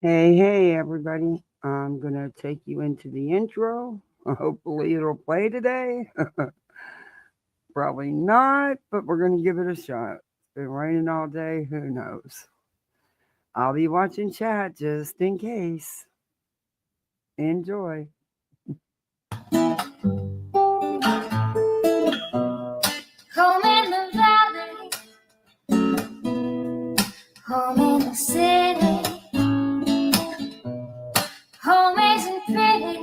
Hey, everybody. I'm going to take you into the intro. Hopefully, it'll play today. Probably not, but we're going to give it a shot. It's been raining all day. Who knows? I'll be watching chat just in case. Enjoy. Home in the valley, home in the city, home isn't pretty,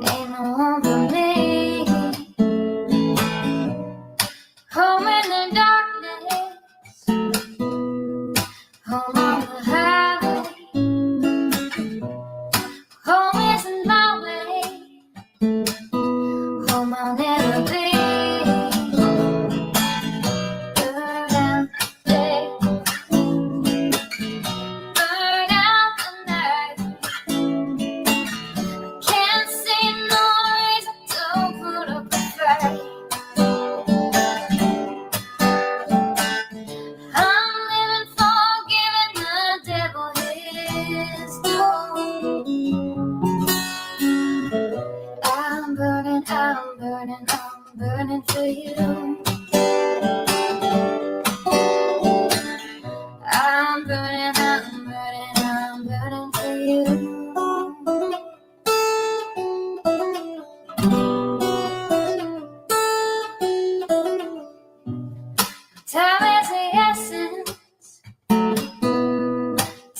ain't no home for me. Home in the darkness, home on the highway, home isn't my way, home I'll never be. I'm burning for you. I'm burning for you. Time is the essence.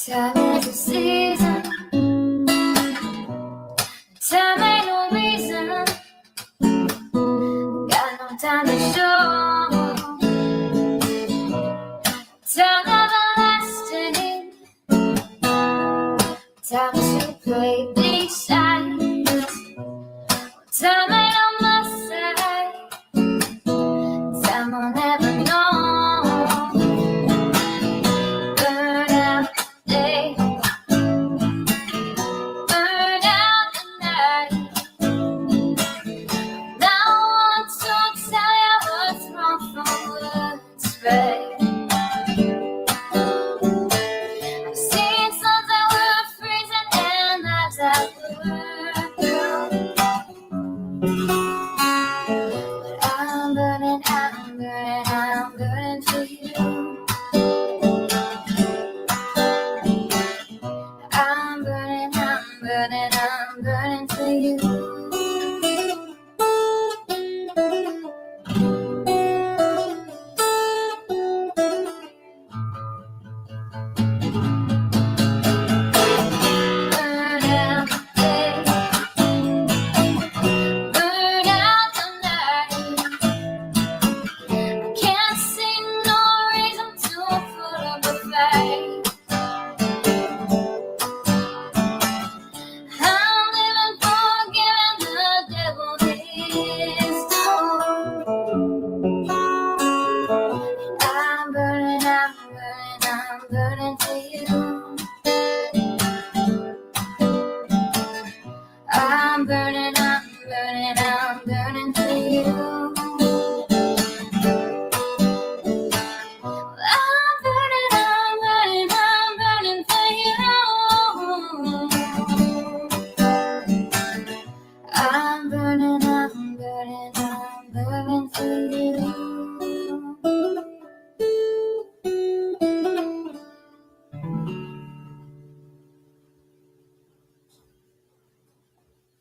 Time is the season. Time ain't no reason. Got no time to show. Time everlasting. Time to play these sides. Time ain't on my side. Time I'll never know. Burn out the day. Burn out the night. Now I want to tell you what's wrong from what's right. I've seen suns that were freezing and lives that were blue. But I'm burning for you. I'm burning for you. Burn out the day. Burn out the night. I can't see no reason to put up a fight. I'm living for giving the devil his due. I'm burning for you. I'm burning for you. I'm burning for you. I'm burning for you.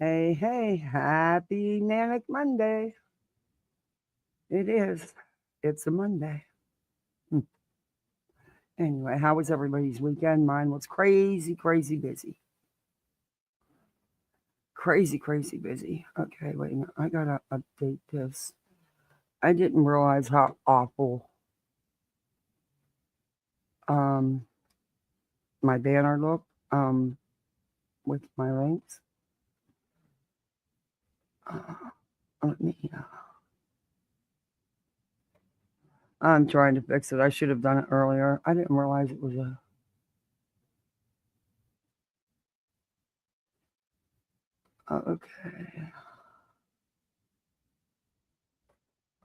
Hey, happy Manic Monday. It is. It's a Monday. Anyway, how was everybody's weekend? Mine was crazy busy. Crazy busy. Okay, wait a minute. I gotta update this. I didn't realize how awful my banner looked with my links. Let me. I'm trying to fix it. I should have done it earlier. I didn't realize it was a. Okay.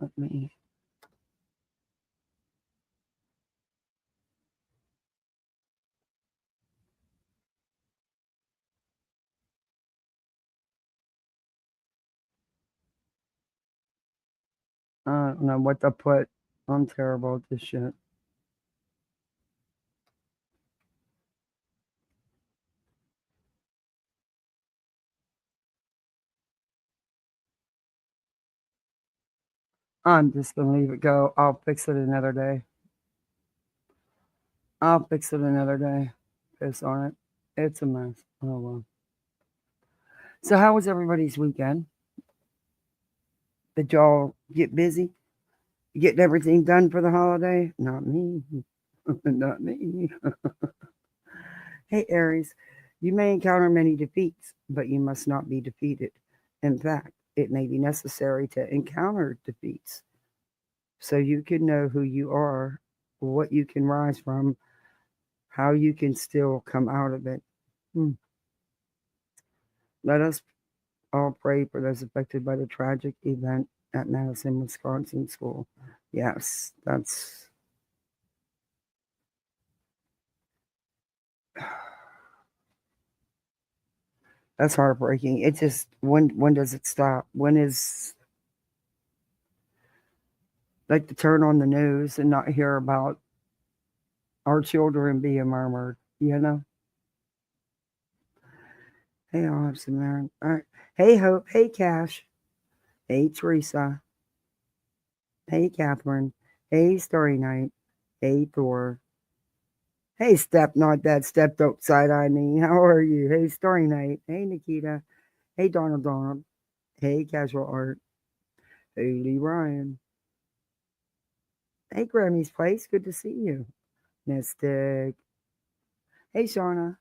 Let me. I don't know what to put. I'm terrible at this shit. I'm just gonna leave it go. I'll fix it another day. I'll fix it another day. Piss on it. It's a mess. Oh well. So how was everybody's weekend? Did y'all get busy? Getting everything done for the holiday? Not me. Not me. Hey Aries, you may encounter many defeats, but you must not be defeated. In fact, it may be necessary to encounter defeats so you can know who you are, what you can rise from, how you can still come out of it. Hmm. Let us all pray for those affected by the tragic event at Madison, Wisconsin school. Yes, that's heartbreaking. It just when does it stop? When is like to turn on the news and not hear about our children being murmured, you know? Hey, I'll have some there. All right. Hey, Hope. Hey, Cash. Hey, Teresa. Hey, Catherine. Hey, Starry Night. Hey, Thor. Hey, Step, not that Step, don't side eye me. How are you? Hey, Starry Night. Hey, Nikita. Hey, Donald. Hey, Casual Art. Hey, Lee Ryan. Hey, Grammy's Place. Good to see you. Mystic. Hey, Shauna.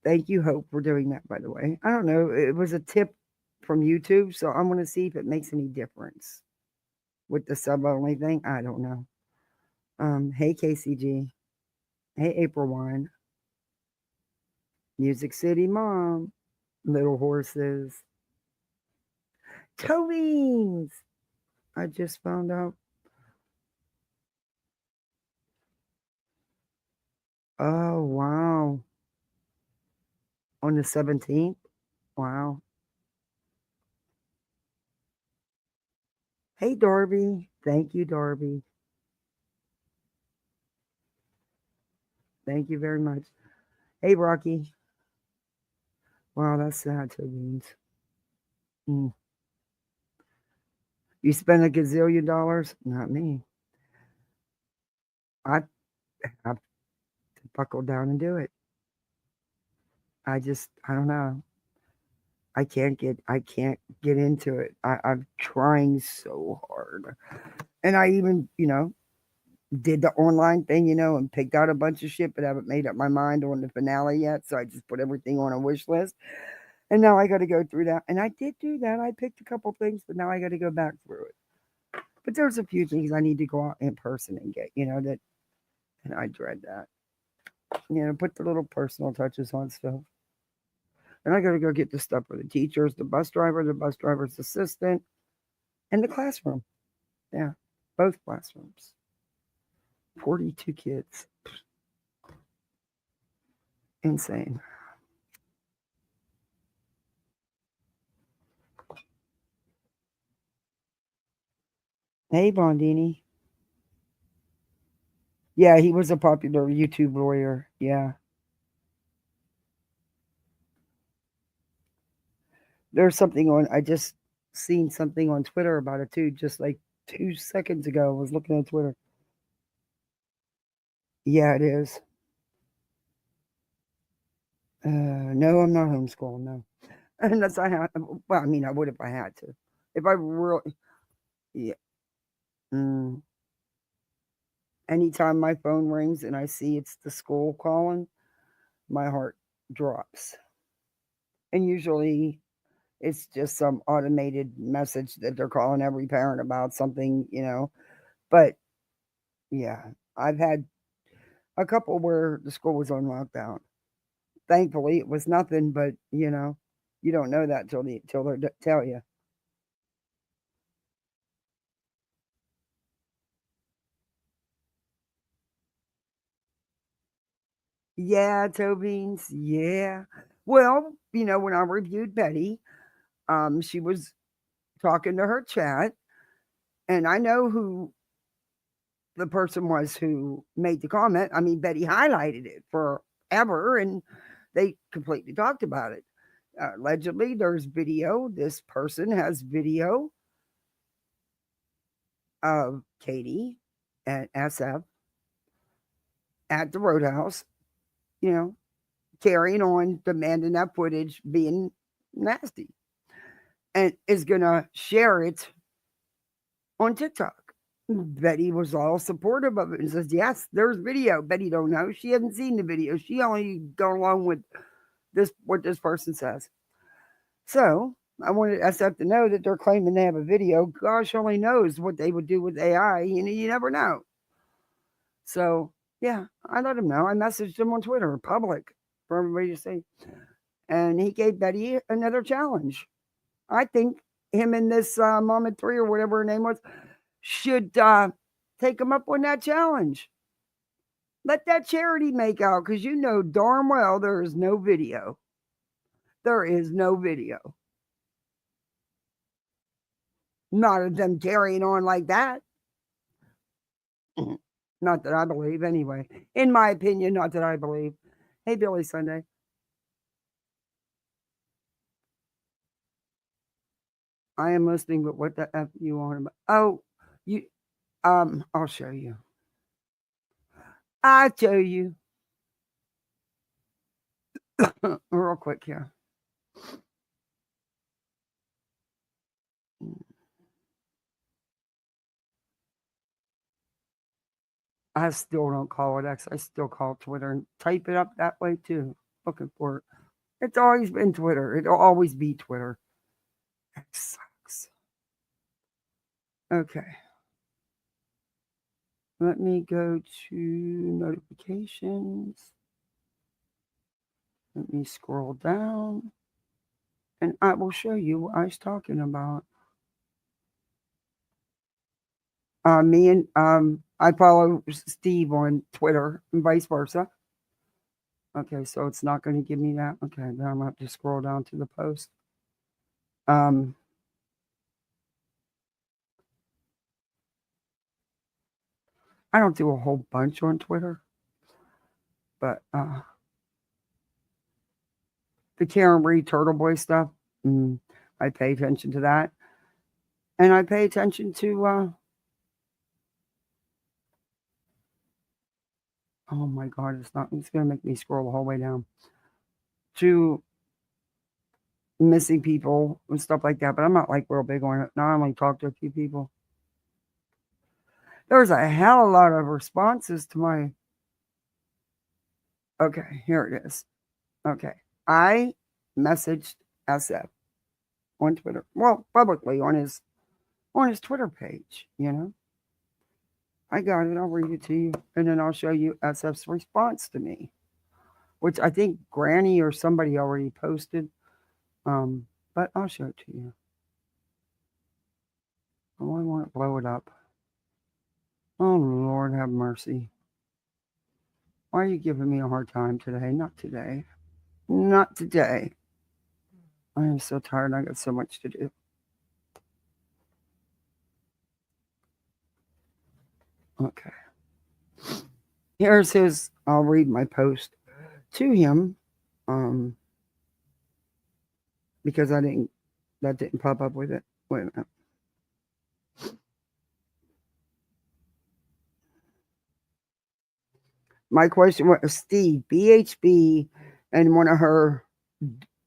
Thank you, Hope, for doing that, by the way. I don't know. It was a tip from YouTube, so I'm going to see if it makes any difference with the sub only thing. I don't know. Hey, KCG. Hey, April Wine. Music City Mom. Little Horses. Toe beans. I just found out. Oh, wow. On the 17th? Wow. Hey, Darby. Thank you, Darby. Thank you very much. Hey, Rocky. Wow, that's sad, Toe beans. Mm. You spend a gazillion dollars? Not me. I have to buckle down and do it. I don't know. I can't get into it. I'm trying so hard. And I even, did the online thing, and picked out a bunch of shit, but haven't made up my mind on the finale yet. So I just put everything on a wish list. And now I got to go through that. And I did do that. I picked a couple things, but now I got to go back through it. But there's a few things I need to go out in person and get, that, and I dread that. Put the little personal touches on stuff. And I got to go get the stuff for the teachers, the bus driver's assistant, and the classroom. Yeah, both classrooms. 42 kids. Insane. Hey, Bondini. Yeah, he was a popular YouTube lawyer. Yeah. There's something on, I just seen something on Twitter about it too, just like 2 seconds ago. I was looking at Twitter. Yeah, it is. No, I'm not homeschooling. No. Unless I had, well, I mean, I would if I had to. If I really, yeah. Mm, anytime my phone rings and I see it's the school calling, my heart drops. And usually it's just some automated message that they're calling every. About something. But yeah, I've had a couple where the school was on lockdown. Thankfully, it was nothing, but you don't know that till they tell you. Yeah, toe beans. Yeah. Well, when I reviewed Betty, she was talking to her chat, and I know who the person was who made the comment. I mean, Betty highlighted it forever, and they completely talked about it. Allegedly, there's video. This person has video of Katie and SF at the Roadhouse, you know, carrying on, demanding that footage, being nasty, and is going to share it on TikTok. Betty was all supportive of it and says, yes, there's video. Betty don't know. She hasn't seen the video. She only go along with this, what this person says. So I wanted SF to know that they're claiming they have a video. Gosh only knows what they would do with AI. You never know. So yeah, I let him know. I messaged him on Twitter, public, for everybody to see. And he gave Betty another challenge. I think him and this Mama 3 or whatever her name was should take him up on that challenge. Let that charity make out, because you know darn well there is no video. There is no video. Not of them carrying on like that. Not that I believe, anyway. In my opinion, not that I believe. Hey, Billy Sunday. I am listening, but what the F you on about? Oh, you, I'll show you. I'll show you. Real quick here. I still don't call it X. I still call it Twitter and type it up that way too. Looking for it. It's always been Twitter. It'll always be Twitter. X sucks. Okay. Let me go to notifications. Let me scroll down. And I will show you what I was talking about. Me and I follow Steve on Twitter and vice versa. Okay, so it's not going to give me that. Okay, then I'm going to have to scroll down to the post. I don't do a whole bunch on Twitter, but the Karen Reed Turtle Boy stuff, I pay attention to that. And I pay attention to, oh my God, it's going to make me scroll the whole way down, to missing people and stuff like that. But I'm not like real big on it. Now I only talk to a few people. There's a hell of a lot of responses to my, okay, here it is. Okay, I messaged SF on Twitter, well, publicly on his Twitter page, you know. I got it. I'll read it to you, and then I'll show you SF's response to me, which I think Granny or somebody already posted. But I'll show it to you. I only want to blow it up. Oh, Lord, have mercy. Why are you giving me a hard time today? Not today. Not today. I am so tired. I got so much to do. Okay. Here's his, I'll read my post to him. Because that didn't pop up with it. Wait a minute. My question was, Steve, BHB, and one of her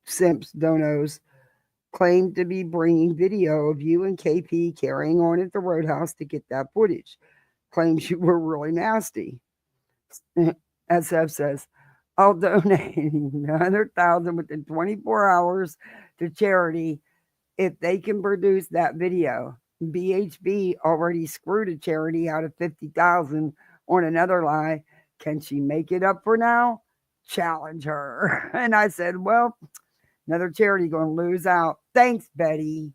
simps, donos, claimed to be bringing video of you and KP carrying on at the Roadhouse to get that footage. Claims you were really nasty. SF says, I'll donate $100,000 within 24 hours to charity if they can produce that video. BHB already screwed a charity out of $50,000 on another lie. Can she make it up for now? Challenge her. And I said, well, another charity going to lose out. Thanks, Betty.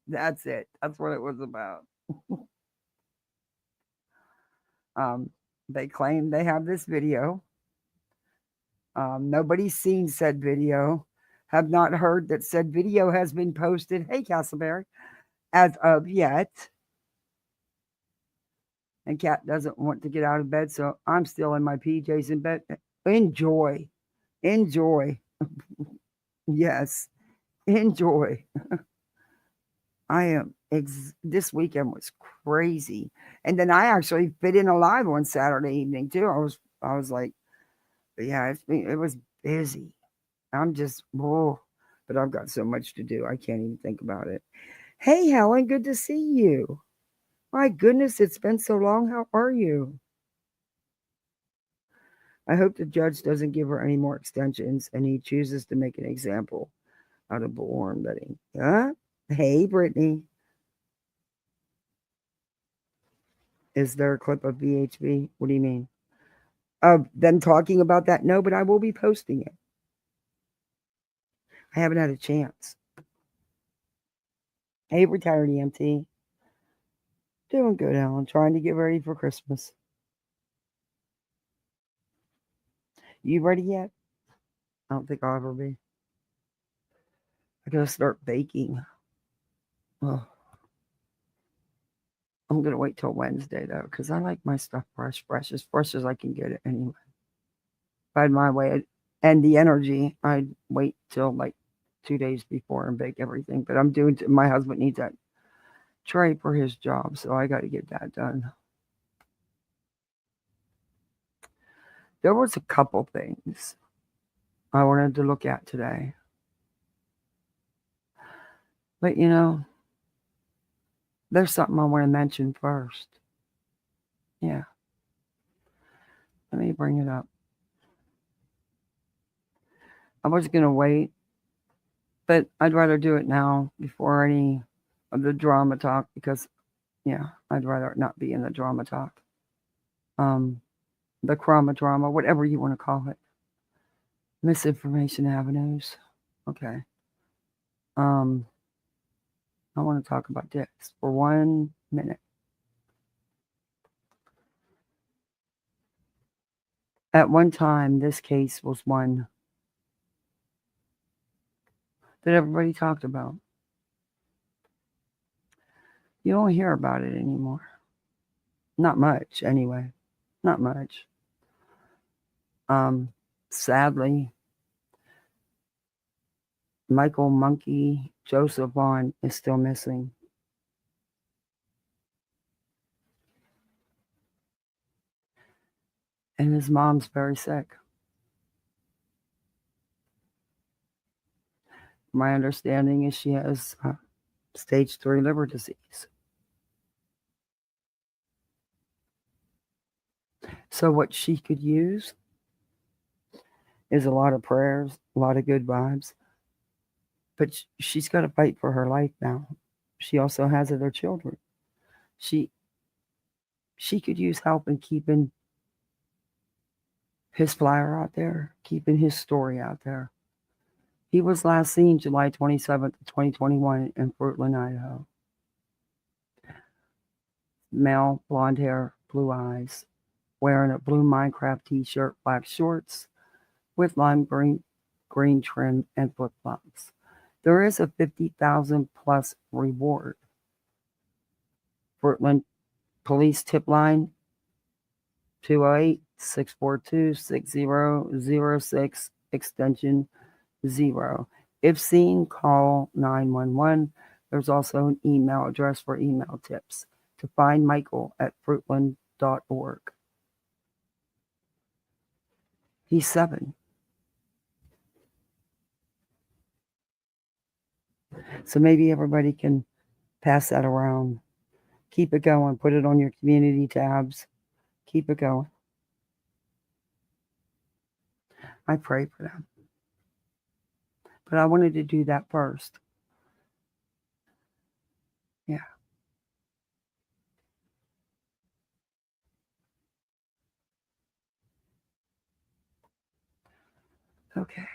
That's it. That's what it was about. They claim they have this video. Nobody's seen said video. Have not heard that said video has been posted. Hey, Castleberry, as of yet. And Kat doesn't want to get out of bed, so I'm still in my PJs in bed. Enjoy. Enjoy. Yes. Enjoy. I am. This weekend was crazy. And then I actually fit in a live on Saturday evening, too. I was like, yeah, it was busy. I'm just, oh, but I've got so much to do. I can't even think about it. Hey, Helen, good to see you. My goodness, it's been so long. How are you? I hope the judge doesn't give her any more extensions and he chooses to make an example out of Bullhornbetty. Huh? Hey, Brittany. Is there a clip of VHB? What do you mean? Of them talking about that? No, but I will be posting it. I haven't had a chance. Hey, retired EMT. Doing good, Alan. Trying to get ready for Christmas. You ready yet? I don't think I'll ever be. I gotta start baking. Oh. I'm gonna wait till Wednesday though, because I like my stuff fresh as I can get it anyway. If I had my way and the energy, I'd wait till like 2 days before and bake everything. But my husband needs that tray for his job, so I got to get that done. There was a couple things I wanted to look at today. But there's something I want to mention first. Yeah. Let me bring it up. I was going to wait, but I'd rather do it now before any of the drama talk because, I'd rather not be in the drama talk. The drama, whatever you want to call it. Misinformation avenues. Okay. I want to talk about this for 1 minute. At one time, this case was one that everybody talked about. You don't hear about it anymore. Not much, anyway. Not much. Sadly, Michael Monkey Joseph Vaughn is still missing. And his mom's very sick. My understanding is she has stage 3 liver disease. So what she could use is a lot of prayers, a lot of good vibes. But she's got to fight for her life now. She also has other children. She could use help in keeping his flyer out there, keeping his story out there. He was last seen July 27th, 2021 in Fruitland, Idaho. Male, blonde hair, blue eyes, wearing a blue Minecraft t-shirt, black shorts with lime green trim and flip-flops. There is a $50,000 plus reward. Fruitland Police tip line 208-642-6006 extension 0. If seen, call 911. There's also an email address for email tips to find Michael at fruitland.org. He's 7. So maybe everybody can pass that around. Keep it going. Put it on your community tabs. Keep it going. I pray for them. But I wanted to do that first. Yeah. Okay.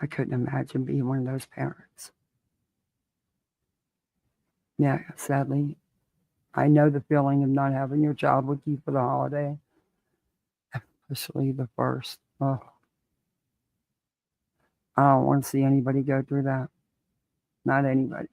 I couldn't imagine being one of those parents. Yeah, sadly, I know the feeling of not having your child with you for the holiday. Especially the first. Oh, I don't want to see anybody go through that. Not anybody.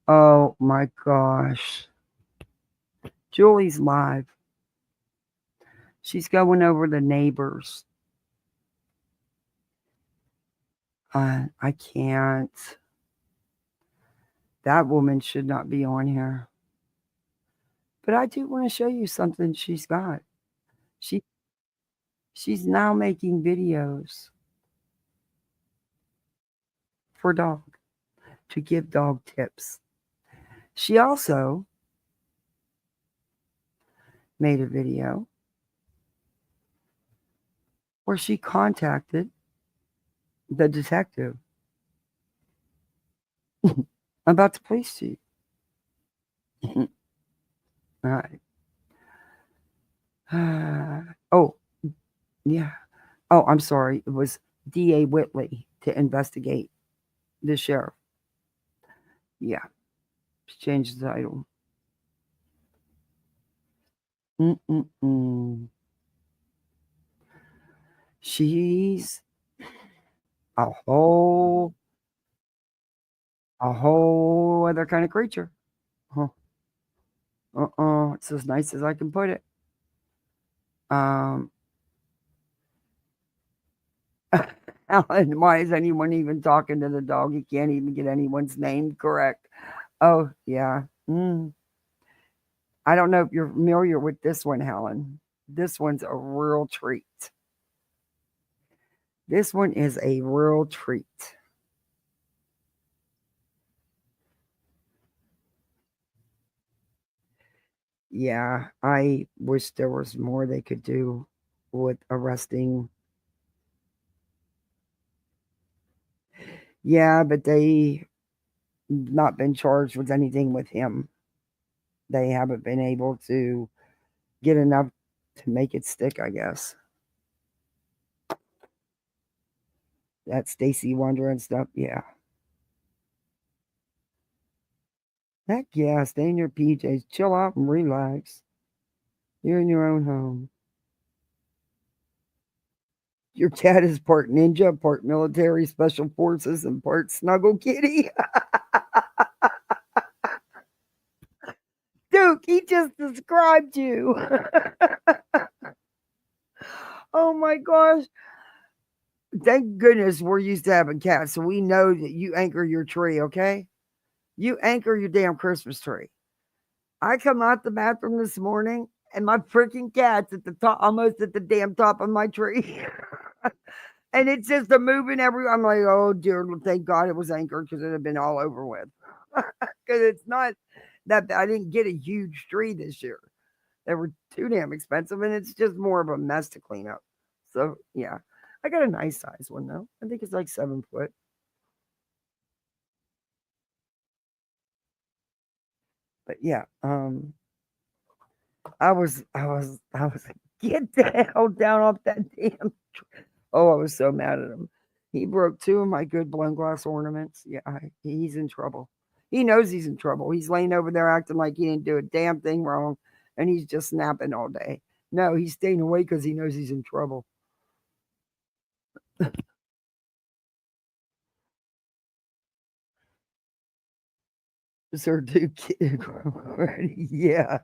Oh my gosh. Julie's live. She's going over the neighbors. I can't. That woman should not be on here. But I do want to show you something she's got. She's now making videos for dog to give dog tips. She also made a video where she contacted the detective about the police chief. All right. Oh, yeah. Oh, I'm sorry. It was D.A. Whitley to investigate the sheriff. Yeah. She changed the title. She's a whole other kind of creature. Huh. It's as nice as I can put it. Alan, why is anyone even talking to the dog? He can't even get anyone's name correct. Oh, yeah. I don't know if you're familiar with this one, Helen. This one's a real treat. This one is a real treat. Yeah, I wish there was more they could do with arresting. Yeah, but they not been charged with anything with him. They haven't been able to get enough to make it stick, I guess. That Stacy Wonder and stuff, yeah. Heck yeah, stay in your PJs, chill out and relax. You're in your own home. Your cat is part ninja, part military, special forces, and part snuggle kitty. Duke, he just described you. Oh my gosh. Thank goodness we're used to having cats, so we know that you anchor your tree, okay? You anchor your damn Christmas tree. I come out the bathroom this morning and my freaking cat's at the top, almost at the damn top of my tree. And it's just a moving everywhere. I'm like, oh dear, thank God it was anchored because it'd have been all over with. Because it's not that I didn't get a huge tree this year. They were too damn expensive, and it's just more of a mess to clean up. So yeah, I got a nice size one though. I think it's like 7 foot. But yeah, I was like, get the hell down off that damn tree. Oh, I was so mad at him. He broke 2 of my good blown glass ornaments. Yeah, he's in trouble. He knows he's in trouble. He's laying over there acting like he didn't do a damn thing wrong, and he's just snapping all day. No, he's staying away because he knows he's in trouble. Sir Duke, yeah.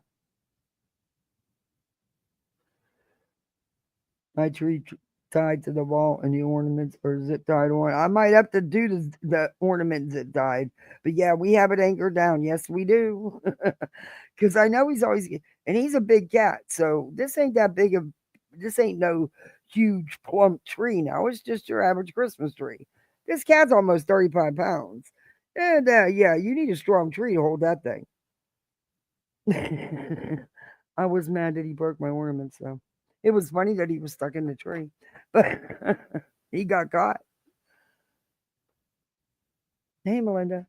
My tree tied to the wall and the ornaments are zip tied on. I might have to do the ornament zip tied. But yeah, we have it anchored down. Yes, we do. Because I know he's always, and he's a big cat. So this ain't that big of, this ain't no huge plump tree now. It's just your average Christmas tree. This cat's almost 35 pounds. And yeah, you need a strong tree to hold that thing. I was mad that he broke my ornaments, though. It was funny that he was stuck in the tree, but he got caught. Hey, Melinda,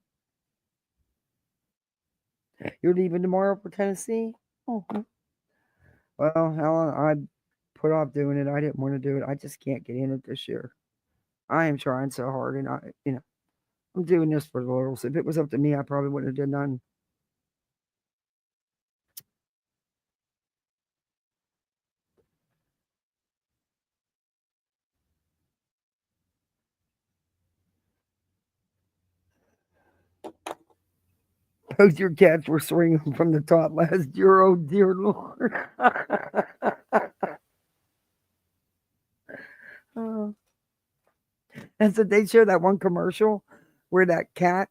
you're leaving tomorrow for Tennessee? Oh, well, Helen, I put off doing it. I didn't want to do it. I just can't get in it this year. I am trying so hard, and I'm doing this for the Lord's. If it was up to me, I probably wouldn't have done none. Both your cats were swinging from the top last year. Oh dear Lord. Oh. And so they show that one commercial where that cat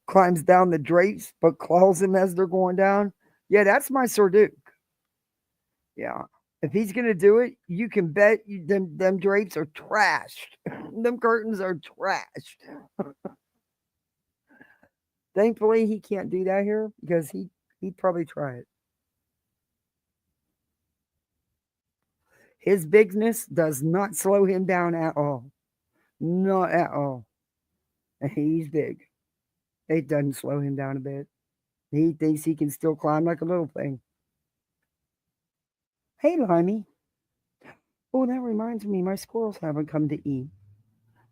climbs down the drapes but claws them as they're going down. Yeah, that's my Sir Duke. Yeah. If he's gonna do it, you can bet them drapes are trashed. Them curtains are trashed. Thankfully, he can't do that here because he'd probably try it. His bigness does not slow him down at all. Not at all. He's big. It doesn't slow him down a bit. He thinks he can still climb like a little thing. Hey, Limey. Oh, that reminds me, my squirrels haven't come to eat.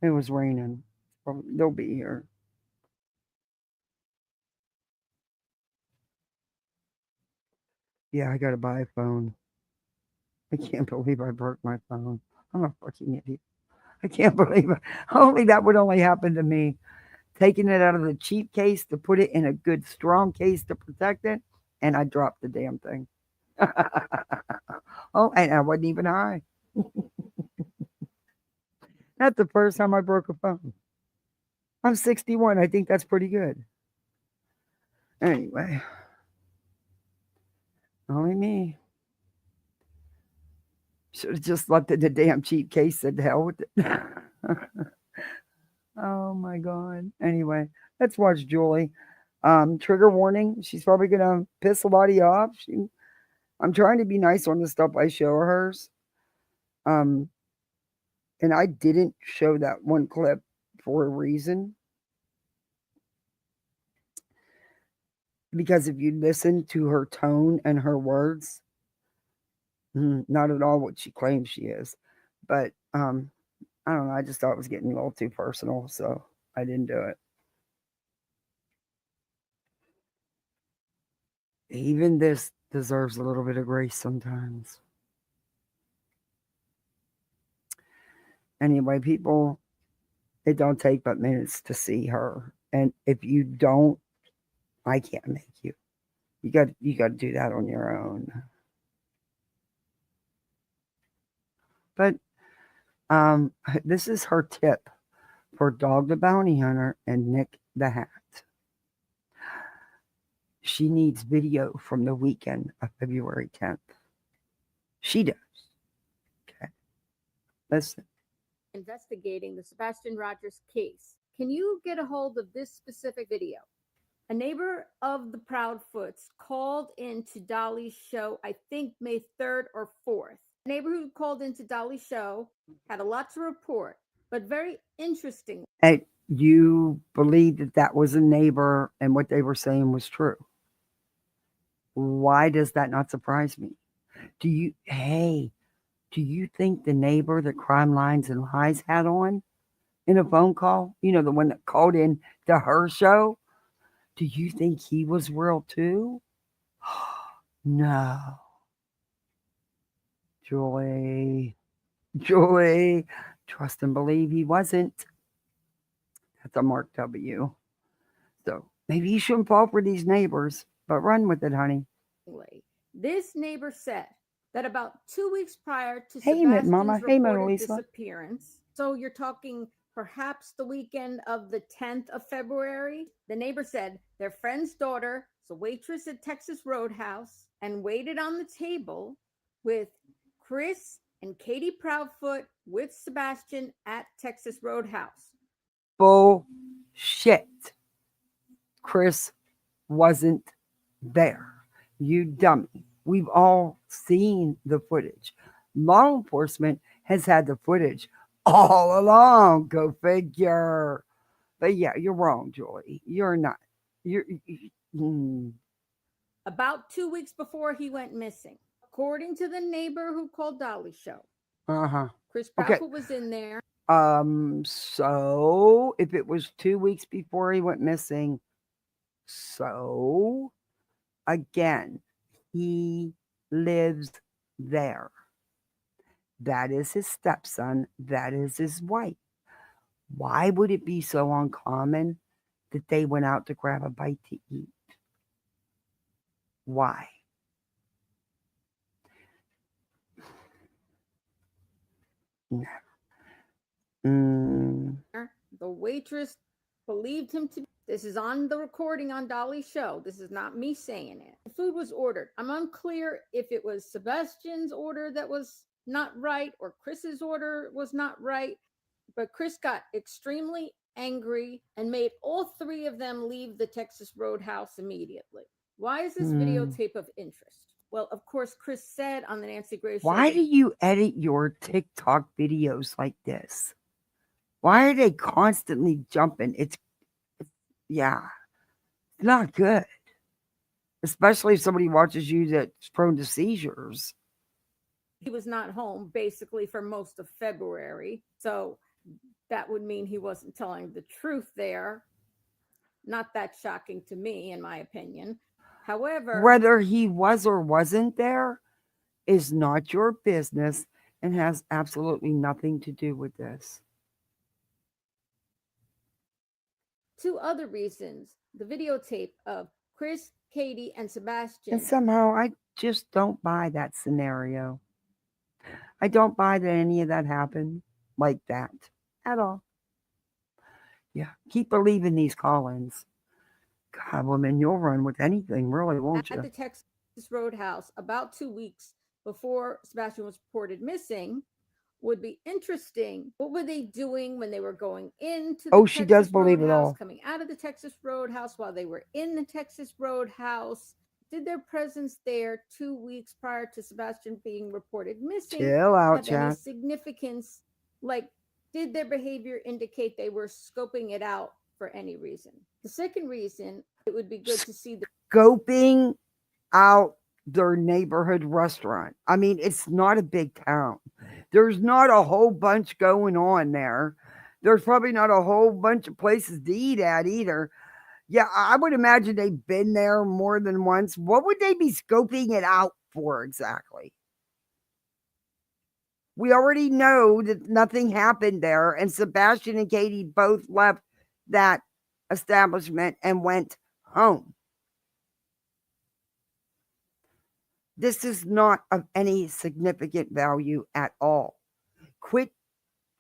It was raining. Well, they'll be here. Yeah, I gotta buy a phone. I can't believe I broke my phone. I'm a fucking idiot. I can't believe it. Only that would only happen to me. Taking it out of the cheap case to put it in a good strong case to protect it, and I dropped the damn thing. Oh, and I wasn't even high. That's the first time I broke a phone. I'm 61. I think that's pretty good. Anyway, only me. Should have just left it in the damn cheap case. Said the hell with it. Oh my god. Anyway, let's watch Julie. Trigger warning. She's probably gonna piss a lot of you off. I'm trying to be nice on the stuff I show hers. Um, and I didn't show that one clip for a reason. Because if you listen to her tone and her words, not at all what she claims she is. But I don't know. I just thought it was getting a little too personal, so I didn't do it. Even this deserves a little bit of grace sometimes. Anyway, people, it don't take but minutes to see her. And if you don't, I can't make you. You got to do that on your own. But this is her tip for Dog the Bounty Hunter and Nick the Hat. She needs video from the weekend of February 10th. She does. Okay. Listen. Investigating the Sebastian Rogers case. Can you get a hold of this specific video? A neighbor of the Proudfoots called into Dolly's show, I think May 3rd or 4th. A neighbor who called into Dolly's show had a lot to report, but very interesting. And you believe that that was a neighbor and what they were saying was true. Why does that not surprise me? Do you think the neighbor that Crime Lines and Lies had on in a phone call, the one that called in to her show, do you think he was real too? No. Julie, trust and believe he wasn't. That's a Mark W. So maybe you shouldn't fall for these neighbors, but run with it, honey. This neighbor said that about 2 weeks prior to Sebastian's reported disappearance, so you're talking perhaps the weekend of the 10th of February, the neighbor said their friend's daughter was a waitress at Texas Roadhouse and waited on the table with Chris and Katie Proudfoot with Sebastian at Texas Roadhouse. Bullshit. Chris wasn't there. You dummy. We've all seen the footage. Law enforcement has had the footage all along. Go figure. But yeah, you're wrong, Julie. You're not. About 2 weeks before he went missing, according to the neighbor who called Dolly's show. Uh-huh. Chris Proudfoot was in there. So if it was 2 weeks before he went missing, so again, he lives there. That is his stepson. That is his wife. Why would it be so uncommon that they went out to grab a bite to eat? Why? No. The waitress believed him to be. This is on the recording on Dolly's show. This is not me saying it. The food was ordered. I'm unclear if it was Sebastian's order that was not right or Chris's order was not right, but Chris got extremely angry and made all three of them leave the Texas Roadhouse immediately. Why is this videotape of interest? Well, of course, Chris said on the Nancy Grace show. Why do you edit your TikTok videos like this? Why are they constantly jumping? It's not good. Especially if somebody watches you that's prone to seizures. He was not home basically for most of February. So that would mean he wasn't telling the truth there. Not that shocking to me, in my opinion. However, whether he was or wasn't there is not your business and has absolutely nothing to do with this. Two other reasons. The videotape of Chris, Katie, and Sebastian. And somehow I just don't buy that scenario. I don't buy that any of that happened like that at all. Yeah, keep believing these call-ins. God, woman, you'll run with anything, really, won't you? At the Texas Roadhouse about 2 weeks before Sebastian was reported missing would be interesting. What were they doing when they were going into the she does believe it all. coming out of the Texas Roadhouse while they were in the Texas Roadhouse? Did their presence there 2 weeks prior to Sebastian being reported missing Chill out, have chat. any significance? Like, did their behavior indicate they were scoping it out for any reason? The second reason, it would be good to see the scoping out their neighborhood restaurant. I mean, it's not a big town. There's not a whole bunch going on there. There's probably not a whole bunch of places to eat at either. Yeah, I would imagine they've been there more than once. What would they be scoping it out for exactly? We already know that nothing happened there, and Sebastian and Katie both left that establishment and went home. This is not of any significant value at all. Quit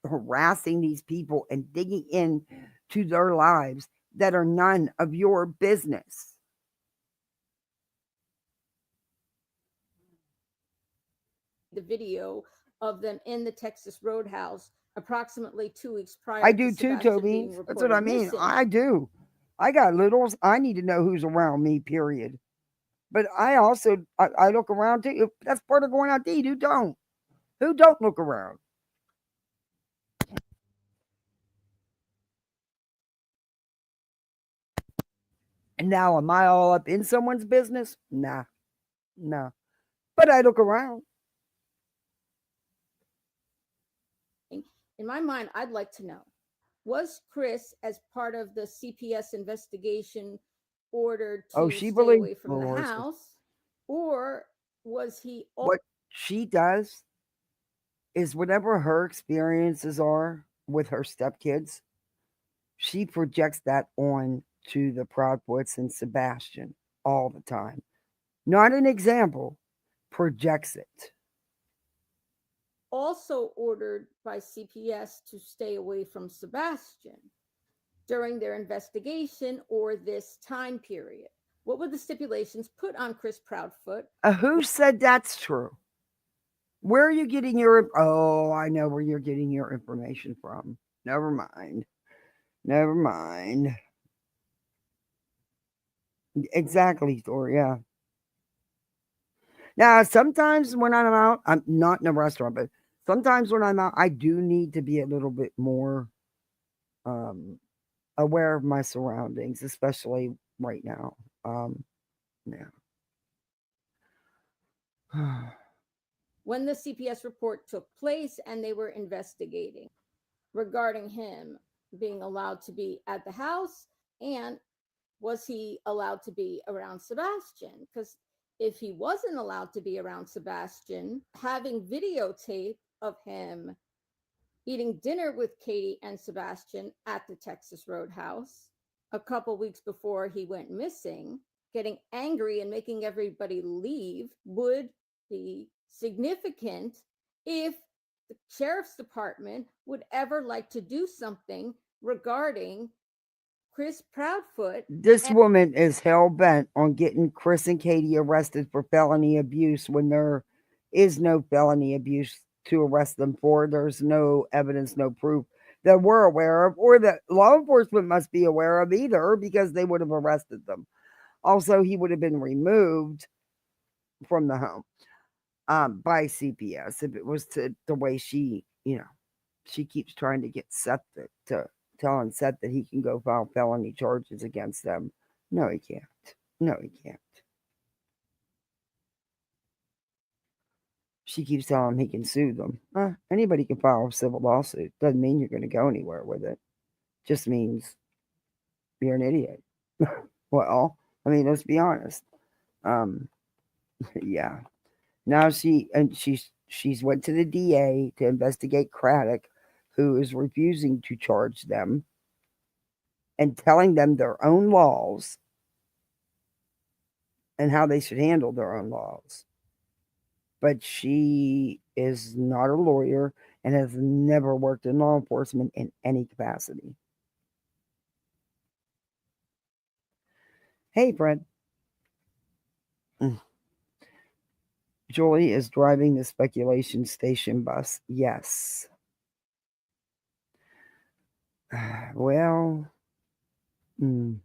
harassing these people and digging into their lives that are none of your business. The video of them in the Texas Roadhouse approximately 2 weeks prior. I do too, Toby. That's what I mean. Missing. I do. I got littles. I need to know who's around me, period. But I also, I look around too. That's part of going out to eat. Who don't? Who don't look around? And now, am I all up in someone's business? Nah. But I look around. In my mind, I'd like to know, was Chris, as part of the CPS investigation, ordered to stay away from the house? Or was he... What she does is whatever her experiences are with her stepkids, she projects that on to the Proudfoots and Sebastian all the time. Not an example, projects it. Also ordered by CPS to stay away from Sebastian during their investigation or this time period. What were the stipulations put on Chris Proudfoot? Who said that's true? Where are you getting your... Oh, I know where you're getting your information from. Never mind. Exactly, Thor, yeah. Now, sometimes when I'm out, I'm not in a restaurant, but sometimes when I'm out, I do need to be a little bit more aware of my surroundings, especially right now. When the CPS report took place and they were investigating, regarding him being allowed to be at the house, and was he allowed to be around Sebastian? Because if he wasn't allowed to be around Sebastian, having videotape of him eating dinner with Katie and Sebastian at the Texas Roadhouse a couple weeks before he went missing, getting angry and making everybody leave, would be significant if the sheriff's department would ever like to do something regarding Chris Proudfoot. This woman is hell bent on getting Chris and Katie arrested for felony abuse when there is no felony abuse to arrest them for. There's no evidence, no proof that we're aware of, or that law enforcement must be aware of either, because they would have arrested them. Also, he would have been removed from the home by CPS if it was to the way she, she keeps trying to get Seth to telling Seth that he can go file felony charges against them. No, he can't. No, he can't. She keeps telling him he can sue them. Anybody can file a civil lawsuit. Doesn't mean you're going to go anywhere with it. Just means you're an idiot. Well, I mean, let's be honest. Yeah. Now she's went to the DA to investigate Craddock, who is refusing to charge them and telling them their own laws and how they should handle their own laws. But she is not a lawyer and has never worked in law enforcement in any capacity. Hey, Fred. Julie is driving the speculation station bus. Yes. Well, you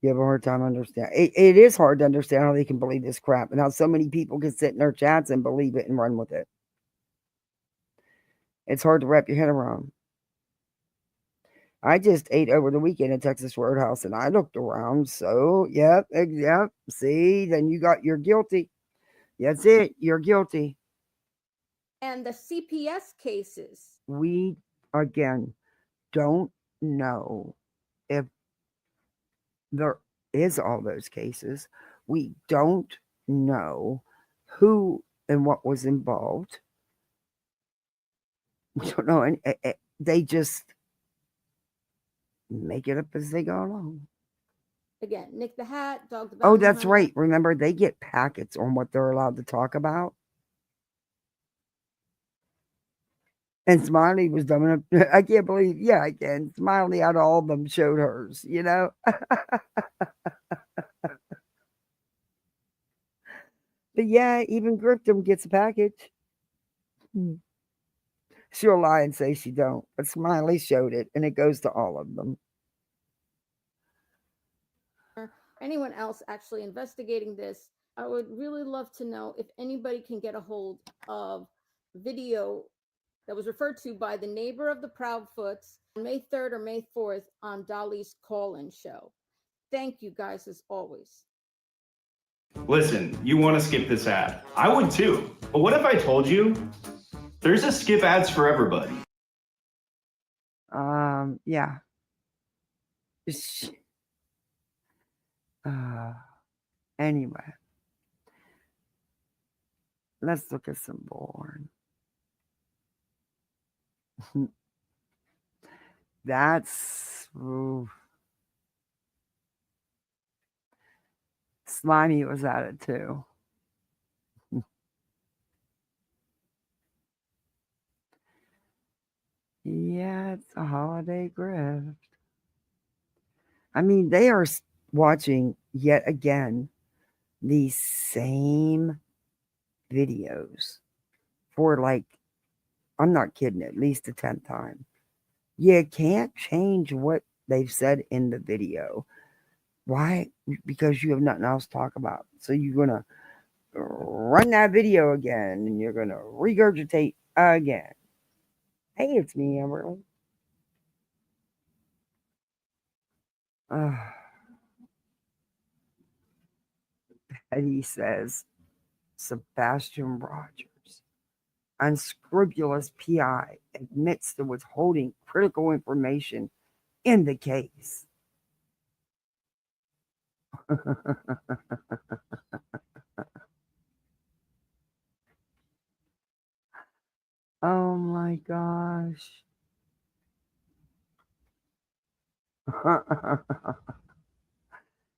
have a hard time understanding. It is hard to understand how they can believe this crap and how so many people can sit in their chats and believe it and run with it. It's hard to wrap your head around. I just ate over the weekend at Texas Roadhouse and I looked around. So, yep. See, then you're guilty. That's it. You're guilty. And the CPS cases. We, again, don't know if there is all those cases. We don't know who and what was involved. We don't know. They just make it up as they go along. Again, Nick the Hat, Dog the Oh, that's right. Remember, they get packets on what they're allowed to talk about. And Smiley was dumb enough. I can't believe. Yeah, I can. Smiley out of all of them showed hers, But yeah, even Grifton gets a package. She'll lie and say she don't. But Smiley showed it, and it goes to all of them. Anyone else actually investigating this, I would really love to know if anybody can get a hold of video that was referred to by the neighbor of the Proudfoots on May 3rd or May 4th on Dolly's call-in show. Thank you guys as always. Listen, you want to skip this ad. I would too. But what if I told you there's a skip ads for everybody? Yeah. Anyway. Let's look at some Bullhorn. That's Slimy was at it too. Yeah, it's a holiday grift. I mean, they are watching yet again these same videos for I'm not kidding, at least the 10th time. You can't change what they've said in the video. Why? Because you have nothing else to talk about. So you're going to run that video again and you're going to regurgitate again. Hey, it's me, Amberly. Betty says, Sebastian Rogers. unscrupulous PI admits to withholding critical information in the case. Oh my gosh.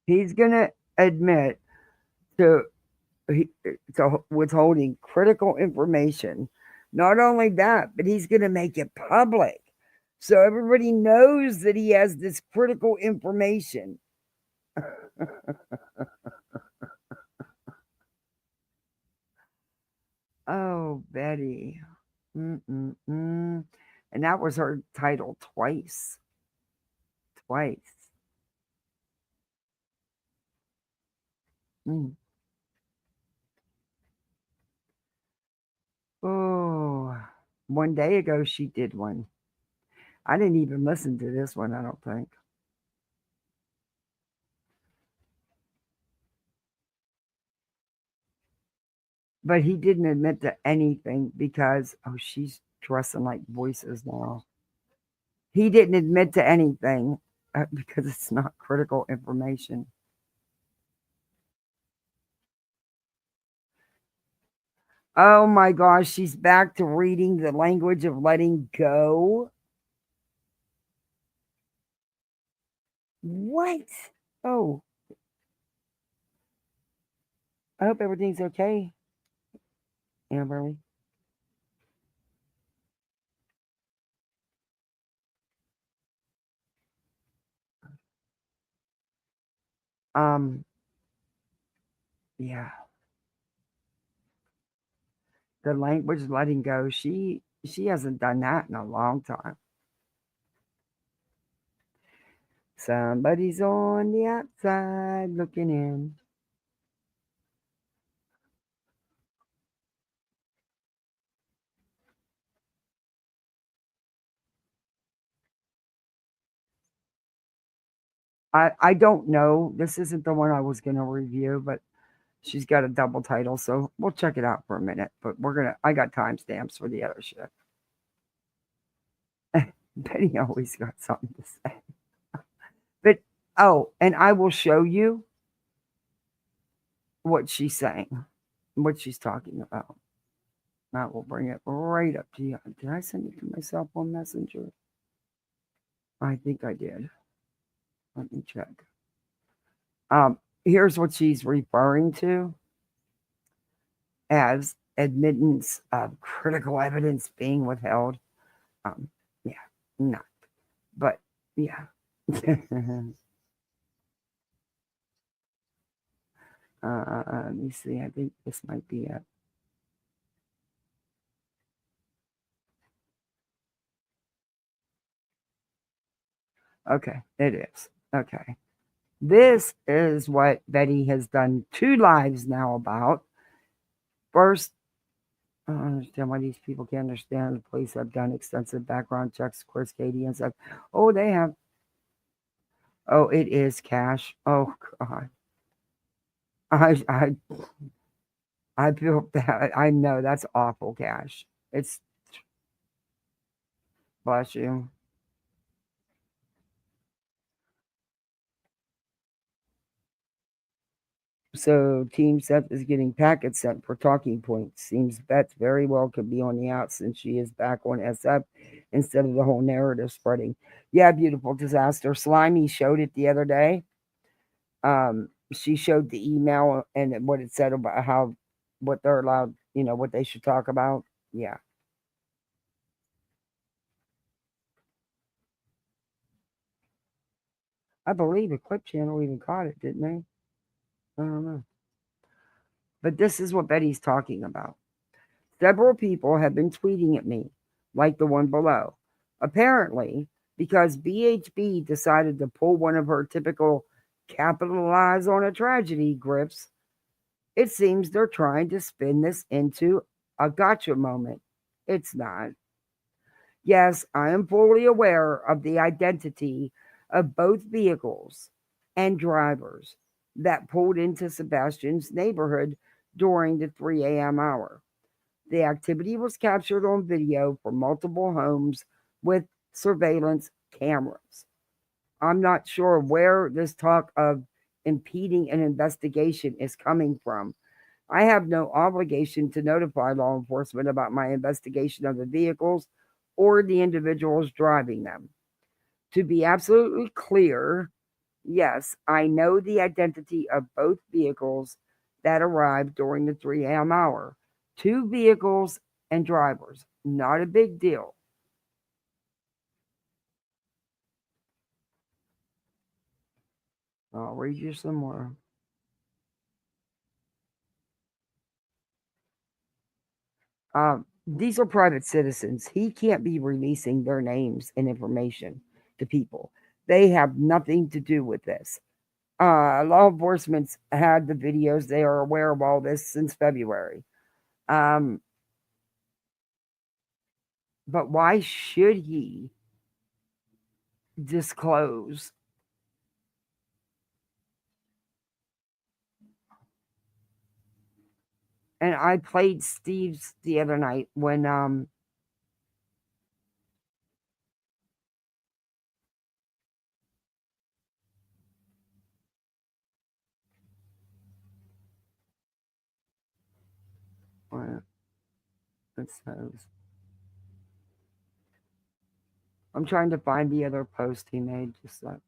He's going to admit to, to withholding critical information. Not only that, but he's going to make it public. So everybody knows that he has this critical information. Oh, Betty. Mm-mm-mm. And that was her title twice. Twice. Mm. Oh, one day ago she did one. I didn't even listen to this one, I don't think. But he didn't admit to anything because, oh, she's dressing like voices now. He didn't admit to anything because it's not critical information. Oh my gosh, she's back to reading the language of letting go. What? Oh, I hope everything's okay, Amberly. Yeah. The language letting go. She hasn't done that in a long time. Somebody's on the outside looking in. I don't know. This isn't the one I was going to review, but she's got a double title, so we'll check it out for a minute. But I got timestamps for the other shit. Betty always got something to say. But, and I will show you what she's saying, what she's talking about. I will bring it right up to you. Did I send it to myself on Messenger? I think I did. Let me check. Here's what she's referring to as admittance of critical evidence being withheld. Yeah, not. But yeah. Let me see. I think this might be it. Okay, it is. Okay. This is what Betty has done 2 lives now about. First, I don't understand why these people can't understand. The police have done extensive background checks. Of course, Katie and stuff. Oh, they have. Oh, it is cash. Oh God. I feel that. I know that's awful, Cash. It's bless you. So Team Seth is getting packets sent for talking points. Seems Beth very well could be on the out since she is back on SF instead of the whole narrative spreading. Yeah, beautiful disaster. Slimy showed it the other day. She showed the email and what it said about how what they're allowed, what they should talk about. Yeah. I believe the Clip Channel even caught it, didn't they? I don't know. But this is what Betty's talking about. Several people have been tweeting at me, like the one below. Apparently, because BHB decided to pull one of her typical capitalize on a tragedy grips, it seems they're trying to spin this into a gotcha moment. It's not. Yes, I am fully aware of the identity of both vehicles and drivers that pulled into Sebastian's neighborhood during the 3 a.m. hour. The activity was captured on video from multiple homes with surveillance cameras. I'm not sure where this talk of impeding an investigation is coming from. I have no obligation to notify law enforcement about my investigation of the vehicles or the individuals driving them. To be absolutely clear, yes, I know the identity of both vehicles that arrived during the 3 a.m. hour. 2 vehicles and drivers. Not a big deal. I'll read you some more. These are private citizens. He can't be releasing their names and information to people. They have nothing to do with this. Law enforcement's had the videos. They are aware of all this since February. But why should he disclose? And I played Steve's the other night when it says, I'm trying to find the other post he made. Just like,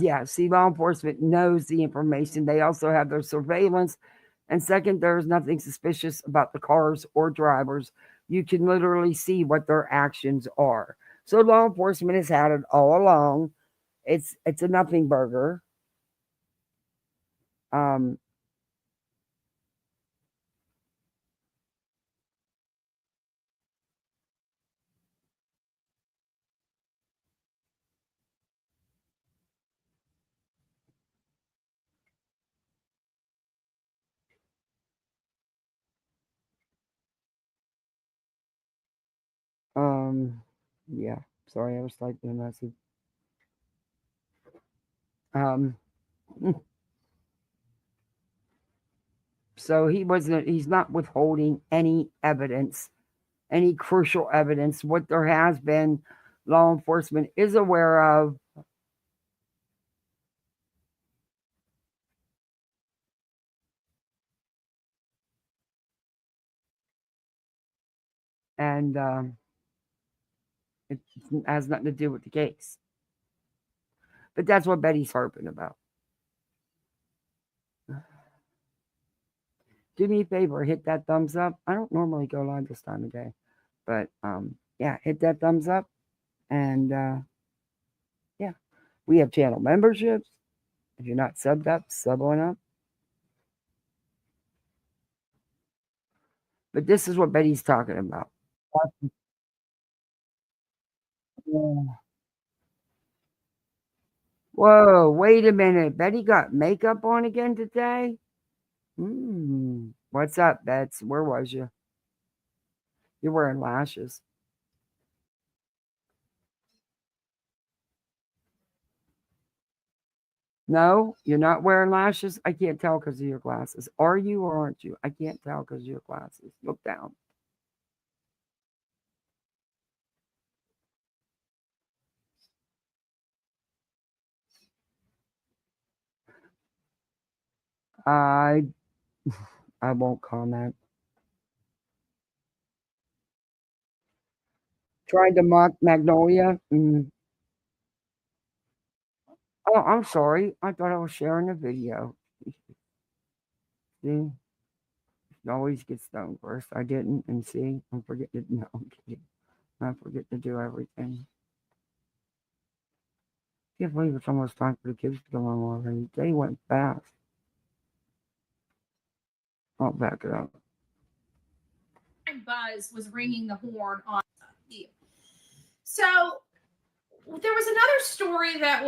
yeah, see, law enforcement knows the information. They also have their surveillance. And second, there's nothing suspicious about the cars or drivers. You can literally see what their actions are. So law enforcement has had it all along. It's a nothing burger. Yeah, sorry, I was typing a message. So he's not withholding any evidence, any crucial evidence. What there has been, law enforcement is aware of. And it has nothing to do with the case. But that's what Betty's harping about. Do me a favor, hit that thumbs up. I don't normally go live this time of day. But yeah, hit that thumbs up. And yeah, we have channel memberships. If you're not subbed up, sub on up. But this is what Betty's talking about. Whoa, wait a minute. Betty got makeup on again today? What's up, Bets? Where was you? You're wearing lashes. No, you're not wearing lashes? I can't tell because of your glasses. Are you or aren't you? I can't tell because of your glasses. Look down. I won't comment. Trying to mock Magnolia? Oh, I'm sorry. I thought I was sharing a video. See? You always get stoned first. I didn't, and see, I'm forgetting to, no, I'm kidding. I forget to do everything. Can't believe it's almost time for the kids to go home already. They went fast. I'll back it up. Buzz was ringing the horn on you. So there was another story that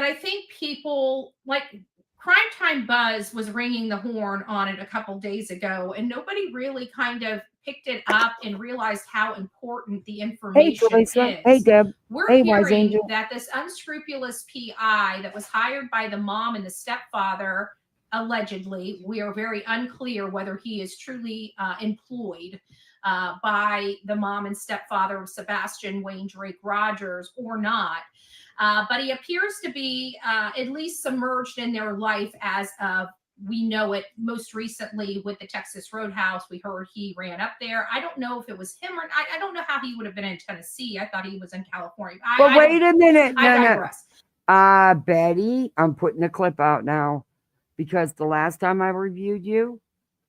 I think people like. Crime Time Buzz was ringing the horn on it a couple days ago, and nobody really kind of picked it up and realized how important the Hey, information Teresa. is. Hey, Deb. We're Hey, Wise hearing Angel. that this unscrupulous PI that was hired by the mom and the stepfather, allegedly, we are very unclear whether he is truly employed by the mom and stepfather of Sebastian Wayne Drake Rogers or not. But he appears to be at least submerged in their life as of we know it. Most recently with the Texas Roadhouse, we heard he ran up there. I don't know if it was him or I don't know how he would have been in Tennessee. I thought he was in California. Well, wait a minute. I No. digress. Betty, I'm putting a clip out now because the last time I reviewed you,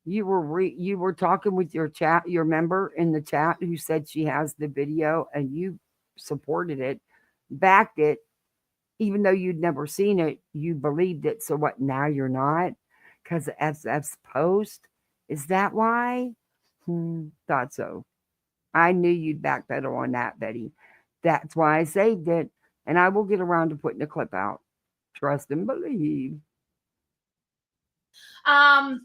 you were talking with your member in the chat who said she has the video and you supported it, backed it, even though you'd never seen it, you believed it. So what? Now you're not because of SF's post. Is that why? Thought so. I knew you'd backpedal on that, Betty. That's why I saved it, and I will get around to putting the clip out. Trust and believe. Long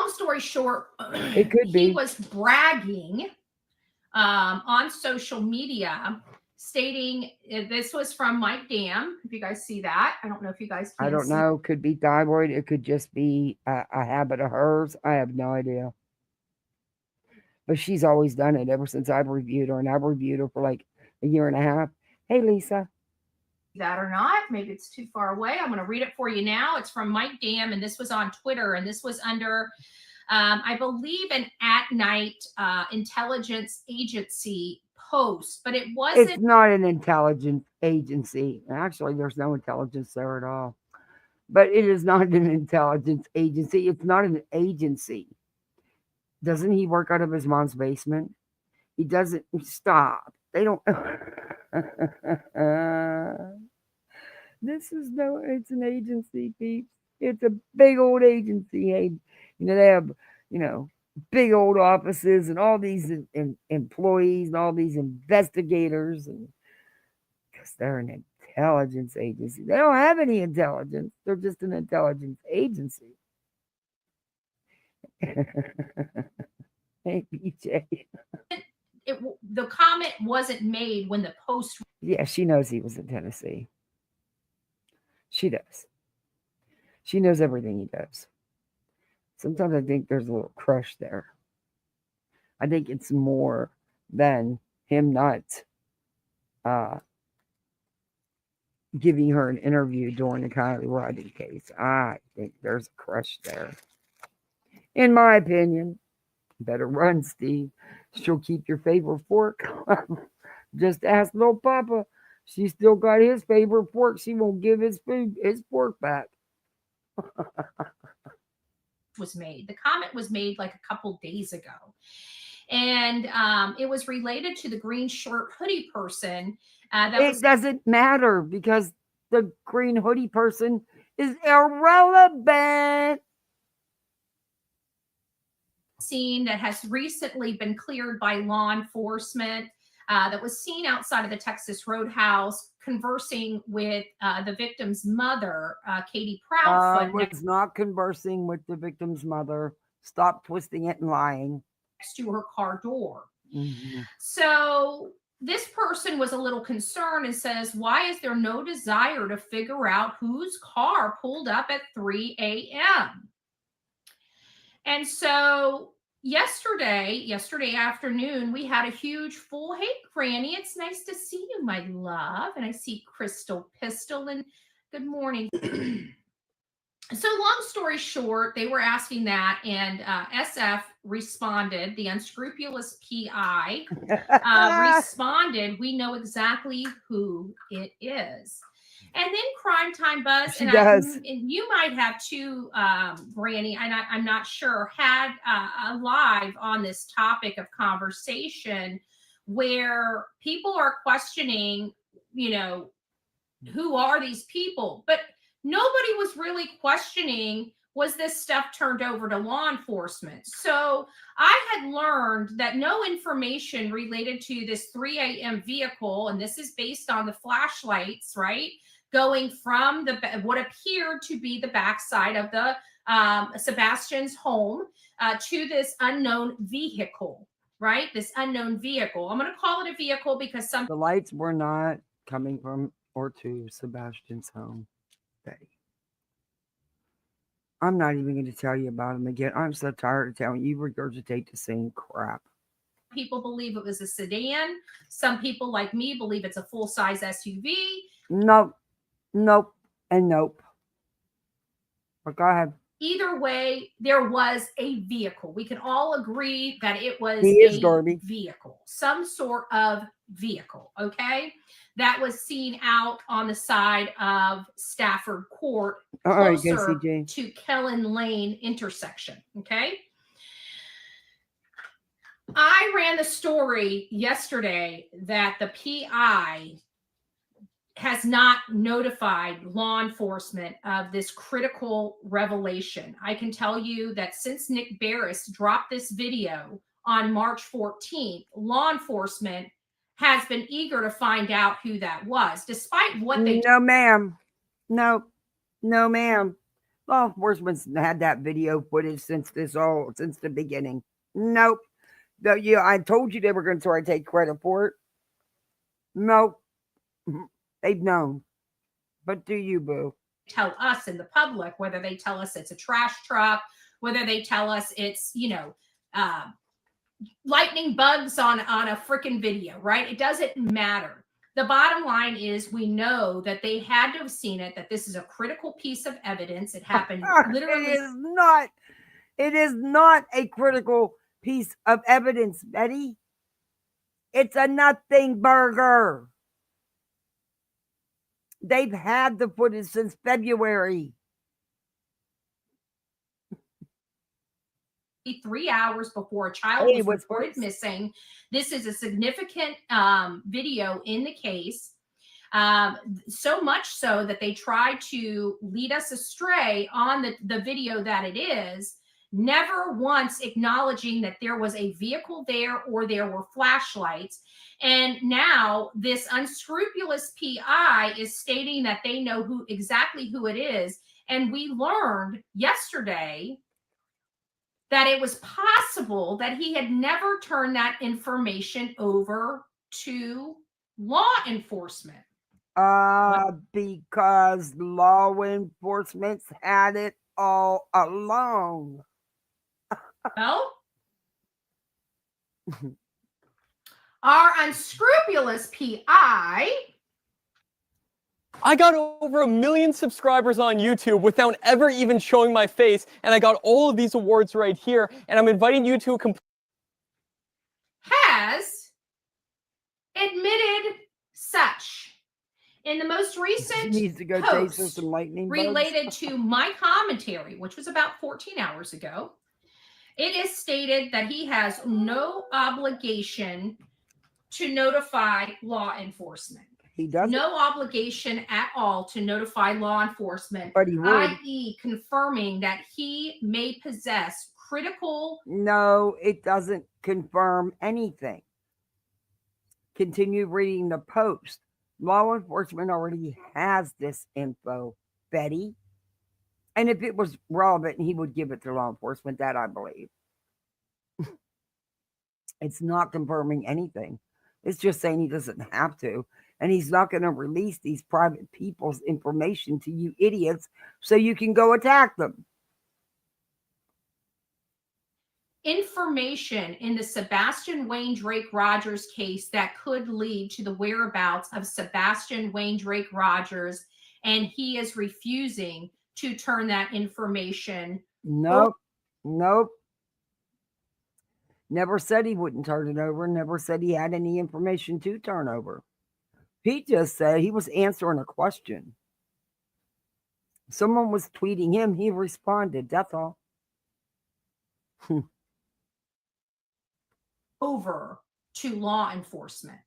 story short, It could be. he was bragging on social media, stating this was from Mike Dam. If you guys see that, I don't know if you guys can. I don't know. Could be thyroid. It could just be a habit of hers. I have no idea. But she's always done it ever since I've reviewed her, and I've reviewed her for like a year and a half. Hey, Lisa. That or not, maybe it's too far away. I'm going to read it for you now. It's from Mike Dam, and this was on Twitter, and this was under, I believe, an at-night intelligence agency post, but it wasn't. It's not an intelligence agency. Actually, there's no intelligence there at all. But it is not an intelligence agency. It's not an agency. Doesn't he work out of his mom's basement? He doesn't. Stop. They don't. It's an agency, peeps. It's a big old agency. Hey, they have, big old offices and all these employees and all these investigators, and because they're an intelligence agency. They don't have any intelligence. They're just an intelligence agency. Hey, BJ. The comment wasn't made when the post. Yeah, she knows he was in Tennessee. She does. She knows everything he does. Sometimes I think there's a little crush there. I think it's more than him not giving her an interview during the Kylie Rodney case. I think there's a crush there. In my opinion. Better run, Steve. She'll keep your favorite fork. Just ask little Papa. She still got his favorite fork. She won't give his fork back. Was made. The comment was made like a couple days ago. And it was related to the green shirt hoodie person. It doesn't matter because the green hoodie person is irrelevant. Scene that has recently been cleared by law enforcement that was seen outside of the Texas Roadhouse conversing with the victim's mother, Katie Proudfoot. Was not conversing with the victim's mother. Stop twisting it and lying. Next to her car door. Mm-hmm. So this person was a little concerned and says, why is there no desire to figure out whose car pulled up at 3 a.m.? And so yesterday afternoon, we had a huge full, hey, Granny, it's nice to see you, my love. And I see Crystal Pistol, and good morning. So long story short, they were asking that, and SF responded, the unscrupulous PI responded, we know exactly who it is. And then Crime Time Buzz, and you might have too, Granny, I'm not sure, had a live on this topic of conversation where people are questioning, who are these people? But nobody was really questioning, was this stuff turned over to law enforcement? So I had learned that no information related to this 3 a.m. vehicle, and this is based on the flashlights, right? going from what appeared to be the backside of the Sebastian's home to this unknown vehicle, right? This unknown vehicle. I'm going to call it a vehicle because some The lights were not coming from or to Sebastian's home, Betty. I'm not even going to tell you about him again. I'm so tired of telling you regurgitate the same crap. people believe it was a sedan. Some people, like me, believe it's a full-size SUV. Nope, nope, and nope. But go ahead. Either way, there was a vehicle. We can all agree that it was Darby. vehicle, some sort of vehicle, okay? That was seen out on the side of Stafford Court, closer to Kellen Lane intersection, okay? I ran the story yesterday that the PI has not notified law enforcement of this critical revelation. I can tell you that since Nick Barris dropped this video on March 14th, law enforcement has been eager to find out who that was, despite what they... No, ma'am. No, ma'am. Law enforcement's had that video footage since the beginning. Nope. I told you they were going to try to take credit for it. Nope. They've known. But do you, boo? Tell us in the public, whether they tell us it's a trash truck, whether they tell us it's, lightning bugs on a freaking video, right? It doesn't matter. The bottom line is we know that they had to have seen it, that this is a critical piece of evidence. It happened literally. It is not a critical piece of evidence, Betty. It's a nothing burger. They've had the footage since February. 3 hours before a child was reported missing. This is a significant video in the case. So much so that they tried to lead us astray on the video that it is, never once acknowledging that there was a vehicle there or there were flashlights. And now this unscrupulous PI is stating that they know exactly who it is. And we learned yesterday that it was possible that he had never turned that information over to law enforcement. Because law enforcement's had it all along. Well, our unscrupulous PI. I got over 1 million subscribers on YouTube without ever even showing my face, and I got all of these awards right here, and I'm inviting you to has admitted such. In the most recent post related to my commentary, which was about 14 hours ago, it is stated that he has no obligation to notify law enforcement. He doesn't. No obligation at all to notify law enforcement, but he would. i.e. confirming that he may possess critical... No, it doesn't confirm anything. Continue reading the post. Law enforcement already has this info, Betty. And if it was relevant, he would give it to law enforcement, that I believe. It's not confirming anything. It's just saying he doesn't have to. And he's not going to release these private people's information to you idiots so you can go attack them. Information in the Sebastian Wayne Drake Rogers case that could lead to the whereabouts of Sebastian Wayne Drake Rogers, and he is refusing to turn that information. Nope. Never said he wouldn't turn it over. Never said he had any information to turn over. He just said he was answering a question. Someone was tweeting him. He responded. That's all. Over to law enforcement.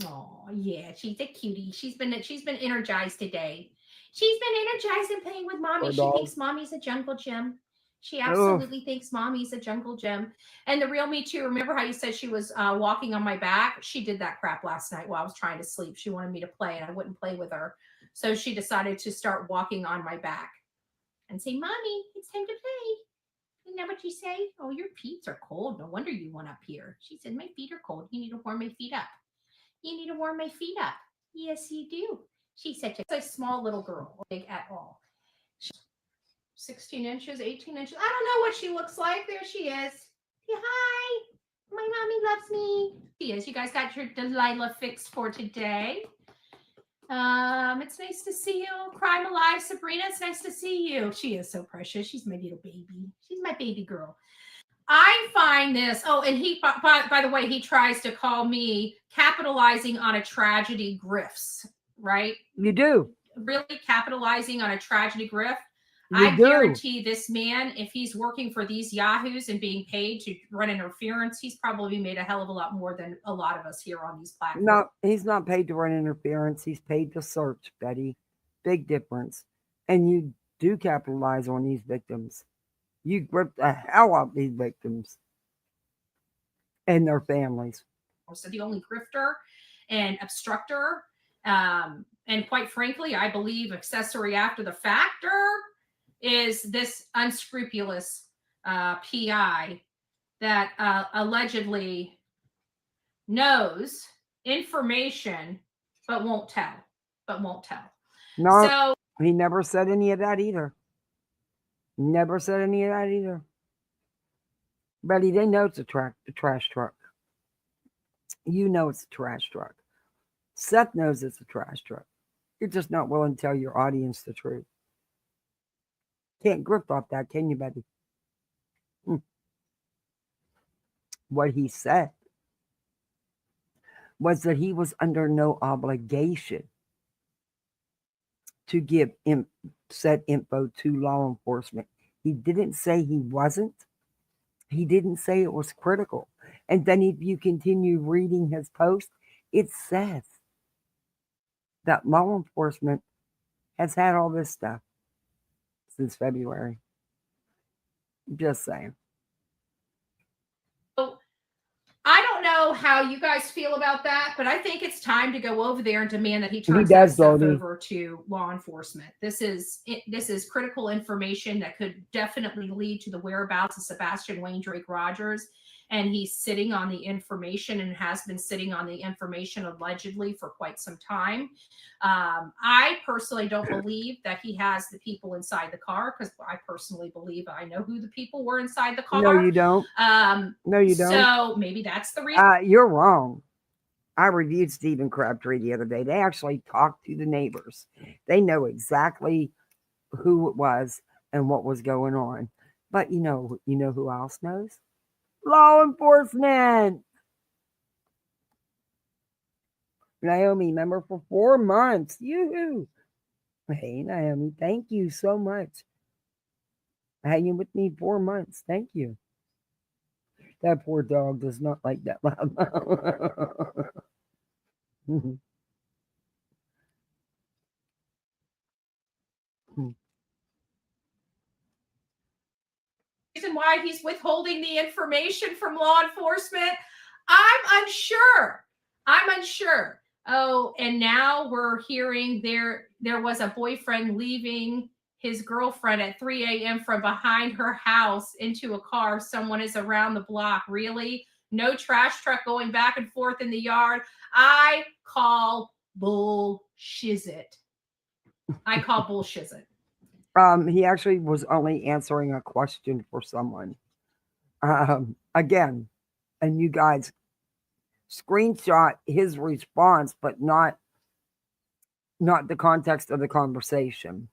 Oh yeah, she's a cutie. She's been energized today. She's been energized and playing with mommy. She thinks mommy's a jungle gym. She absolutely thinks mommy's a jungle gym. And the real Me Too, remember how you said she was walking on my back? She did that crap last night while I was trying to sleep. She wanted me to play and I wouldn't play with her. So she decided to start walking on my back and say, Mommy, it's time to play. Isn't that what you say? Oh, your feet are cold. No wonder you went up here. She said, my feet are cold. You need to warm my feet up. You need to warm my feet up. Yes, you do. She's such a small little girl, big at all. 16 inches, 18 inches. I don't know what she looks like. There she is. Say hi. My mommy loves me. She is. You guys got your Delilah fixed for today. It's nice to see you. Crime Alive, Sabrina. It's nice to see you. She is so precious. She's my little baby. She's my baby girl. I find this. Oh, and he, by the way, he tries to call me capitalizing on a tragedy grifts, right? You do. Really capitalizing on a tragedy grift. You I do. guarantee this man, if he's working for these yahoos and being paid to run interference, he's probably made a hell of a lot more than a lot of us here on these platforms. No, he's not paid to run interference. He's paid to search, Betty. Big difference. And you do capitalize on these victims. You grip the hell out of these victims and their families. So the only grifter and obstructor, and quite frankly, I believe accessory after the factor is this unscrupulous PI that allegedly knows information but won't tell. No, So he never said any of that either. Never said any of that either. Betty, they know it's a trash truck. You know it's a trash truck. Seth knows it's a trash truck. You're just not willing to tell your audience the truth. Can't grift off that, can you, Betty? What he said was that he was under no obligation to give said info to law enforcement. He didn't say he wasn't. He didn't say it was critical. And then if you continue reading his post, it says that law enforcement has had all this stuff since February. Just saying. I don't know how you guys feel about that, but I think it's time to go over there and demand that he turns that stuff over to law enforcement. This is critical information that could definitely lead to the whereabouts of Sebastian Rogers. And he's sitting on the information and has been sitting on the information allegedly for quite some time. I personally don't believe that he has the people inside the car, because I personally believe I know who the people were inside the car. No, you don't. No, you don't. So maybe that's the reason. You're wrong. I reviewed Stephen Crabtree the other day. They actually talked to the neighbors. They know exactly who it was and what was going on. But you know who else knows? Law enforcement. Naomi, member for 4 months. Yoo-hoo. Hey, Naomi, thank you so much. Hanging with me 4 months. Thank you. That poor dog does not like that loud. Reason why he's withholding the information from law enforcement, I'm unsure. Oh, and now we're hearing there was a boyfriend leaving his girlfriend at 3 a.m. from behind her house into a car. Someone is around the block. Really? No trash truck going back and forth in the yard. I call bullshit. He actually was only answering a question for someone. Again, and you guys screenshot his response, but not the context of the conversation.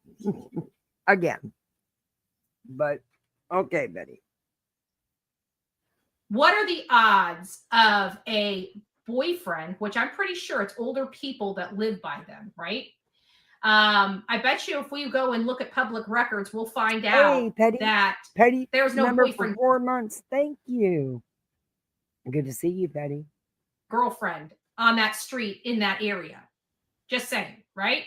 Again. But okay, Betty. What are the odds of a boyfriend, which I'm pretty sure it's older people that live by them, right? I bet you if we go and look at public records, we'll find out that there's no boyfriend. For 4 months. Thank you. Good to see you, Petty. Girlfriend on that street in that area. Just saying, right?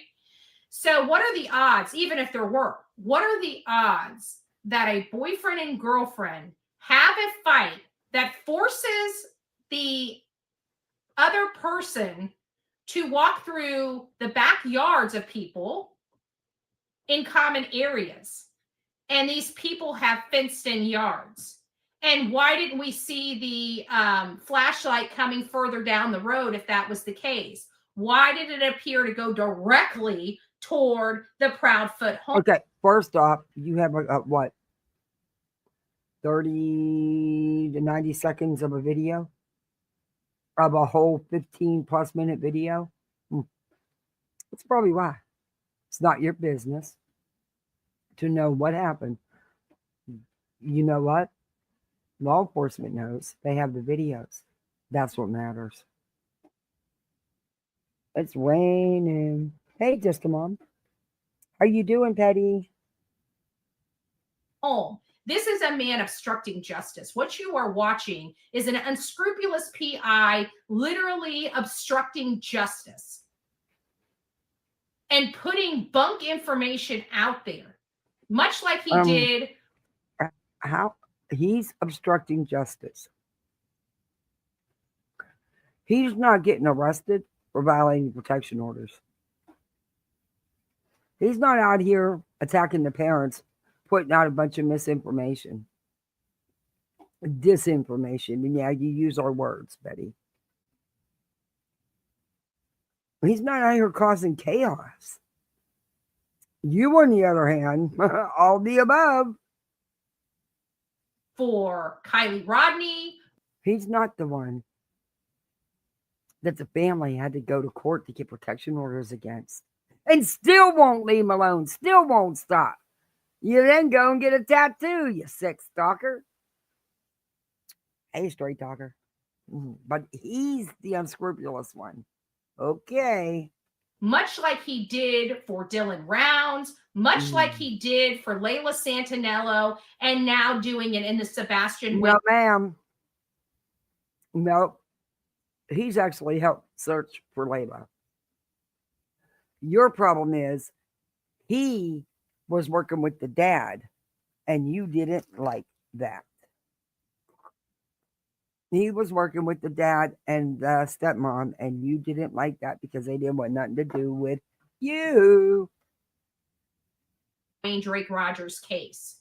So what are the odds, even if there were, what are the odds that a boyfriend and girlfriend have a fight that forces the other person to walk through the backyards of people in common areas. And these people have fenced in yards. And why didn't we see the flashlight coming further down the road if that was the case? Why did it appear to go directly toward the Proudfoot home? Okay, first off, you have what, 30 to 90 seconds of a video? Of a whole 15+ minute video? That's probably why. It's not your business to know what happened. You know what? Law enforcement knows. They have the videos. That's what matters. It's raining. Hey, Disco Mom. How you doing, Petty? Home. This is a man obstructing justice. What you are watching is an unscrupulous PI literally obstructing justice and putting bunk information out there, much like he did. How? He's obstructing justice. He's not getting arrested for violating protection orders. He's not out here attacking the parents, putting out a bunch of misinformation, disinformation. And yeah, you use our words, Betty. He's not out here causing chaos. You, on the other hand, all the above. For Kylie Rodney. He's not the one that the family had to go to court to get protection orders against. And still won't leave him alone. Still won't stop. You then go and get a tattoo, you sick stalker. Hey, straight talker. But he's the unscrupulous one. Okay. Much like he did for Dylan Rounds, much like he did for Layla Santinello, and now doing it in the Sebastian. No, ma'am. No. He's actually helped search for Layla. Your problem is he was working with the dad, and you didn't like that. He was working with the dad and the stepmom, and you didn't like that because they didn't want nothing to do with you. Wayne Drake Rogers case.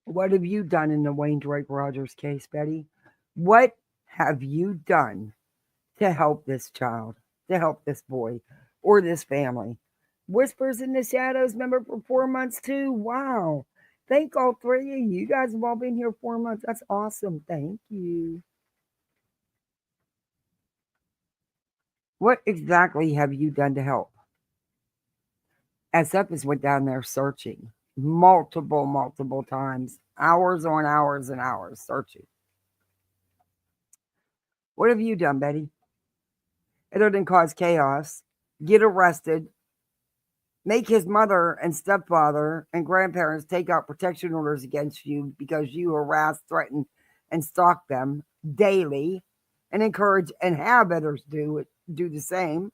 What have you done in the Wayne Drake Rogers case, Betty? What have you done to help this child, to help this boy, or this family? Whispers in the Shadows, member for 4 months too. Wow. Thank all three of you. You guys have all been here 4 months. That's awesome. Thank you. What exactly have you done to help? SF has went down there searching multiple times, hours on hours and hours searching. What have you done, Betty? Other than cause chaos, get arrested, make his mother and stepfather and grandparents take out protection orders against you because you harass, threaten, and stalk them daily, and encourage and have others do the same.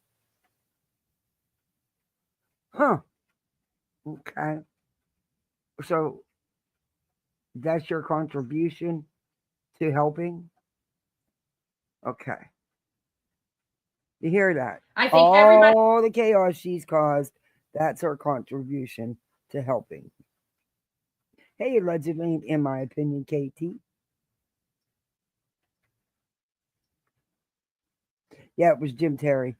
Huh. Okay. So that's your contribution to helping? Okay. You hear that? I think everybody. All the chaos she's caused, that's her contribution to helping. Hey, allegedly, in my opinion, KT. Yeah, it was Jim Terry.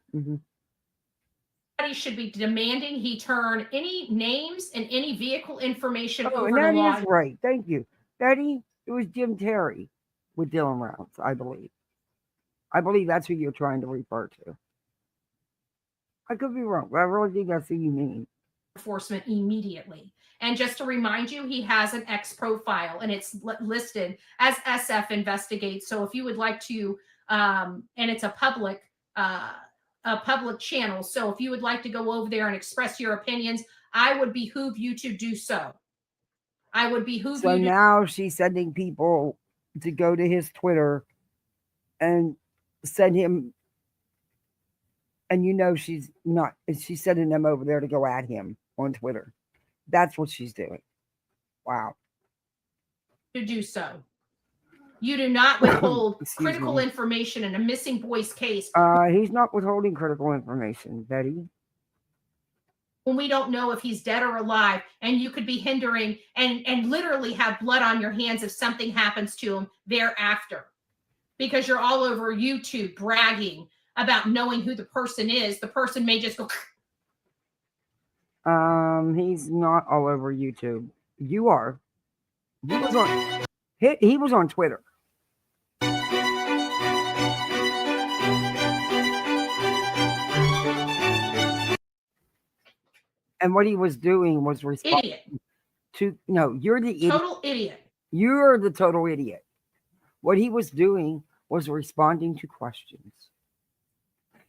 Should be demanding he turn any names and any vehicle information over and to that law. is right. Thank you, Betty. It was Jim Terry with Dylan Rounds, I believe. I believe that's who you're trying to refer to. I could be wrong, but I really think that's who you mean. Enforcement immediately. And just to remind you, he has an X profile and it's listed as SF Investigates. So if you would like to, and it's a public channel. So if you would like to go over there and express your opinions, I would behoove you to do so. I would behoove you. So now she's sending people to go to his Twitter and send him. And she's not. She's sending them over there to go at him on Twitter. That's what she's doing. Wow. To do so. You do not withhold Excuse critical me. information in a missing boy's case He's not withholding critical information, Betty. when we don't know if he's dead or alive, and you could be hindering and literally have blood on your hands if something happens to him thereafter, because you're all over YouTube bragging about knowing who the person is. The person may just go. He's not all over YouTube. You are. He was on Twitter. And what he was doing was responding Idiot. to. No, you're the idiot. Total idiot. You're the total idiot. What he was doing was responding to questions.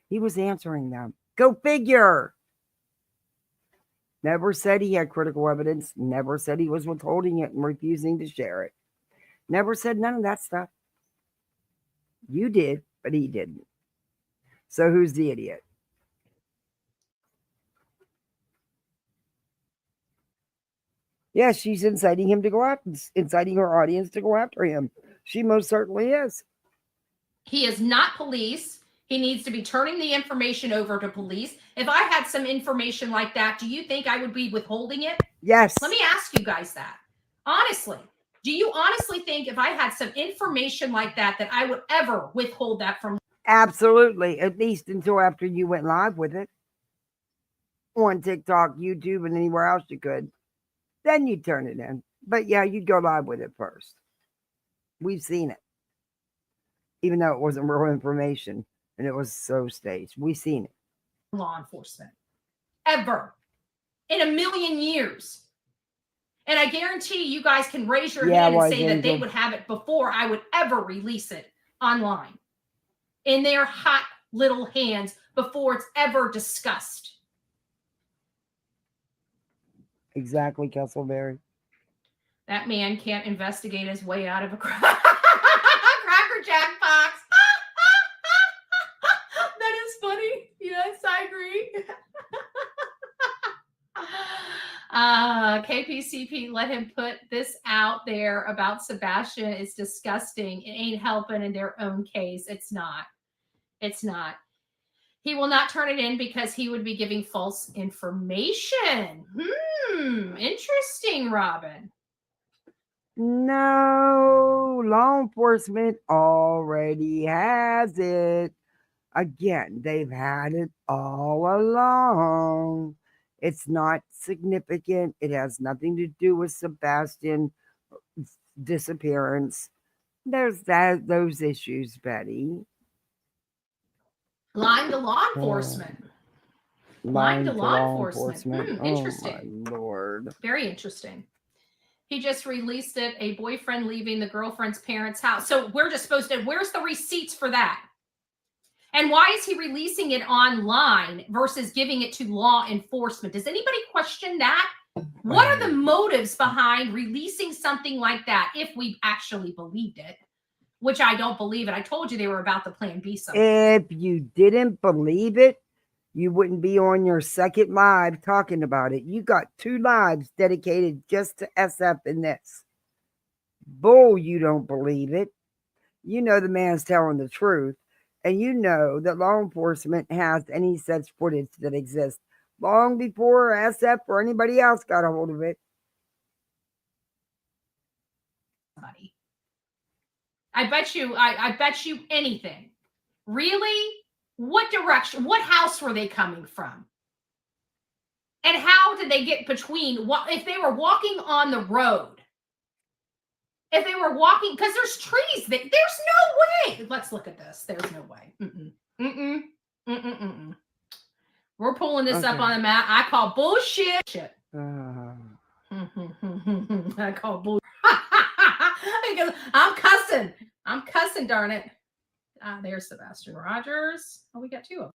He was answering them. Go figure. Never said he had critical evidence. Never said he was withholding it and refusing to share it. Never said none of that stuff. You did, but he didn't. So who's the idiot? Yeah, she's inciting him to go after, inciting her audience to go after him. She most certainly is. He is not police. He needs to be turning the information over to police. If I had some information like that, do you think I would be withholding it? Yes. Let me ask you guys that. Honestly, do you honestly think if I had some information like that, that I would ever withhold that from? Absolutely. At least until after you went live with it. On TikTok, YouTube, and anywhere else you could. Then you'd turn it in. But yeah, you'd go live with it first. We've seen it. Even though it wasn't real information and it was so staged. We've seen it. Law enforcement. Ever. In a million years. And I guarantee you guys can raise your hand and say that they would have it before I would ever release it online. In their hot little hands before it's ever discussed. Exactly, Castleberry. That man can't investigate his way out of a Cracker Jack box. That is funny. Yes, I agree. KPCP, let him put this out there about Sebastian. It's disgusting. It ain't helping in their own case. It's not. It's not. He will not turn it in because he would be giving false information. Interesting, Robin. No, law enforcement already has it. Again, they've had it all along. It's not significant. It has nothing to do with Sebastian's disappearance. There's those issues, Betty. Lying to law enforcement. Lying to law enforcement. Interesting. Oh, my Lord. Very interesting. He just released it, a boyfriend leaving the girlfriend's parents' house. So we're just supposed to, where's the receipts for that? And why is he releasing it online versus giving it to law enforcement? Does anybody question that? What are the motives behind releasing something like that if we actually believed it? Which I don't believe it. I told you they were about the Plan B something. If you didn't believe it, you wouldn't be on your second live talking about it. You got 2 lives dedicated just to SF in this. Bull, you don't believe it. You know the man's telling the truth. And you know that law enforcement has any such footage that exists long before SF or anybody else got a hold of it. I bet you anything. Really? What direction? What house were they coming from? And how did they get between? What if they were walking on the road? If they were walking, because there's trees. There's no way. Let's look at this. There's no way. We're pulling this up on the map. I call bullshit. I call bullshit. Because I'm cussing, darn it. There's Sebastian Rogers. Oh, we got 2 of them.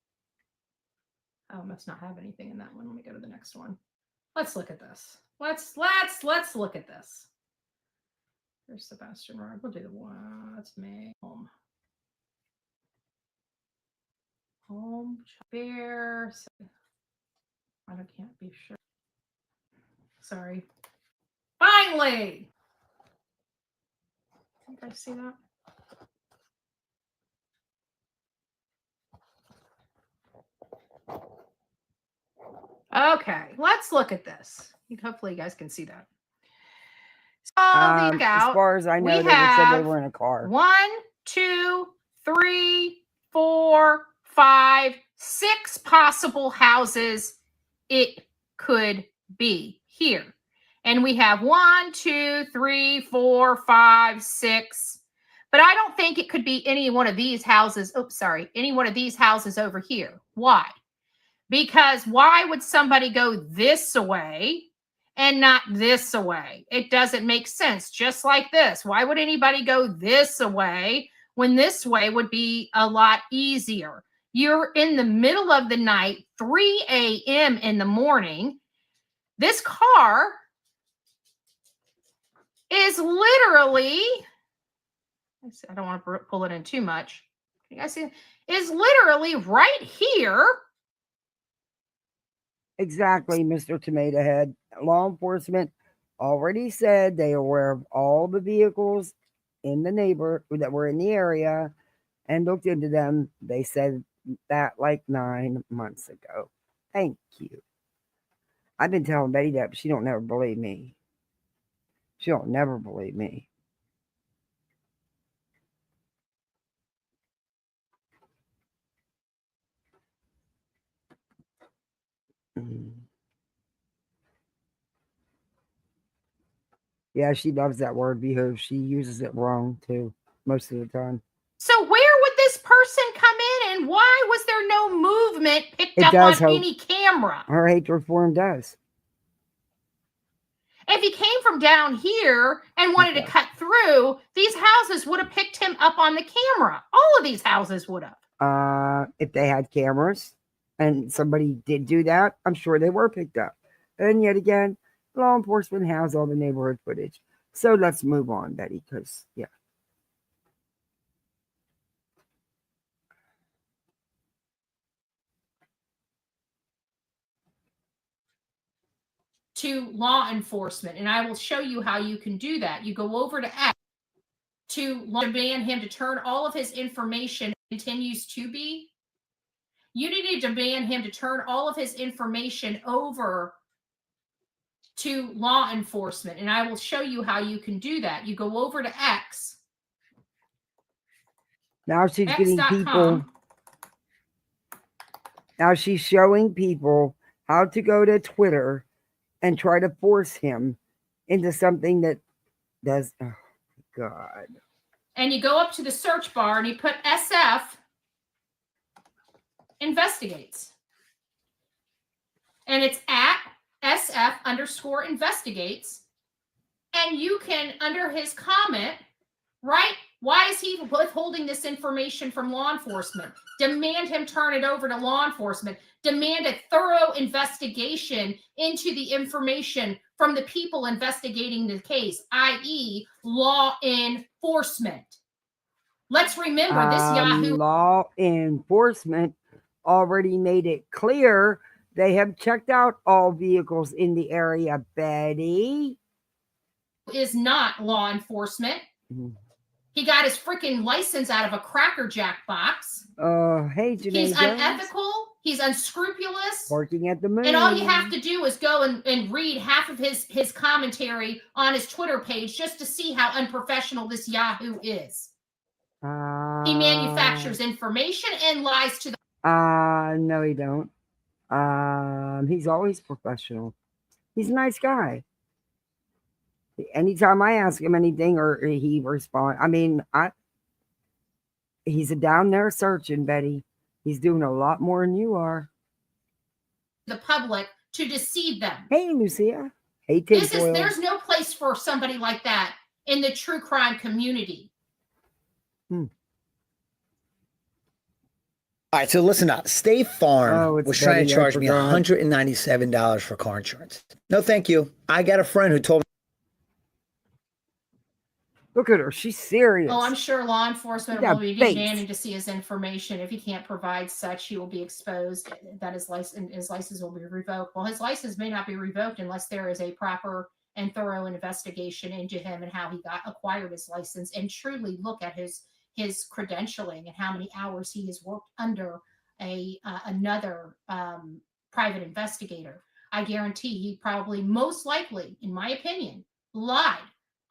Oh, must not have anything in that one. Let me go to the next one. Let's look at this. Let's look at this. There's Sebastian Rogers. We'll do the one. That's me. Home bear. I can't be sure. Sorry. Finally. Can you guys see that? Okay, let's look at this. Hopefully you guys can see that. So As out, far as I know, we they just said they have were in a car. 1, 2, 3, 4, 5, 6 possible houses it could be here. And we have 1, 2, 3, 4, 5, 6. But I don't think it could be any one of these houses. Oops, sorry. Any one of these houses over here. Why? Because why would somebody go this way and not this away? It doesn't make sense. Just like this. Why would anybody go this away when this way would be a lot easier? You're in the middle of the night, 3 a.m. in the morning. This car is literally, I don't want to pull it in too much. Can you guys see? Is literally right here. Exactly, Mr. Tomato Head. Law enforcement already said they are aware of all the vehicles in the neighborhood that were in the area and looked into them. They said that like 9 months ago. Thank you. I've been telling Betty that, but she don't never believe me. She don't never believe me. Yeah, she loves that word behove. She uses it wrong too, most of the time. So where would this person come in, and why was there no movement picked up on any camera? Her hatred for him does. If he came from down here and wanted to cut through, these houses would have picked him up on the camera. All of these houses would have. If they had cameras and somebody did do that, I'm sure they were picked up. And yet again, law enforcement has all the neighborhood footage. So let's move on, Betty, because, yeah. To law enforcement, and I will show you how you can do that. You go over to X to demand him to turn all of his information continues to be. You need to demand him to turn all of his information over to law enforcement, and I will show you how you can do that. You go over to X. Now she's getting people. Now she's showing people how to go to Twitter and try to force him into something that does. Oh, God. And you go up to the search bar and you put SF investigates. And it's at SF_investigates. And you can, under his comment, right? Why is he withholding this information from law enforcement? Demand him turn it over to law enforcement. Demand a thorough investigation into the information from the people investigating the case, i.e., law enforcement. Let's remember this Yahoo. Law enforcement already made it clear they have checked out all vehicles in the area, Betty. Is not law enforcement. Mm-hmm. He got his freaking license out of a Cracker Jack box. Hey, Janae He's Jones. Unethical. He's unscrupulous. Working at the moon. And all you have to do is go and read half of his commentary on his Twitter page just to see how unprofessional this Yahoo is. He manufactures information and lies to the... No, he don't. He's always professional. He's a nice guy. Anytime I ask him anything or he responds, he's down there searching, Betty. He's doing a lot more than you are. The public to deceive them. Hey, Lucia. Hey, there's no place for somebody like that in the true crime community. All right, so listen up. State Farm was trying to charge me $197 for car insurance. No, thank you. I got a friend who told me. Look at her. She's serious. Oh, I'm sure law enforcement That will be face. demanding to see his information. If he can't provide such, he will be exposed, that his license will be revoked. Well, his license may not be revoked unless there is a proper and thorough investigation into him and how he acquired his license, and truly look at his credentialing and how many hours he has worked under another private investigator. I guarantee he probably, most likely, in my opinion, lied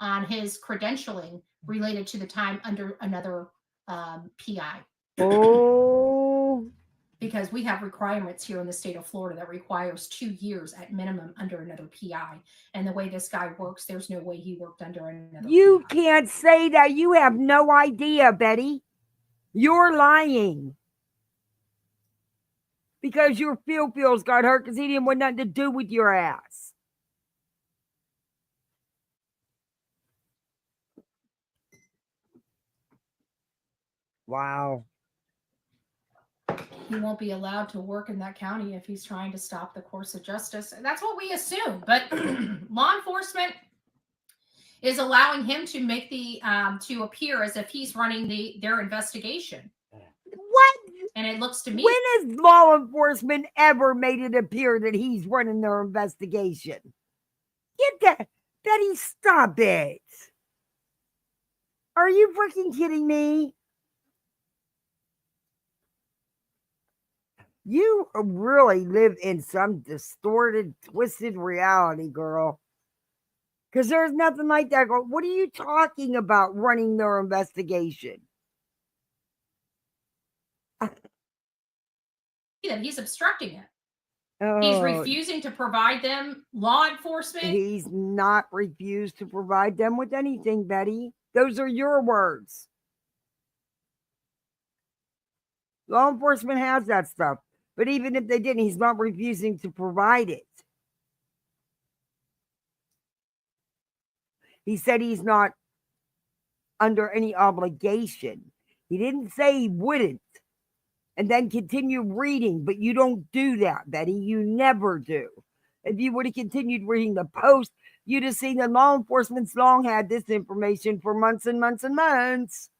on his credentialing related to the time under another PI. Oh. Because we have requirements here in the state of Florida that requires 2 years at minimum under another PI. And the way this guy works, there's no way he worked under another You PI. can't say that. You have no idea, Betty. You're lying. Because your feels got hurt because he didn't want nothing to do with your ass. Wow. He won't be allowed to work in that county if he's trying to stop the course of justice. That's what we assume. But law enforcement is allowing him to make the to appear as if he's running their investigation. What? And it looks to me. When has law enforcement ever made it appear that he's running their investigation? Get that. Betty, stop it. Are you freaking kidding me? You really live in some distorted, twisted reality, girl. Because there's nothing like that. What are you talking about running their investigation? That he's obstructing it. Oh, he's refusing to provide them law enforcement. He's not refused to provide them with anything, Betty. Those are your words. Law enforcement has that stuff. But even if they didn't, he's not refusing to provide it. He said he's not under any obligation. He didn't say he wouldn't. And then continue reading, but you don't do that, Betty. You never do. If you would have continued reading the post, you'd have seen that law enforcement's long had this information for months and months and months.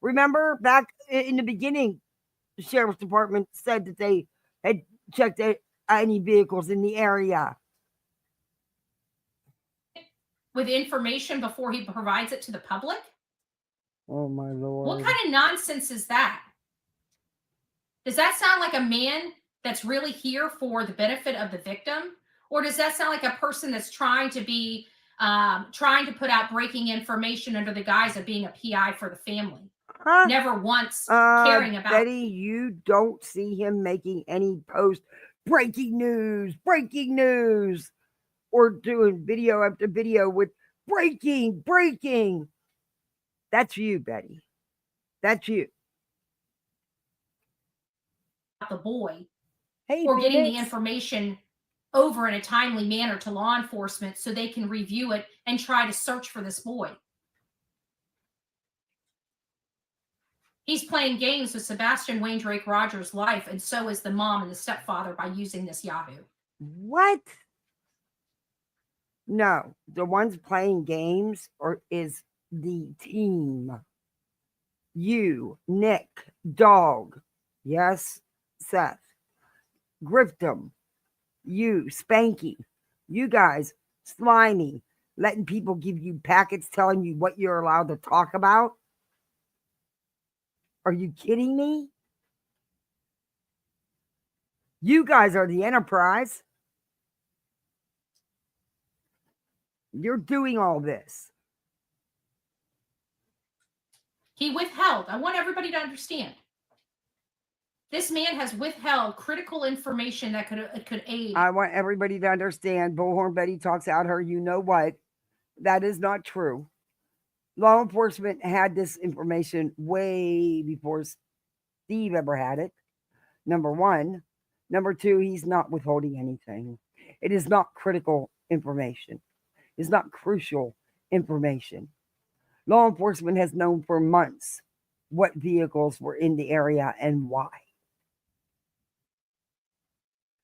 Remember back in the beginning, the sheriff's department said that they had checked any vehicles in the area. With information before he provides it to the public? Oh, my Lord. What kind of nonsense is that? Does that sound like a man that's really here for the benefit of the victim? Or does that sound like a person that's trying to be, trying to put out breaking information under the guise of being a PI for the family? Huh? Never once caring about. Betty, you don't see him making any post, breaking news, or doing video after video with breaking. That's you, Betty. That's you. The boy, hey, or getting the information over in a timely manner to law enforcement so they can review it and try to search for this boy. He's playing games with Sebastian Wayne Drake Rogers' life, and so is the mom and the stepfather by using this Yahoo. What? No, the ones playing games is the team. You, Nick, Dog, yes, Seth, Griftum, you, Spanky, you guys, Slimy, letting people give you packets telling you what you're allowed to talk about. Are you kidding me? You guys are the enterprise. You're doing all this. He withheld. I want everybody to understand. This man has withheld critical information that could aid. I want everybody to understand. Bullhornbetty talks out her, you know what? That is not true. Law enforcement had this information way before Steve ever had it. Number one. Number two, he's not withholding anything. It is not critical information. It's not crucial information. Law enforcement has known for months what vehicles were in the area and why.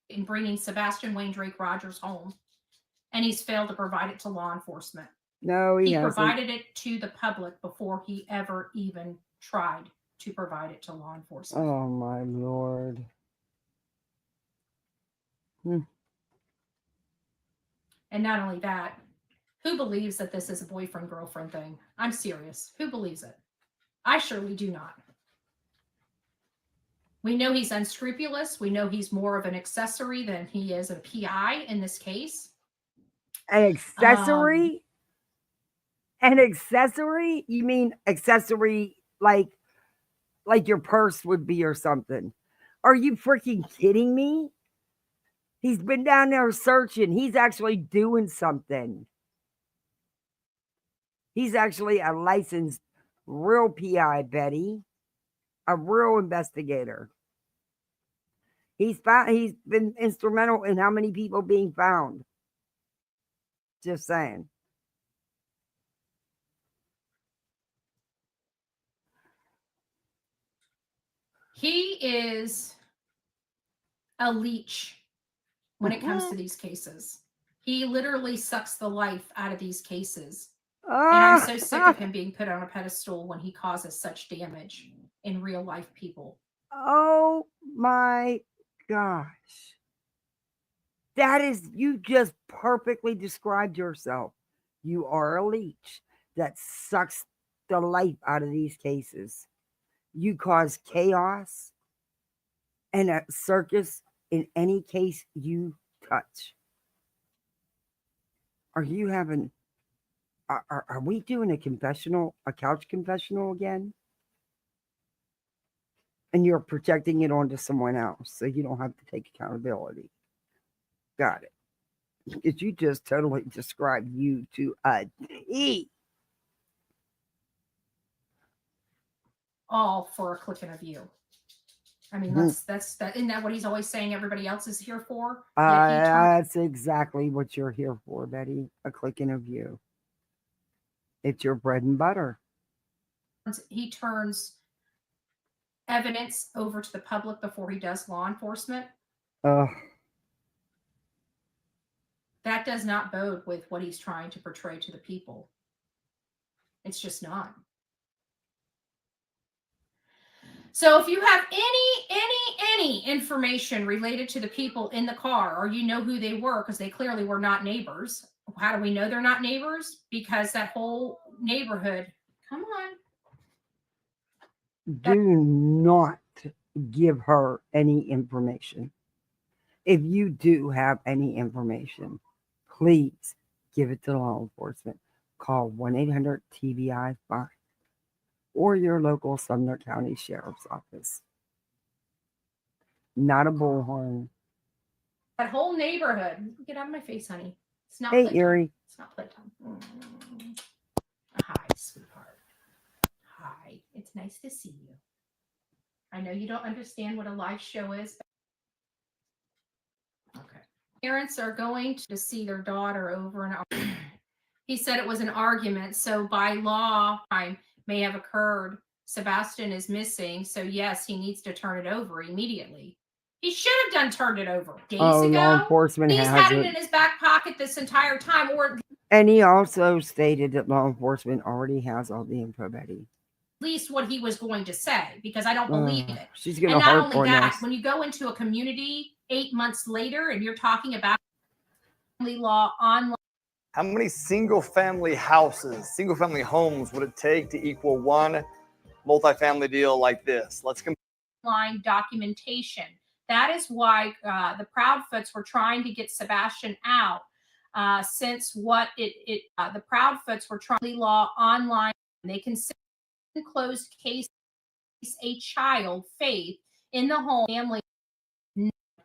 In bringing Sebastian Wayne Drake Rogers home, and he's failed to provide it to law enforcement. No, he hasn't. provided it to the public before he ever even tried to provide it to law enforcement. Oh my Lord. And not only that, who believes that this is a boyfriend-girlfriend thing? I'm serious. Who believes it? I surely do not. We know he's unscrupulous. We know he's more of an accessory than he is a PI in this case. An accessory? An accessory? You mean accessory like your purse would be or something? Are you freaking kidding me? He's been down there searching. He's actually doing something. He's actually a licensed real PI, Betty. A real investigator. He's been instrumental in how many people being found. Just saying. He is a leech when it comes to these cases. He literally sucks the life out of these cases. And I'm so sick of him being put on a pedestal when he causes such damage in real life people. Oh my gosh. You just perfectly described yourself. You are a leech that sucks the life out of these cases. You cause chaos and a circus in any case you touch. Are you having... Are we doing a confessional, a couch confessional again? And you're projecting it onto someone else so you don't have to take accountability. Got it. Because you just totally described you to a T. All for a click and a view. I mean, that's isn't that what he's always saying everybody else is here for? That's exactly what you're here for, Betty. A click and a view. It's your bread and butter. He turns evidence over to the public before he does law enforcement. That does not bode with what he's trying to portray to the people. It's just not. So if you have any information related to the people in the car, or you know who they were, because they clearly were not neighbors. How do we know they're not neighbors? Because that whole neighborhood, come on. Do not give her any information. If you do have any information, please give it to law enforcement. Call 1-800-TBI-5 or your local Sumner County Sheriff's Office. Not a bullhorn. That whole neighborhood. Get out of my face, honey. It's not Hey, playtime. Erie. It's not playtime. Hi, sweetheart. Hi. It's nice to see you. I know you don't understand what a live show is. Okay. Parents are going to see their daughter over an argument. He said it was an argument. So by law, crime may have occurred. Sebastian is missing. So yes, he needs to turn it over immediately. He should have turned it over days ago. Law enforcement He's has had it in his back pocket this entire time. And he also stated that law enforcement already has all the info, Betty. At least what he was going to say, because I don't believe it. She's going to And not harp only on that, this. when you go into a community 8 months later and you're talking about family law online. How many single-family houses, single-family homes would it take to equal one multifamily deal like this? Let's compare. Online documentation. That is why the Proudfoots were trying to get Sebastian out. Since what the Proudfoots were trying to law online, they consider closed case a child faith in the home family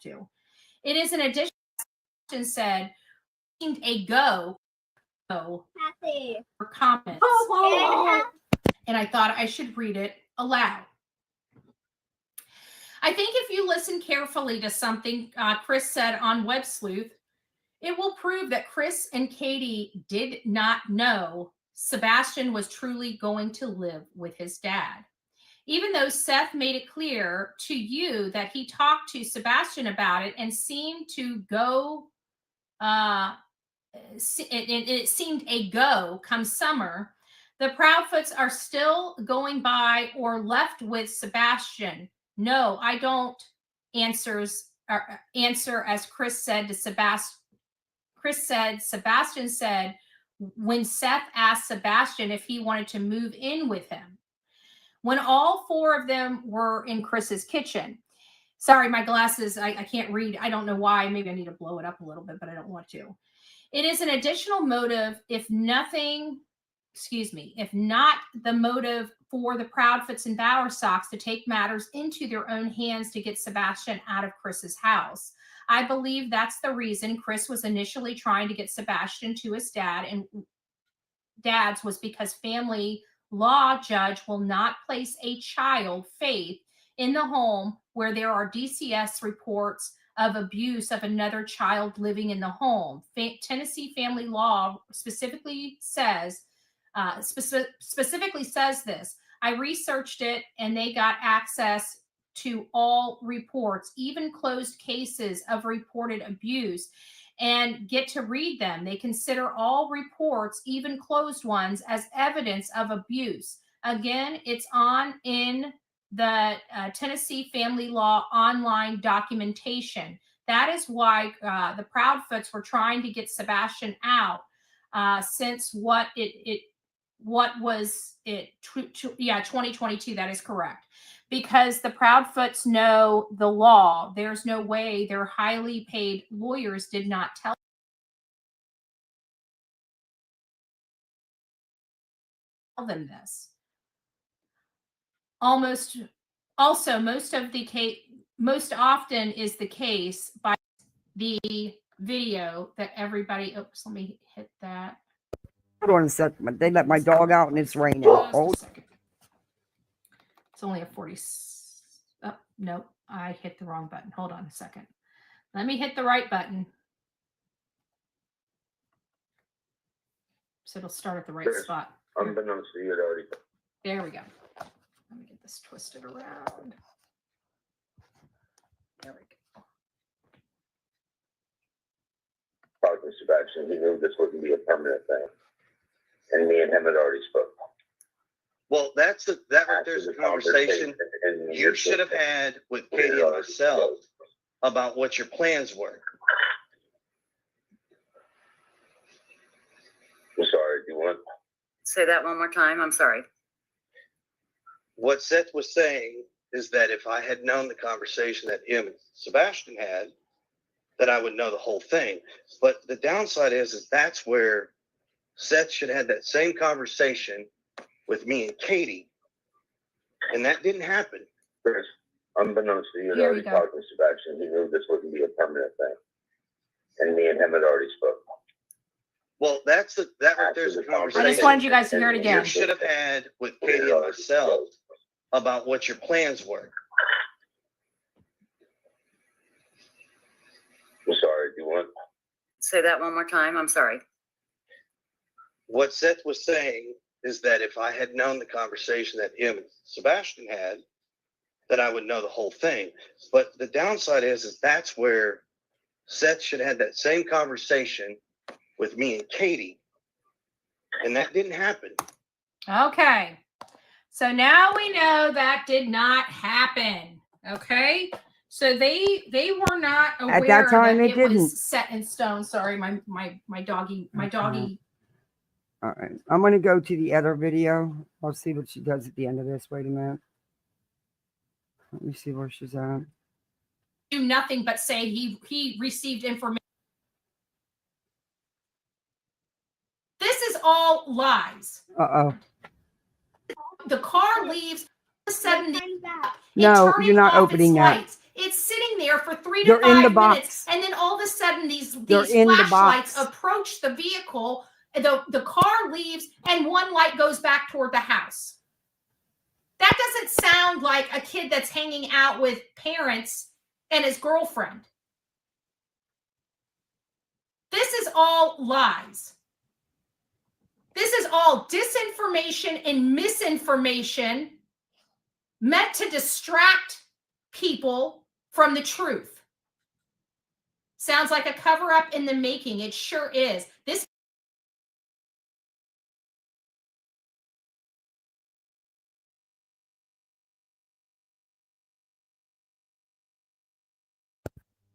to. It is an addition said a go for comments. And I thought I should read it aloud. I think if you listen carefully to something Chris said on Web Sleuth, it will prove that Chris and Katie did not know Sebastian was truly going to live with his dad. Even though Seth made it clear to you that he talked to Sebastian about it and seemed to go it seemed a go come summer, the Proudfoots are still going by or left with Sebastian. No, I don't. Answer as Chris said to Sebastian. Sebastian said when Seth asked Sebastian if he wanted to move in with him. When all four of them were in Chris's kitchen. Sorry, my glasses, I can't read. I don't know why. Maybe I need to blow it up a little bit, but I don't want to. It is an additional motive, if not the motive for the Proudfoots and Bowersox to take matters into their own hands to get Sebastian out of Chris's house. I believe that's the reason Chris was initially trying to get Sebastian to his dad's was because family law judge will not place a child, Faith, in the home where there are DCS reports of abuse of another child living in the home. Tennessee family law specifically says this. I researched it and they got access to all reports, even closed cases of reported abuse, and get to read them. They consider all reports, even closed ones, as evidence of abuse. Again, it's in the Tennessee family law online documentation. That is why the Proudfoots were trying to get Sebastian out since 2022. That is correct. Because the Proudfoots know the law. There's no way their highly paid lawyers did not tell them this. Most often is the case by the video that everybody. Oops, let me hit that. Hold on a second. They let my dog out and it's raining. Hold. It's only a 40. Oh, nope, I hit the wrong button. Hold on a second. Let me hit the right button. So it'll start at the right spot. Unbeknownst to you, it already. There we go. Let me get this twisted around. There we go. Talking to Sebastian, he knew this wouldn't be a permanent thing. And me and him had already spoken. Well, that right there's a conversation you should have had with Katie and myself about what your plans were. I'm sorry, do you want? Say that one more time. I'm sorry. What Seth was saying is that if I had known the conversation that him and Sebastian had, that I would know the whole thing. But the downside is that's where Seth should have had that same conversation with me and Katie. And that didn't happen. Chris, unbeknownst to you, had already talked to Sebastian. He knew this wouldn't be a permanent thing. And me and him had already spoken. Well, that right there's a conversation. I just wanted you guys to hear it again. You should have had with Katie and myself about what your plans were. I'm sorry, do you want? Say that one more time. I'm sorry. What Seth was saying is that if I had known the conversation that him and Sebastian had, that I would know the whole thing. But the downside is that's where Seth should have had that same conversation with me and Katie. And that didn't happen. Okay. So now we know that did not happen. Okay. So they were not aware at that time that it didn't. was set in stone. Sorry, my doggy. All right. I'm going to go to the other video. I'll see what she does at the end of this. Wait a minute. Let me see where she's at. Do nothing but say he received information. This is all lies. Uh-oh. The car leaves. All of a sudden, No, you're not opening that. It's sitting there for 3 They're to 5 in the minutes, box. and then all of a sudden, these in the flashlights box. approach the vehicle. The car leaves, and one light goes back toward the house. That doesn't sound like a kid that's hanging out with parents and his girlfriend. This is all lies. This is all disinformation and misinformation meant to distract people from the truth. Sounds like a cover-up in the making. It sure is. This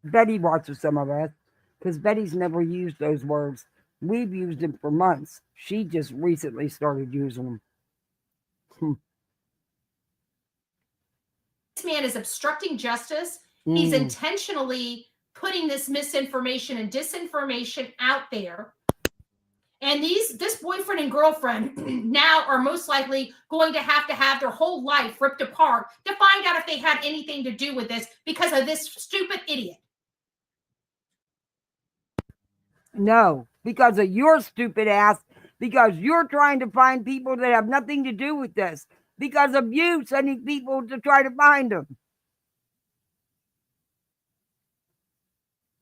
Betty watches some of us because Betty's never used those words. We've used them for months. She just recently started using them. This man is obstructing justice. He's intentionally putting this misinformation and disinformation out there. And this boyfriend and girlfriend now are most likely going to have their whole life ripped apart to find out if they had anything to do with this because of this stupid idiot. No, because of your stupid ass, because you're trying to find people that have nothing to do with this, because of you sending people to try to find them.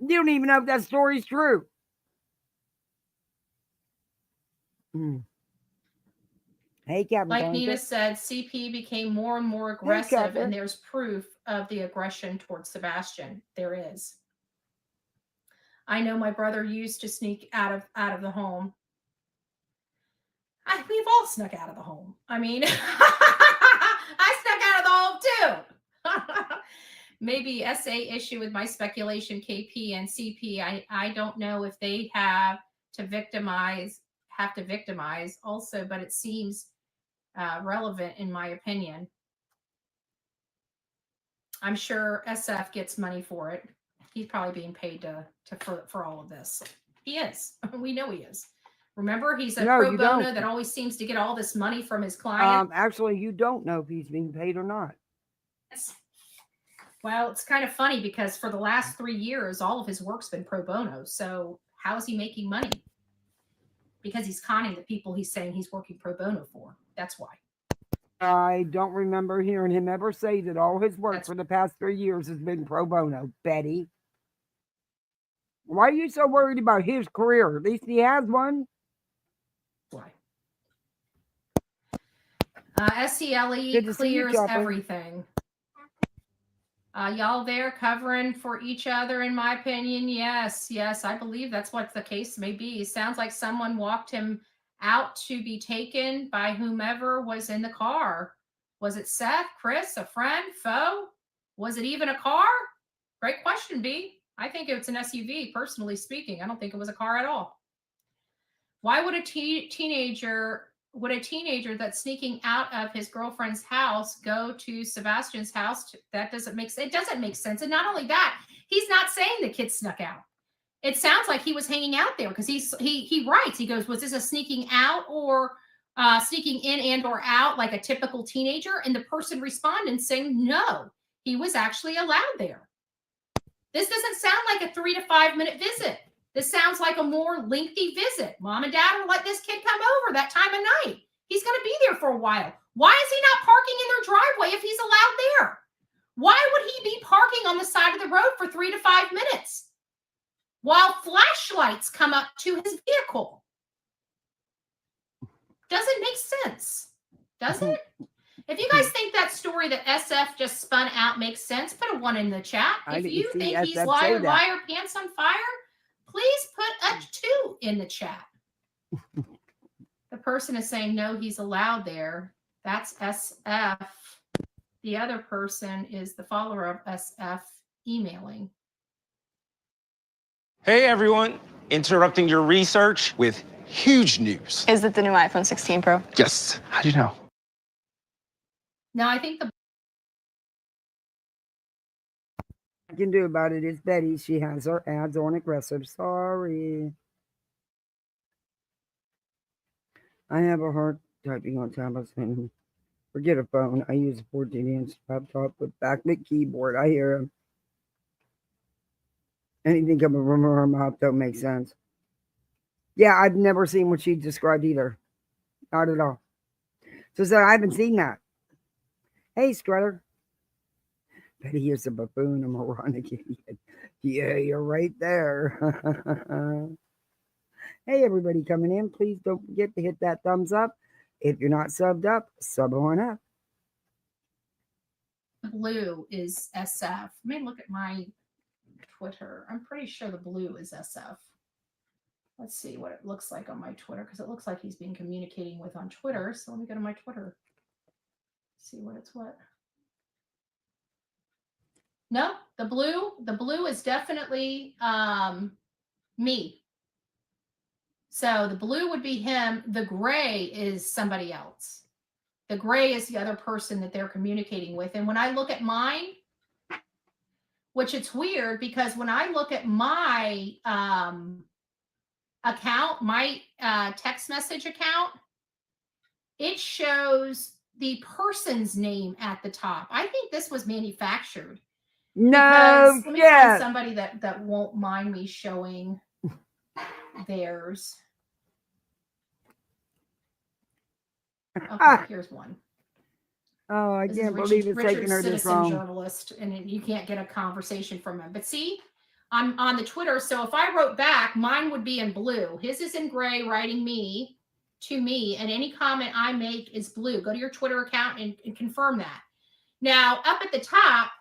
You don't even know if that story's true. Hey, Captain. Like Nina said, CP became more and more aggressive, and there's proof of the aggression towards Sebastian. There is. I know my brother used to sneak out of the home. We've all snuck out of the home. I mean, I snuck out of the home too. Maybe SA issue with my speculation, KP and CP. I don't know if they have to victimize also, but it seems relevant in my opinion. I'm sure SF gets money for it. He's probably being paid for all of this. He is. We know he is. Remember, he's a pro bono that always seems to get all this money from his client. Actually, you don't know if he's being paid or not. Yes. Well, it's kind of funny because for the last 3 years, all of his work's been pro bono. So how is he making money? Because he's conning the people he's saying he's working pro bono for. That's why. I don't remember hearing him ever say that all his work for the past 3 years has been pro bono, Betty. Why are you so worried about his career? At least he has one. Why? SCLE clears everything. Y'all there covering for each other, in my opinion? Yes, I believe that's what the case may be. It sounds like someone walked him out to be taken by whomever was in the car. Was it Seth, Chris, a friend, foe? Was it even a car? Great question, B. I think it's an SUV, personally speaking. I don't think it was a car at all. Why would a teenager that's sneaking out of his girlfriend's house go to Sebastian's house? That doesn't make sense. It doesn't make sense. And not only that, he's not saying the kid snuck out. It sounds like he was hanging out there because he writes, he goes, was this a sneaking out or sneaking in and or out like a typical teenager? And the person responded saying, no, he was actually allowed there. This doesn't sound like a 3 to 5 minute visit. This sounds like a more lengthy visit. Mom and dad will let this kid come over that time of night. He's going to be there for a while. Why is he not parking in their driveway if he's allowed there? Why would he be parking on the side of the road for 3 to 5 minutes while flashlights come up to his vehicle? Doesn't make sense, does it? If you guys think that story that SF just spun out makes sense, put a 1 in the chat. If you think he's liar, pants on fire, please put a 2 in the chat. The person is saying, no, he's allowed there. That's SF. The other person is the follower of SF emailing. Hey, everyone. Interrupting your research with huge news. Is it the new iPhone 16 Pro? Yes. How do you know? No, I think I can do about it is Betty. She has her ads on aggressive. Sorry. I have a hard typing on tablets and forget a phone. I use a 14-inch laptop with backlit keyboard. I hear him. Anything coming from her mouth don't make sense. Yeah, I've never seen what she described either. Not at all. So I haven't seen that. Hey, Strutter. Betty is a buffoon, a moronic idiot. Yeah, you're right there. Hey, everybody coming in. Please don't forget to hit that thumbs up. If you're not subbed up, sub on up. Blue is SF. Let me look at my Twitter. I'm pretty sure the blue is SF. Let's see what it looks like on my Twitter, because it looks like he's been communicating with on Twitter. So let me go to my Twitter. See what it's what. No, the blue is definitely me. So the blue would be him. The gray is somebody else. The gray is the other person that they're communicating with. And when I look at mine, which it's weird because when I look at my account, my text message account, it shows the person's name at the top. I think this was manufactured. No, let me find somebody that won't mind me showing theirs. Okay, here's one. Oh, I This can't is believe it's taking her this long. Journalist, and you can't get a conversation from him. But see, I'm on the Twitter, so if I wrote back, mine would be in blue. His is in gray, writing me to me, and any comment I make is blue. Go to your Twitter account and confirm that. Now, up at the top,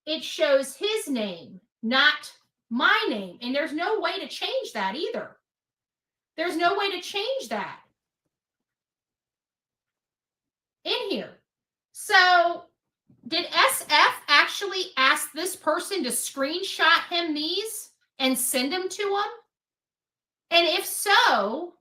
it shows his name, not my name, and there's no way to change that either. There's no way to change that in here. So did SF actually ask this person to screenshot him these and send them to him? And if so,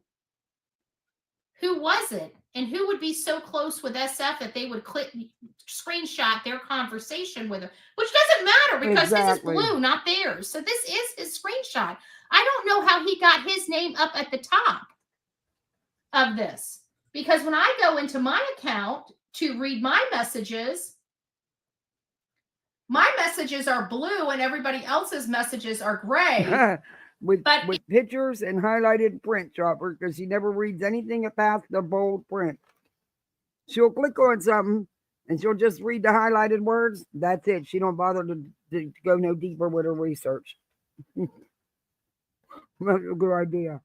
who was it? And who would be so close with SF that they would screenshot their conversation with him? Which doesn't matter because his is blue, not theirs. So this is his screenshot. I don't know how he got his name up at the top of this. Because when I go into my account to read my messages are blue and everybody else's messages are gray. with pictures and highlighted print, Chopper, because she never reads anything past the bold print. She'll click on something and she'll just read the highlighted words. That's it. She don't bother to go no deeper with her research. That's a good idea.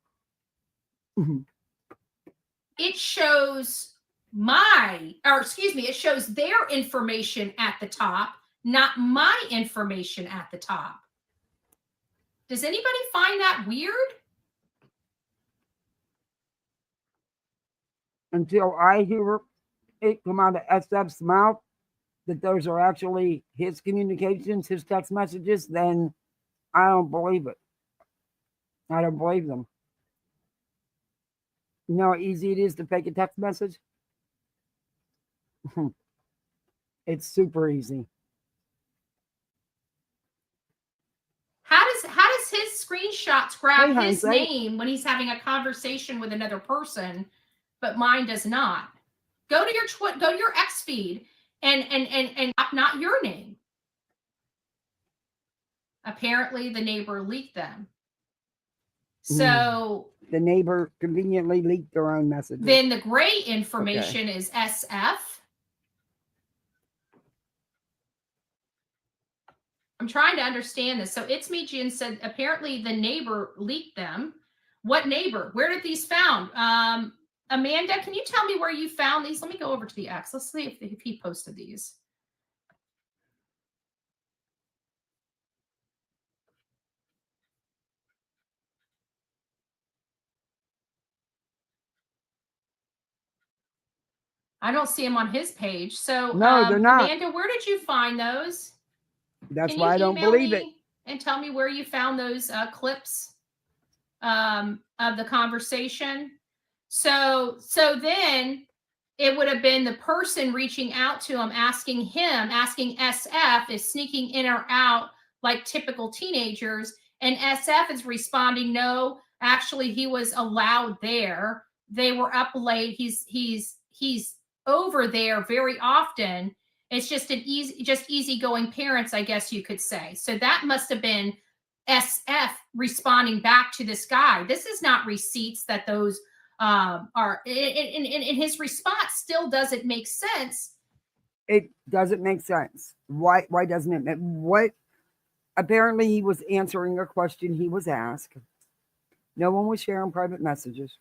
It shows it shows their information at the top, not my information at the top. Does anybody find that weird? Until I hear it come out of SF's mouth that those are actually his communications, his text messages, then I don't believe it. I don't believe them. You know how easy it is to fake a text message? It's super easy. How does his screenshots grab his name when he's having a conversation with another person, but mine does not? Go to your X feed and not your name. Apparently the neighbor leaked them. So the neighbor conveniently leaked their own messages. Then the gray information is SF. I'm trying to understand this. So It's Me Jen said apparently the neighbor leaked them. What neighbor? Where did these found? Amanda, can you tell me where you found these? Let me go over to the X. Let's see if he posted these. I don't see them on his page. So no, they're not. Amanda, where did you find those? That's why I don't believe it. And tell me where you found those clips of the conversation. So then it would have been the person reaching out to him, asking SF is sneaking in or out like typical teenagers. And SF is responding, no, actually he was allowed there. They were up late. He's over there very often. It's just easygoing parents, I guess you could say. So that must have been SF responding back to this guy. This is not receipts that those are. In his response still doesn't make sense. It doesn't make sense. Why doesn't it? What? Apparently he was answering a question he was asked. No one was sharing private messages.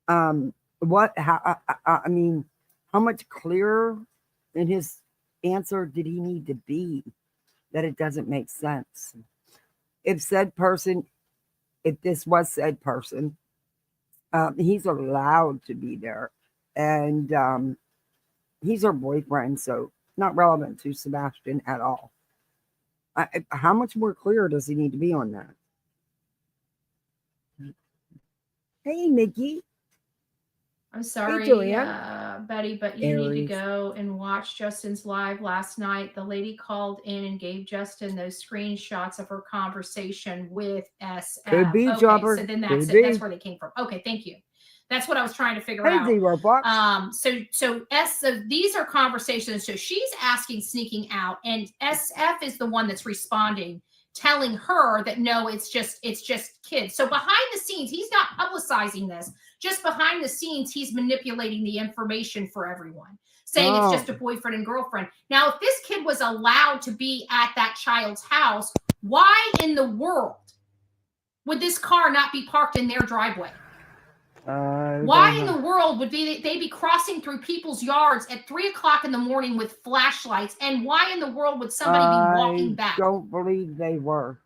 How much clearer in his answer did he need to be? that it doesn't make sense. If this was said person, he's allowed to be there. And he's her boyfriend, so not relevant to Sebastian at all. How much more clear does he need to be on that? Hey, Nikki. I'm sorry, Betty, but you need to go and watch Justin's live last night. The lady called in and gave Justin those screenshots of her conversation with SF. Could be, okay, Chopper. so then that's Could it. be. That's where they came from. Okay, thank you. That's what I was trying to figure Hey, out. D-Robot. So these are conversations. So she's asking, sneaking out, and SF is the one that's responding, telling her that no, it's just kids. So behind the scenes, he's not publicizing this. Just behind the scenes, he's manipulating the information for everyone, saying it's just a boyfriend and girlfriend. Now, if this kid was allowed to be at that child's house, why in the world would this car not be parked in their driveway? Why in the world would they be crossing through people's yards at 3 o'clock in the morning with flashlights? And why in the world would somebody be walking back? I don't believe they were.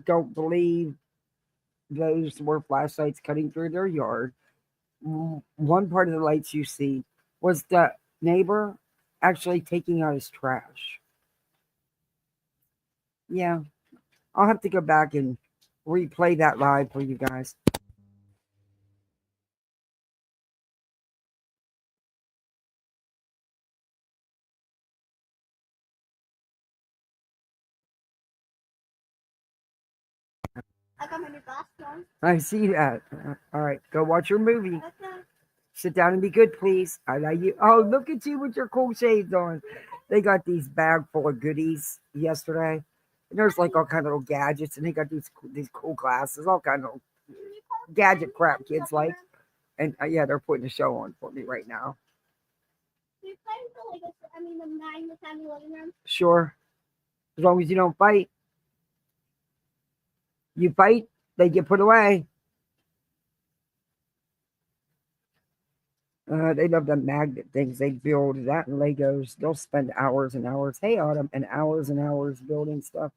Don't believe those were flashlights cutting through their yard. One part of the lights you see was the neighbor actually taking out his trash. Yeah, I'll have to go back and replay that live for you guys. I got my new glasses on. I see that. All right, go watch your movie. Okay. Sit down and be good, please. I like you. Oh, look at you with your cool shades on. They got these bag full of goodies yesterday. And there's like all kind of little gadgets, and they got these cool glasses, all kind of gadget crap kids like. And yeah, they're putting a show on for me right now. Do you play the 9 to 10 living room? Sure. As long as you don't fight. You fight, they get put away. They love the magnet things. They build that in Legos. They'll spend hours and hours. Hey, Autumn, and hours building stuff.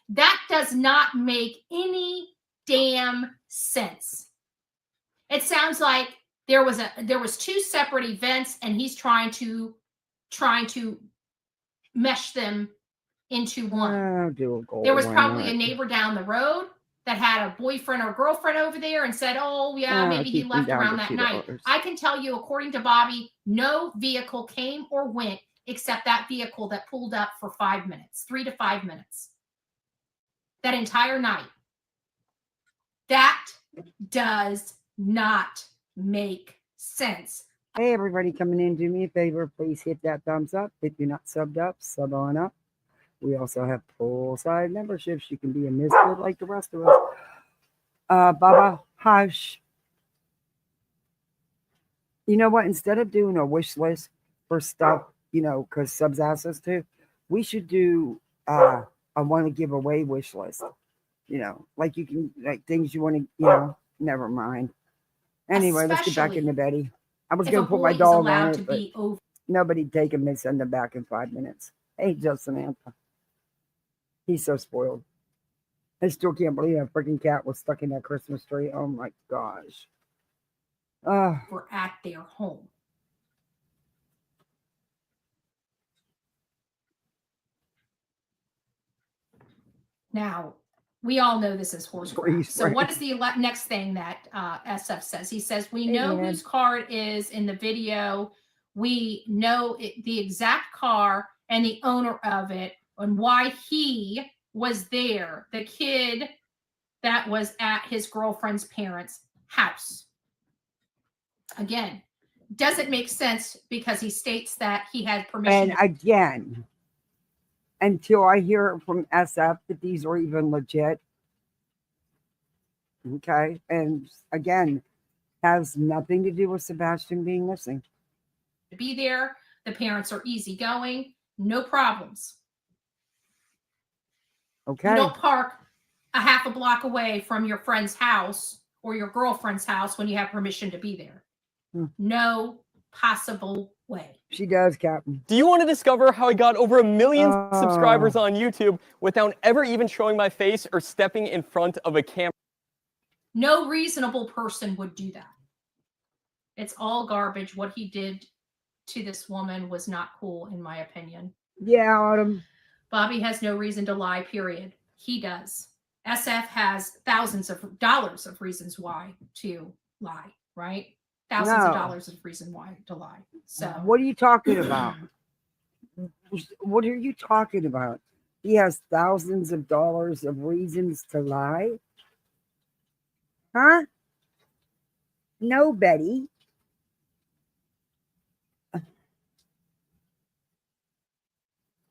That does not make any damn sense. It sounds like there was 2 separate events, and he's trying to mesh them into one. There was probably a neighbor down the road that had a boyfriend or girlfriend over there and said, oh yeah, maybe he left around that night. I can tell you, according to Bobby, no vehicle came or went except that vehicle that pulled up for 5 minutes, 3 to 5 minutes. That entire night. That does not make sense. Hey, everybody coming in, do me a favor. Please hit that thumbs up. If you're not subbed up, sub on up. We also have poolside memberships. You can be a misfit like the rest of us. Baba, hush. You know what? Instead of doing a wish list for stuff, because subs ask us to, we should do I want to give away wish list. Like you can, like things you want to, never mind. Anyway, let's get back into Betty. I was going to put my dog on it, but nobody'd take him and send him back in 5 minutes. Hey, just Samantha. He's so spoiled. I still can't believe that freaking cat was stuck in that Christmas tree. Oh my gosh. We're at their home. Now, we all know this is horse crap. So what is the next thing that SF says? He says, we know whose car it is in the video. We know the exact car and the owner of it and why he was there, the kid that was at his girlfriend's parents' house. Again, doesn't make sense because he states that he had permission. And again, until I hear from SF that these are even legit. Okay. And again, has nothing to do with Sebastian being missing. To be there. The parents are easygoing. No problems. Okay. You don't park a half a block away from your friend's house or your girlfriend's house when you have permission to be there. Hmm. No possible way. She does, Captain. Do you want to discover how I got over 1 million subscribers on YouTube without ever even showing my face or stepping in front of a camera? No reasonable person would do that. It's all garbage. What he did to this woman was not cool, in my opinion. Yeah, Autumn. Bobby has no reason to lie, period. He does. SF has thousands of dollars of reasons why to lie, right? Thousands of dollars of reason why to lie. So what are you talking about? What are you talking about? He has thousands of dollars of reasons to lie? Huh? No, Betty.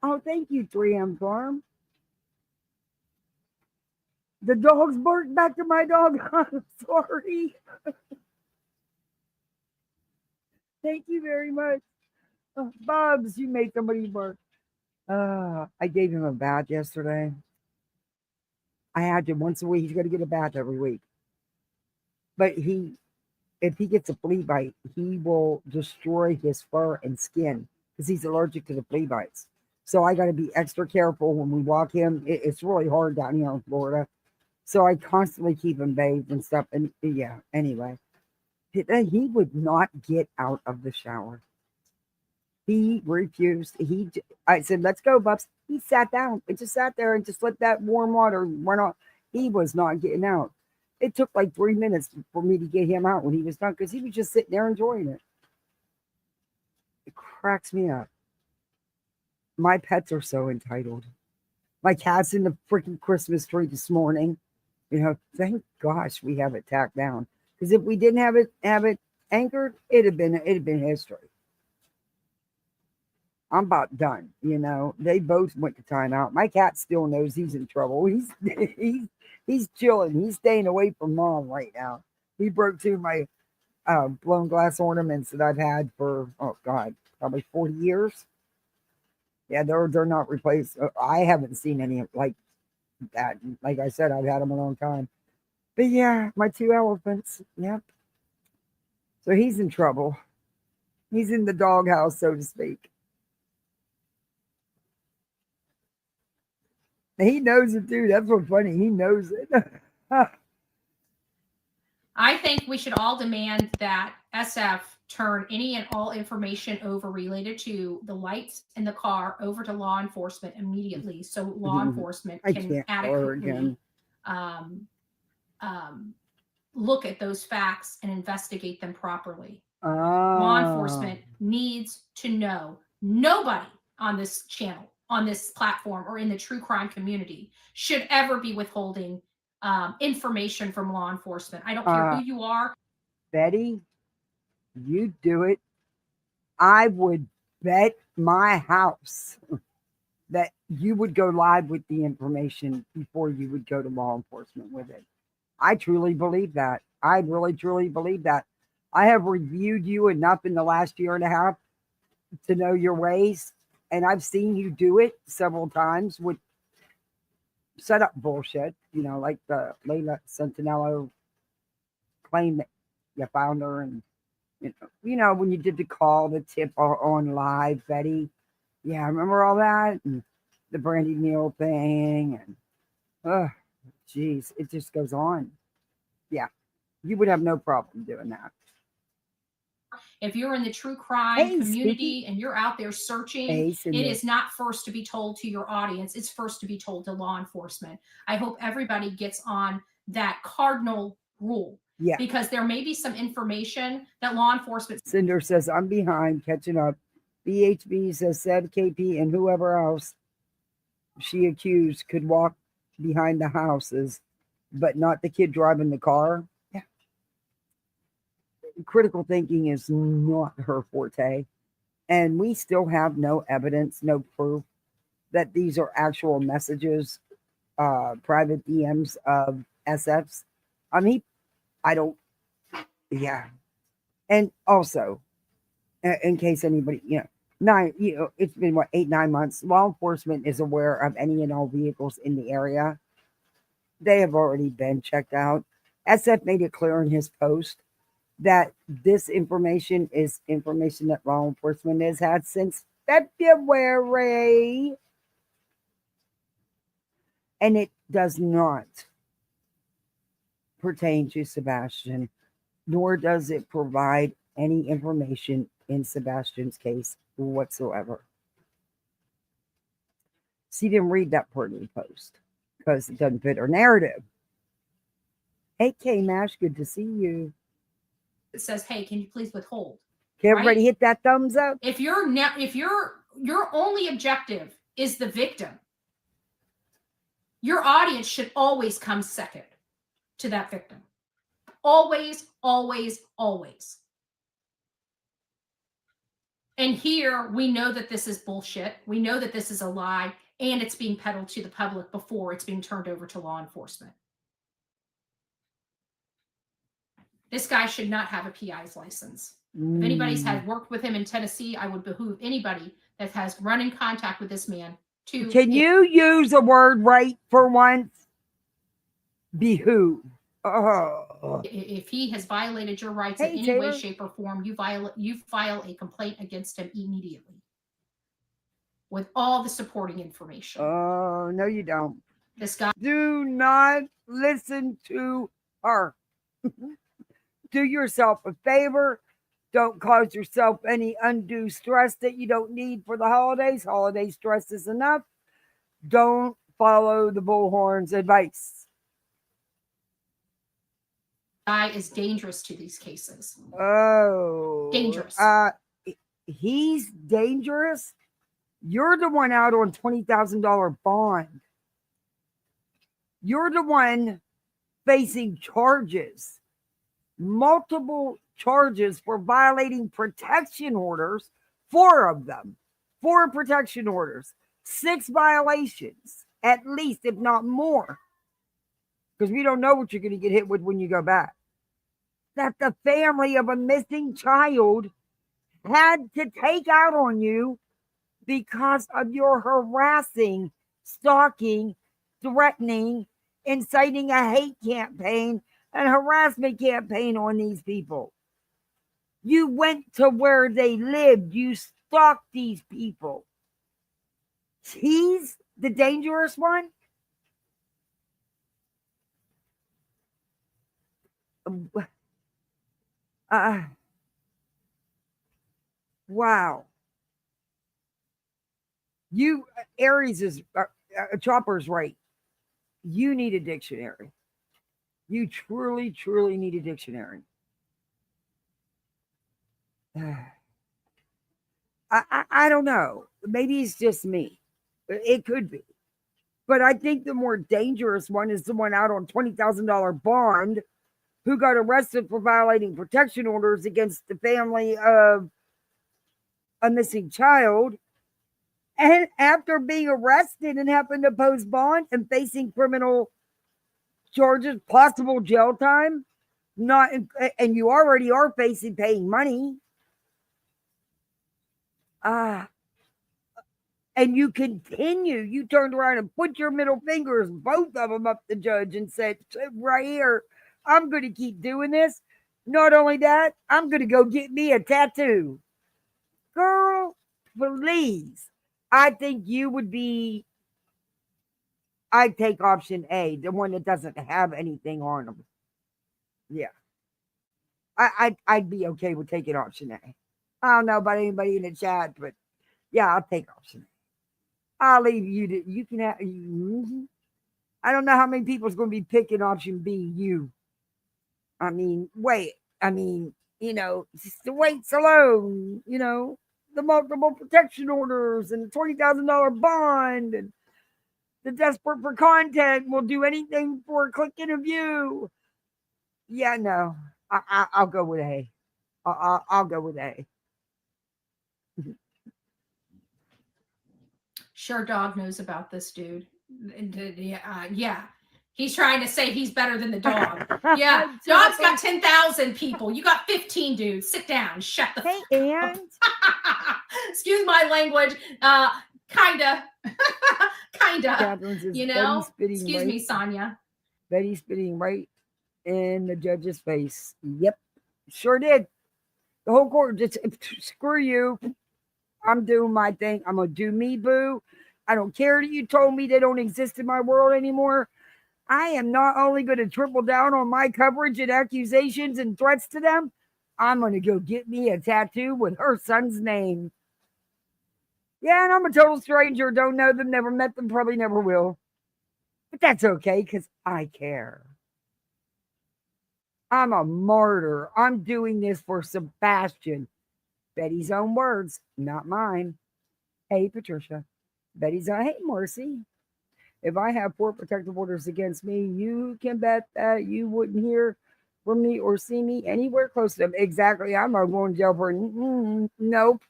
Oh, thank you, 3M Farm. The dog's barked back to my dog. I'm sorry. Thank you very much. Bubs, you made somebody bark. I gave him a bath yesterday. I had to once a week. He's got to get a bath every week. But if he gets a flea bite, he will destroy his fur and skin because he's allergic to the flea bites. So I got to be extra careful when we walk him. It's really hard down here in Florida. So I constantly keep him bathed and stuff. And yeah, anyway, he would not get out of the shower. He refused. I said, let's go, Bubs. He sat down and just sat there and just let that warm water run off. He was not getting out. It took like 3 minutes for me to get him out when he was done because he was just sitting there enjoying it. It cracks me up. My pets are so entitled. My cat's in the freaking Christmas tree this morning. You know, thank gosh we have it tacked down. Because if we didn't have it anchored, it'd have been history. I'm about done. You know, they both went to timeout. My cat still knows he's in trouble. He's chilling. He's staying away from mom right now. He broke two of my blown glass ornaments that I've had for probably 40 years. Yeah, they're not replaced. I haven't seen any like that. Like I said, I've had them a long time. But yeah, my two elephants. Yep. So he's in trouble. He's in the doghouse, so to speak. He knows it too. That's what's funny. He knows it. I think we should all demand that SF turn any and all information over related to the lights in the car over to law enforcement immediately, so law enforcement can adequately look at those facts and investigate them properly. Law enforcement needs to know. Nobody on this channel, on this platform, or in the true crime community should ever be withholding information from law enforcement. I don't care who you are. Betty, you do it. I would bet my house that you would go live with the information before you would go to law enforcement with it. I truly believe that. I really, truly believe that. I have reviewed you enough in the last year and a half to know your ways. And I've seen you do it several times with setup bullshit, you know, like the Layla Centinello claim that you found her, and you know when you did the call, the tip on live, Betty. Yeah, I remember all that, and the Brandy Neal thing, and geez, it just goes on. Yeah, you would have no problem doing that. If you're in the true crime community and you're out there searching, it is not first to be told to your audience. It's first to be told to law enforcement. I hope everybody gets on that cardinal rule. Yeah. Because there may be some information that law enforcement. Cinder says, I'm behind, catching up. BHB says, Seb, KP, and whoever else she accused could walk behind the houses, but not the kid driving the car. Critical thinking is not her forte, and we still have no evidence, no proof that these are actual messages, private DMs of SFs. I mean, I don't. Yeah, and also, in case anybody, it's been 8-9 months. Law enforcement is aware of any and all vehicles in the area. They have already been checked out. SF made it clear in his post that this information is information that law enforcement has had since February. And it does not pertain to Sebastian, nor does it provide any information in Sebastian's case whatsoever. She didn't read that part of the post because it doesn't fit her narrative. Hey, K-Mash, good to see you. It says, hey, can you please withhold? Can everybody hit that thumbs up? If your only objective is the victim, your audience should always come second to that victim. Always, always, always. And here we know that this is bullshit. We know that this is a lie, and it's being peddled to the public before it's being turned over to law enforcement. This guy should not have a PI's license. If anybody's had worked with him in Tennessee, I would behoove anybody that has run in contact with this man to. Can you use a word right for once? Behoove. Oh. If he has violated your rights in any way, shape, or form, you file a complaint against him immediately with all the supporting information. Oh, no, you don't. This guy. Do not listen to her. Do yourself a favor. Don't cause yourself any undue stress that you don't need for the holidays. Holiday stress is enough. Don't follow the Bullhorn's advice. Guy is dangerous to these cases. Oh. Dangerous. He's dangerous. You're the one out on $20,000 bond. You're the one facing charges. Multiple charges for violating protection orders, 4 of them, 4 protection orders, 6 violations, at least, if not more, because we don't know what you're going to get hit with when you go back. That the family of a missing child had to take out on you because of your harassing, stalking, threatening, inciting a hate campaign and harassment campaign on these people. You went to where they lived. You stalked these people. He's the dangerous one. Wow. You, Aries is, Chopper's right. You need a dictionary. You truly, truly need a dictionary. I don't know. Maybe it's just me. It could be. But I think the more dangerous one is the one out on $20,000 bond who got arrested for violating protection orders against the family of a missing child. And after being arrested and having to post bond and facing criminal charges, possible jail time, and you already are facing paying money. And you continue, you turned around and put your middle fingers, both of them, up the judge and said, right here, I'm going to keep doing this. Not only that, I'm going to go get me a tattoo. Girl, please. I think you would be, I'd take option A, the one that doesn't have anything on them. Yeah. I'd be okay with taking option A. I don't know about anybody in the chat, but yeah, I'll take option A. I'll leave you to, you can have, I don't know how many people's going to be picking option B, you. I mean, wait, just the weights alone, the multiple protection orders and the $20,000 bond and the desperate for content will do anything for a click in a view. Yeah, no, I'll go with A. I'll go with A. Sure, dog knows about this dude. Yeah. He's trying to say he's better than the dog. Yeah, dog's got 10,000 people. You got 15 dudes. Sit down. Shut the fuck up. Excuse my language. Kinda. Excuse me, Sonia. Betty's spitting right in the judge's face. Yep, sure did. The whole court just, screw you. I'm doing my thing. I'm going to do me, boo. I don't care that you told me they don't exist in my world anymore. I am not only going to triple down on my coverage and accusations and threats to them, I'm going to go get me a tattoo with her son's name. Yeah, and I'm a total stranger. Don't know them, never met them, probably never will. But that's okay because I care. I'm a martyr. I'm doing this for Sebastian. Betty's own words, not mine. Hey, Patricia. Betty's on, hey, Marcy. If I have 4 protective orders against me, you can bet that you wouldn't hear from me or see me anywhere close to them. Exactly. I'm not going to jail for nope.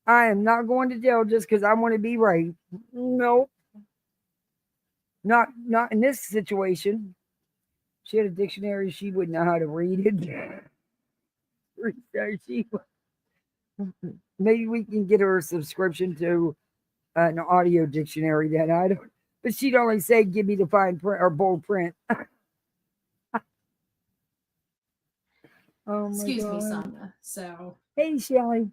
I am not going to jail just because I want to be right. Nope. Not in this situation. She had a dictionary. She wouldn't know how to read it. Maybe we can get her a subscription to an audio dictionary that I don't. But she'd only say, "Give me the fine print or bold print." Oh my Excuse God. me, Sumner. So hey, Shelly.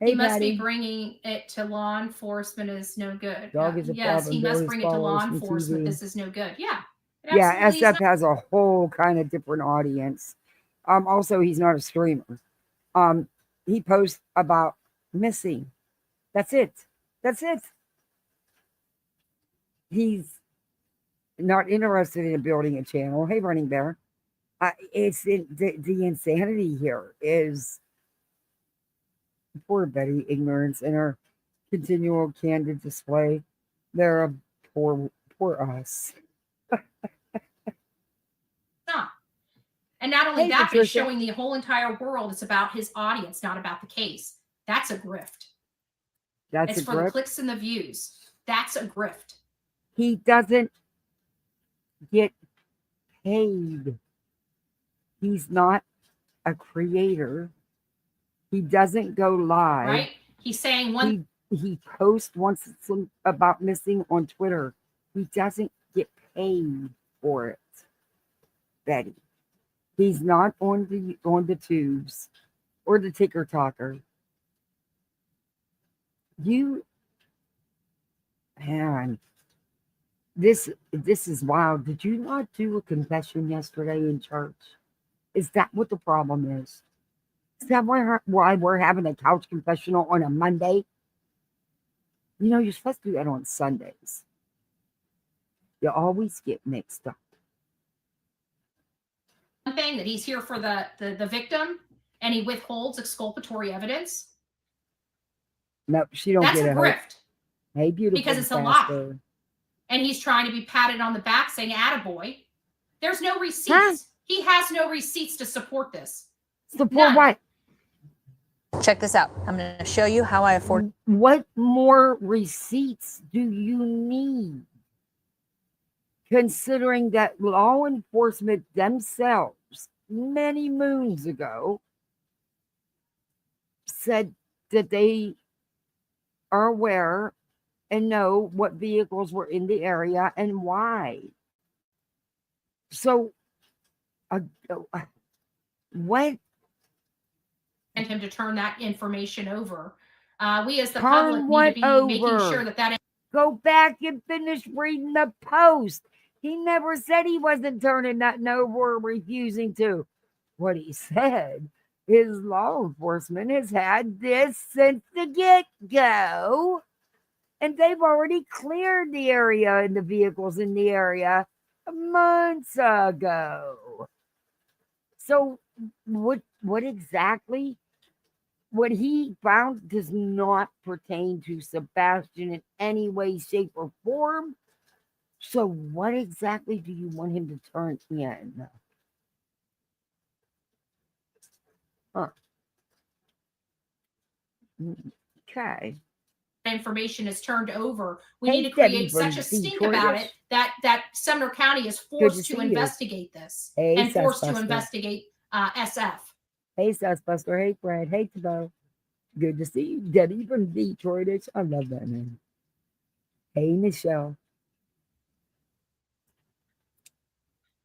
He must be bringing it to law enforcement is no good. Dog is a yes, problem. he must Dog bring it to law followers from enforcement. TV. This is no good. Yeah. Yeah, Absolutely SF has a whole kind of different audience. Also, he's not a streamer. He posts about missing. That's it. That's it. He's not interested in building a channel. Hey, Running Bear. It's the insanity here is poor Betty, ignorance and her continual candid display. They're a poor us. Not. And not only Hey, that, but he's Patricia. showing the whole entire world it's about his audience, not about the case. That's a grift. That's it's a for grift. the clicks and the views. That's a grift. He doesn't get paid. He's not a creator. He doesn't go live. Right? He's saying one. He posts once it's about missing on Twitter. He doesn't get paid for it, Betty. He's not on the tubes or the ticker talker. Man, this is wild. Did you not do a confession yesterday in church? Is that what the problem is? Is that why we're having a couch confessional on a Monday? You know, you're supposed to do that on Sundays. You always get mixed up. One thing that he's here for the victim and he withholds exculpatory evidence. No, she don't That's get a grift. Hey, beautiful. Because it's a lie. And he's trying to be patted on the back saying, attaboy. There's no receipts. Huh? He has no receipts to support this. Support what? Check this out. I'm going to show you how I afford. What more receipts do you need? Considering that law enforcement themselves, many moons ago, said that they are aware and know what vehicles were in the area and why. So, what? And him to turn that information over. We as the public need to be making sure that Go back and finish reading the post. He never said he wasn't turning nothing over or refusing to. What he said is law enforcement has had this since the get-go. And they've already cleared the area and the vehicles in the area months ago. So what exactly? What he found does not pertain to Sebastian in any way, shape, or form. So what exactly do you want him to turn in? Huh. Okay. Information is turned over. We need to create such a stink about it that Sumner County is forced to investigate this and forced to investigate SF. Hey, Sussbuster. Hey, Fred. Hey, Tabo. Good to see you. Debbie from Detroit. I love that name. Hey, Michelle.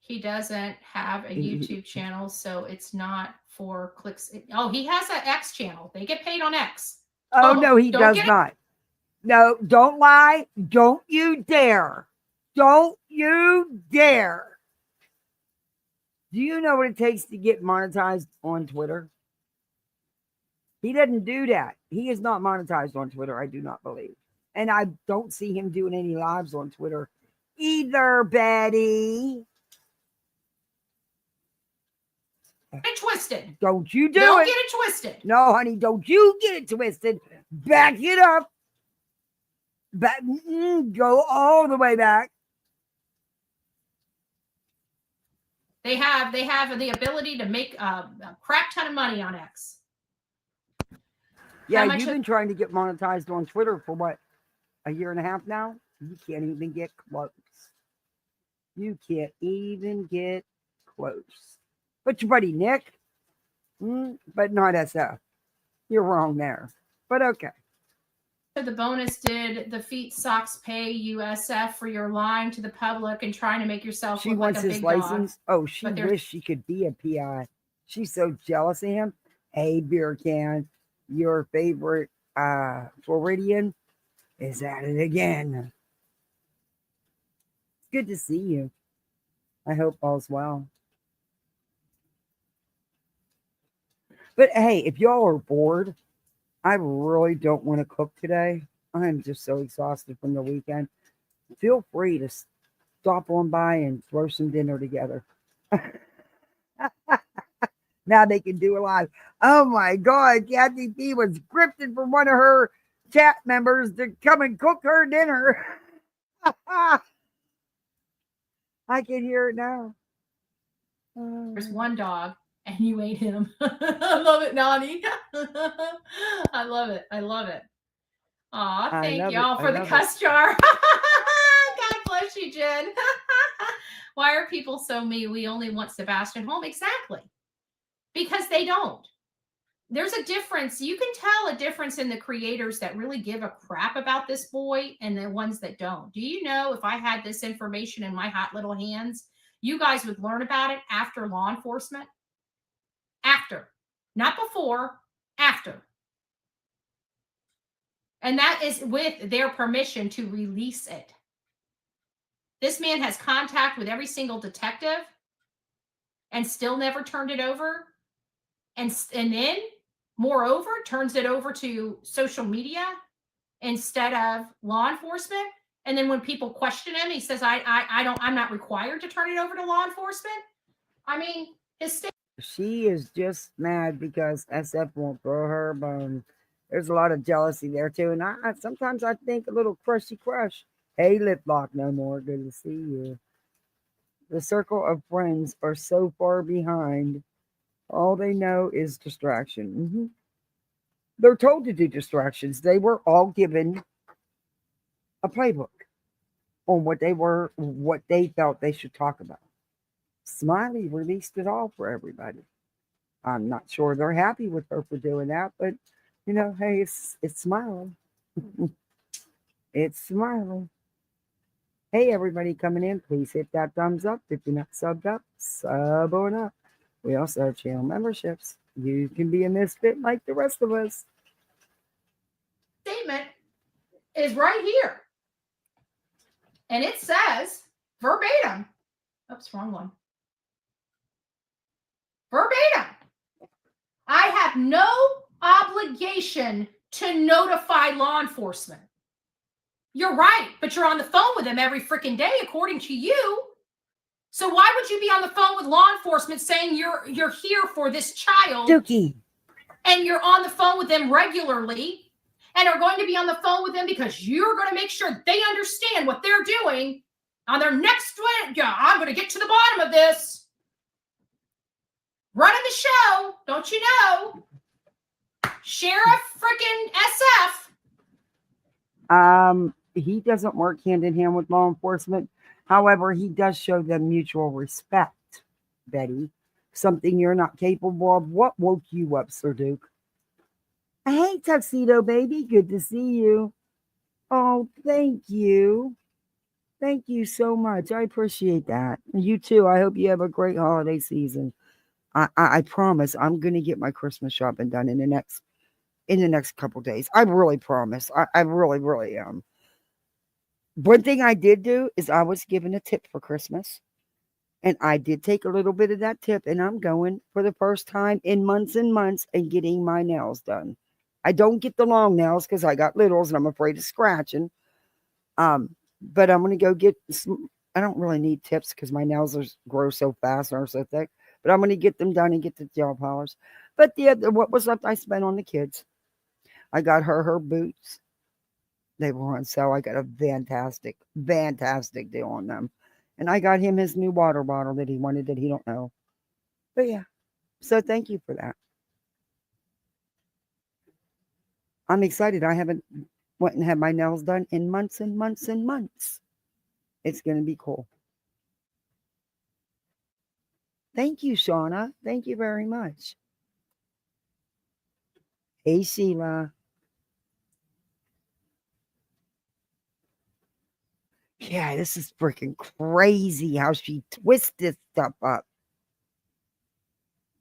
He doesn't have a YouTube channel, so it's not for clicks. Oh, he has an X channel. They get paid on X. Oh, no, he does not. No, don't lie. Don't you dare. Don't you dare. Do you know what it takes to get monetized on Twitter? He doesn't do that. He is not monetized on Twitter, I do not believe. And I don't see him doing any lives on Twitter either, Betty. Get it twisted. Don't you do Don't it. get it twisted. No, honey, don't you get it twisted. Back it up. Go all the way back. They have the ability to make a crap ton of money on X. Yeah, you've been trying to get monetized on Twitter for what, a year and a half now? You can't even get close. You can't even get close. But your buddy Nick, but not SF. You're wrong there. But okay. So the bonus did the feet socks pay USF for your lying to the public and trying to make yourself She look wants like a his big license. dog. Oh, she wished she could be a PI. She's so jealous of him. Hey, beer can, your favorite Floridian is at it again. It's good to see you. I hope all's well. But hey, if y'all are bored, I really don't want to cook today. I'm just so exhausted from the weekend. Feel free to stop on by and throw some dinner together. Now they can do a live. Oh my God, Kathy P was scripted for one of her chat members to come and cook her dinner. I can hear it now. There's one dog, and you ate him. I love it, Nani. I love it. I love it. Aw, thank y'all for the cuss jar. God bless you, Jen. Why are people so mean? We only want Sebastian home. Exactly. Because they don't. There's a difference. You can tell a difference in the creators that really give a crap about this boy and the ones that don't. Do you know if I had this information in my hot little hands, you guys would learn about it after law enforcement? After. Not before, after. And that is with their permission to release it. This man has contact with every single detective and still never turned it over. And then, moreover, turns it over to social media instead of law enforcement. And then when people question him, he says, I'm not required to turn it over to law enforcement. I mean, she is just mad because SF won't throw her a bone. There's a lot of jealousy there too. And sometimes I think a little crushy crush. Hey, lip lock no more. Good to see you. The circle of friends are so far behind. All they know is distraction. They're told to do distractions. They were all given a playbook on what they felt they should talk about. Smiley released it all for everybody. I'm not sure they're happy with her for doing that, but you know, hey, it's Smiley. It's Smiley. Hey, everybody coming in, please hit that thumbs up. If you're not subbed up, sub on up. We also have channel memberships. You can be a misfit like the rest of us. Statement is right here. And it says verbatim. Oops, wrong one. Verbatim. I have no obligation to notify law enforcement. You're right, but you're on the phone with them every freaking day, according to you. So why would you be on the phone with law enforcement saying you're here for this child? Dookie. And you're on the phone with them regularly and are going to be on the phone with them because you're going to make sure they understand what they're doing on their next one. Yeah, I'm going to get to the bottom of this. Running the show, don't you know? Sheriff freaking SF. He doesn't work hand in hand with law enforcement. However, he does show them mutual respect, Betty. Something you're not capable of. What woke you up, Sir Duke? Hey, Tuxedo Baby. Good to see you. Oh, thank you. Thank you so much. I appreciate that. You too. I hope you have a great holiday season. I promise I'm going to get my Christmas shopping done in the next couple days. I really promise. I really, really am. One thing I did do is I was given a tip for Christmas. And I did take a little bit of that tip, and I'm going for the first time in months and months and getting my nails done. I don't get the long nails because I got littles and I'm afraid of scratching. But I'm going to go get some. I don't really need tips because my nails grow so fast and are so thick. But I'm going to get them done and get the gel polish. But what was left, I spent on the kids. I got her boots. They were on sale. I got a fantastic deal on them. And I got him his new water bottle that he wanted that he don't know. But yeah, so thank you for that. I'm excited. I haven't went and had my nails done in months and months and months. It's going to be cool. Thank you, Shauna. Thank you very much. Hey, Sheila. Yeah, this is freaking crazy how she twists this stuff up.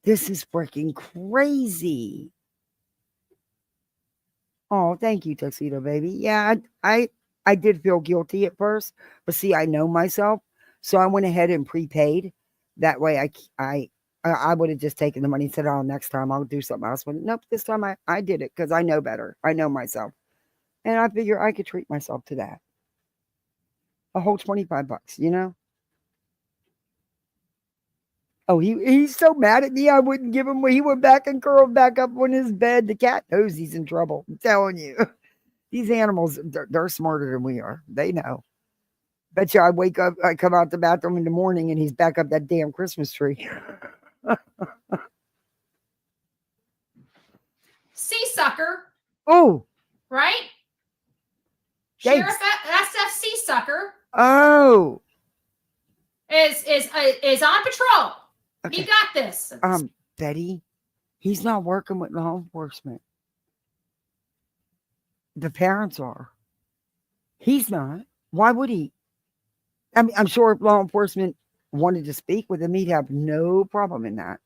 This is freaking crazy. Oh, thank you, Tuxedo Baby. Yeah, I did feel guilty at first, but see, I know myself, so I went ahead and prepaid. That way, I would have just taken the money and said, "Oh, next time I'll do something else." But nope, this time I did it because I know better. I know myself, and I figure I could treat myself to that. A whole $25, you know? Oh, he's so mad at me, I wouldn't give him. He went back and curled back up on his bed. The cat knows he's in trouble. I'm telling you. These animals, they're smarter than we are. They know. Bet you I wake up, I come out the bathroom in the morning, and he's back up that damn Christmas tree. Sea sucker. Oh. Right? Yikes. Sheriff SF Sea Sucker. Oh. Is on patrol. Okay. He got this. Betty, he's not working with law enforcement. The parents are. He's not. Why would he? I mean, I'm sure if law enforcement wanted to speak with him, he'd have no problem in that.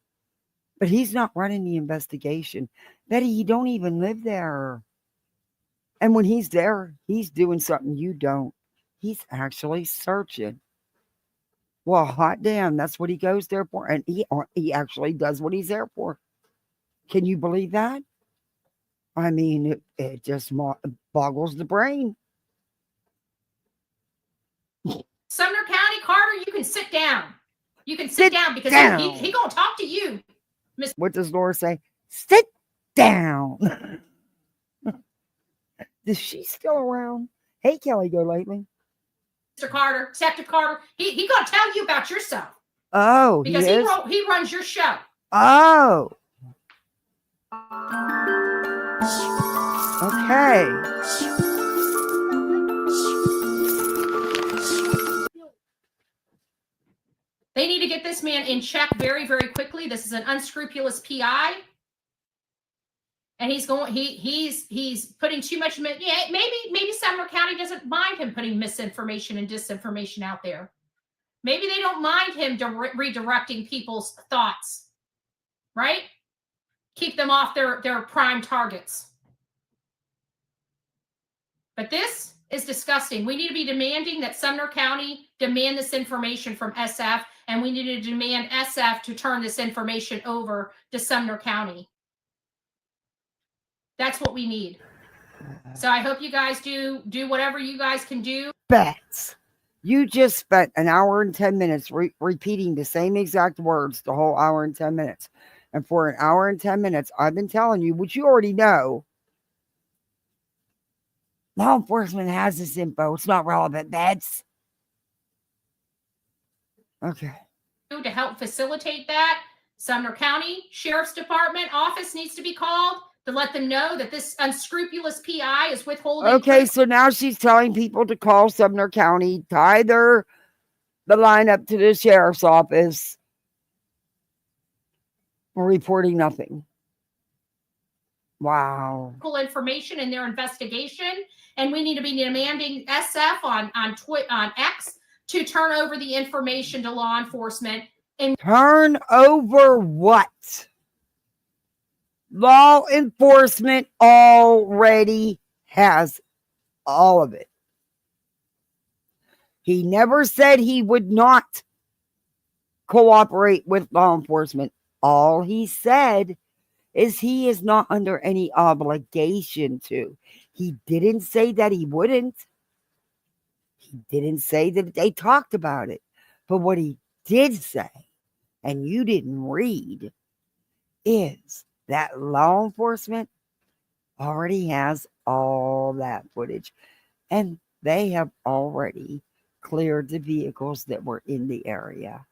But he's not running the investigation. Betty, you don't even live there. And when he's there, he's doing something you don't. He's actually searching. Well, hot damn, that's what he goes there for. And he actually does what he's there for. Can you believe that? I mean, it just boggles the brain. Sumner County, Carter, you can sit down. You can sit down because he gonna talk to you. What does Laura say? Sit down. Is she still around? Hey, Kelly, go lately. Mr. Carter, Detective Carter, he gonna tell you about yourself. Oh, because he runs your show. Oh. Okay. They need to get this man in check very, very quickly. This is an unscrupulous PI. And he's putting too much. Yeah, maybe Sumner County doesn't mind him putting misinformation and disinformation out there. Maybe they don't mind him redirecting people's thoughts, right? Keep them off their prime targets. But this is disgusting. We need to be demanding that Sumner County demand this information from SF, and we need to demand SF to turn this information over to Sumner County. That's what we need. So I hope you guys do whatever you guys can do. Bets. You just spent an hour and 10 minutes repeating the same exact words the whole hour and 10 minutes. And for an hour and 10 minutes, I've been telling you, which you already know, law enforcement has this info. It's not relevant. Bets. Okay. To help facilitate that, Sumner County Sheriff's Department office needs to be called to let them know that this unscrupulous PI is withholding. Okay, so now she's telling people to call Sumner County, tie the line up to the sheriff's office, reporting nothing. Wow. Information in their investigation, and we need to be demanding SF on X to turn over the information to law enforcement. And turn over what? Law enforcement already has all of it. He never said he would not cooperate with law enforcement. All he said is he is not under any obligation to. He didn't say that he wouldn't. He didn't say that they talked about it. But what he did say, and you didn't read, is that law enforcement already has all that footage. And they have already cleared the vehicles that were in the area.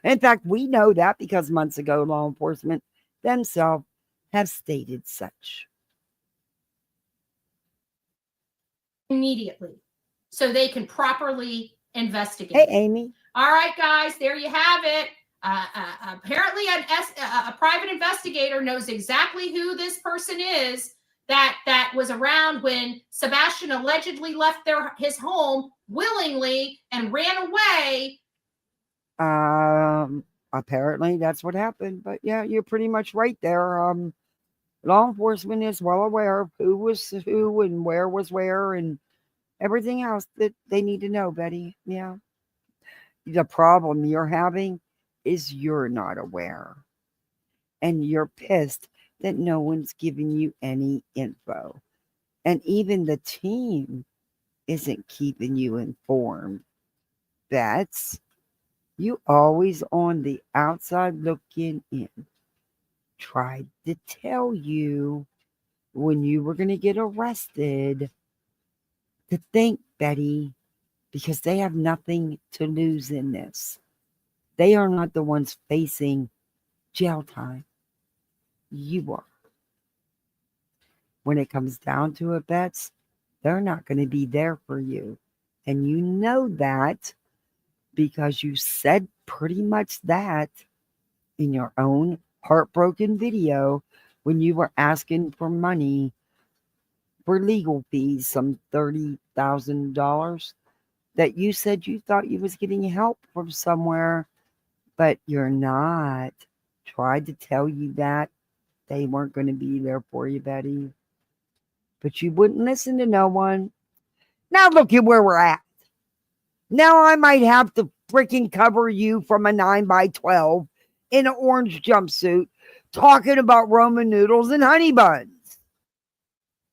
In fact, we know that because months ago, law enforcement themselves have stated such. Immediately, so they can properly investigate. Hey, Amy. All right, guys, there you have it. Apparently, a private investigator knows exactly who this person is that was around when Sebastian allegedly left his home willingly and ran away. Apparently that's what happened. But yeah, you're pretty much right there. Law enforcement is well aware of who was who and where was where and everything else that they need to know, Betty. Yeah. The problem you're having is you're not aware. And you're pissed that no one's giving you any info. And even the team isn't keeping you informed. That's you always on the outside looking in. Tried to tell you when you were going to get arrested to think, Betty, because they have nothing to lose in this. They are not the ones facing jail time. You are. When it comes down to it, Bets, they're not going to be there for you. And you know that because you said pretty much that in your own heartbroken video when you were asking for money for legal fees, some $30,000, that you said you thought you was getting help from somewhere, but you're not. Tried to tell you that they weren't going to be there for you, Betty. But you wouldn't listen to no one. Now look at where we're at. Now I might have to freaking cover you from a 9x12 in an orange jumpsuit talking about Roman noodles and honey buns.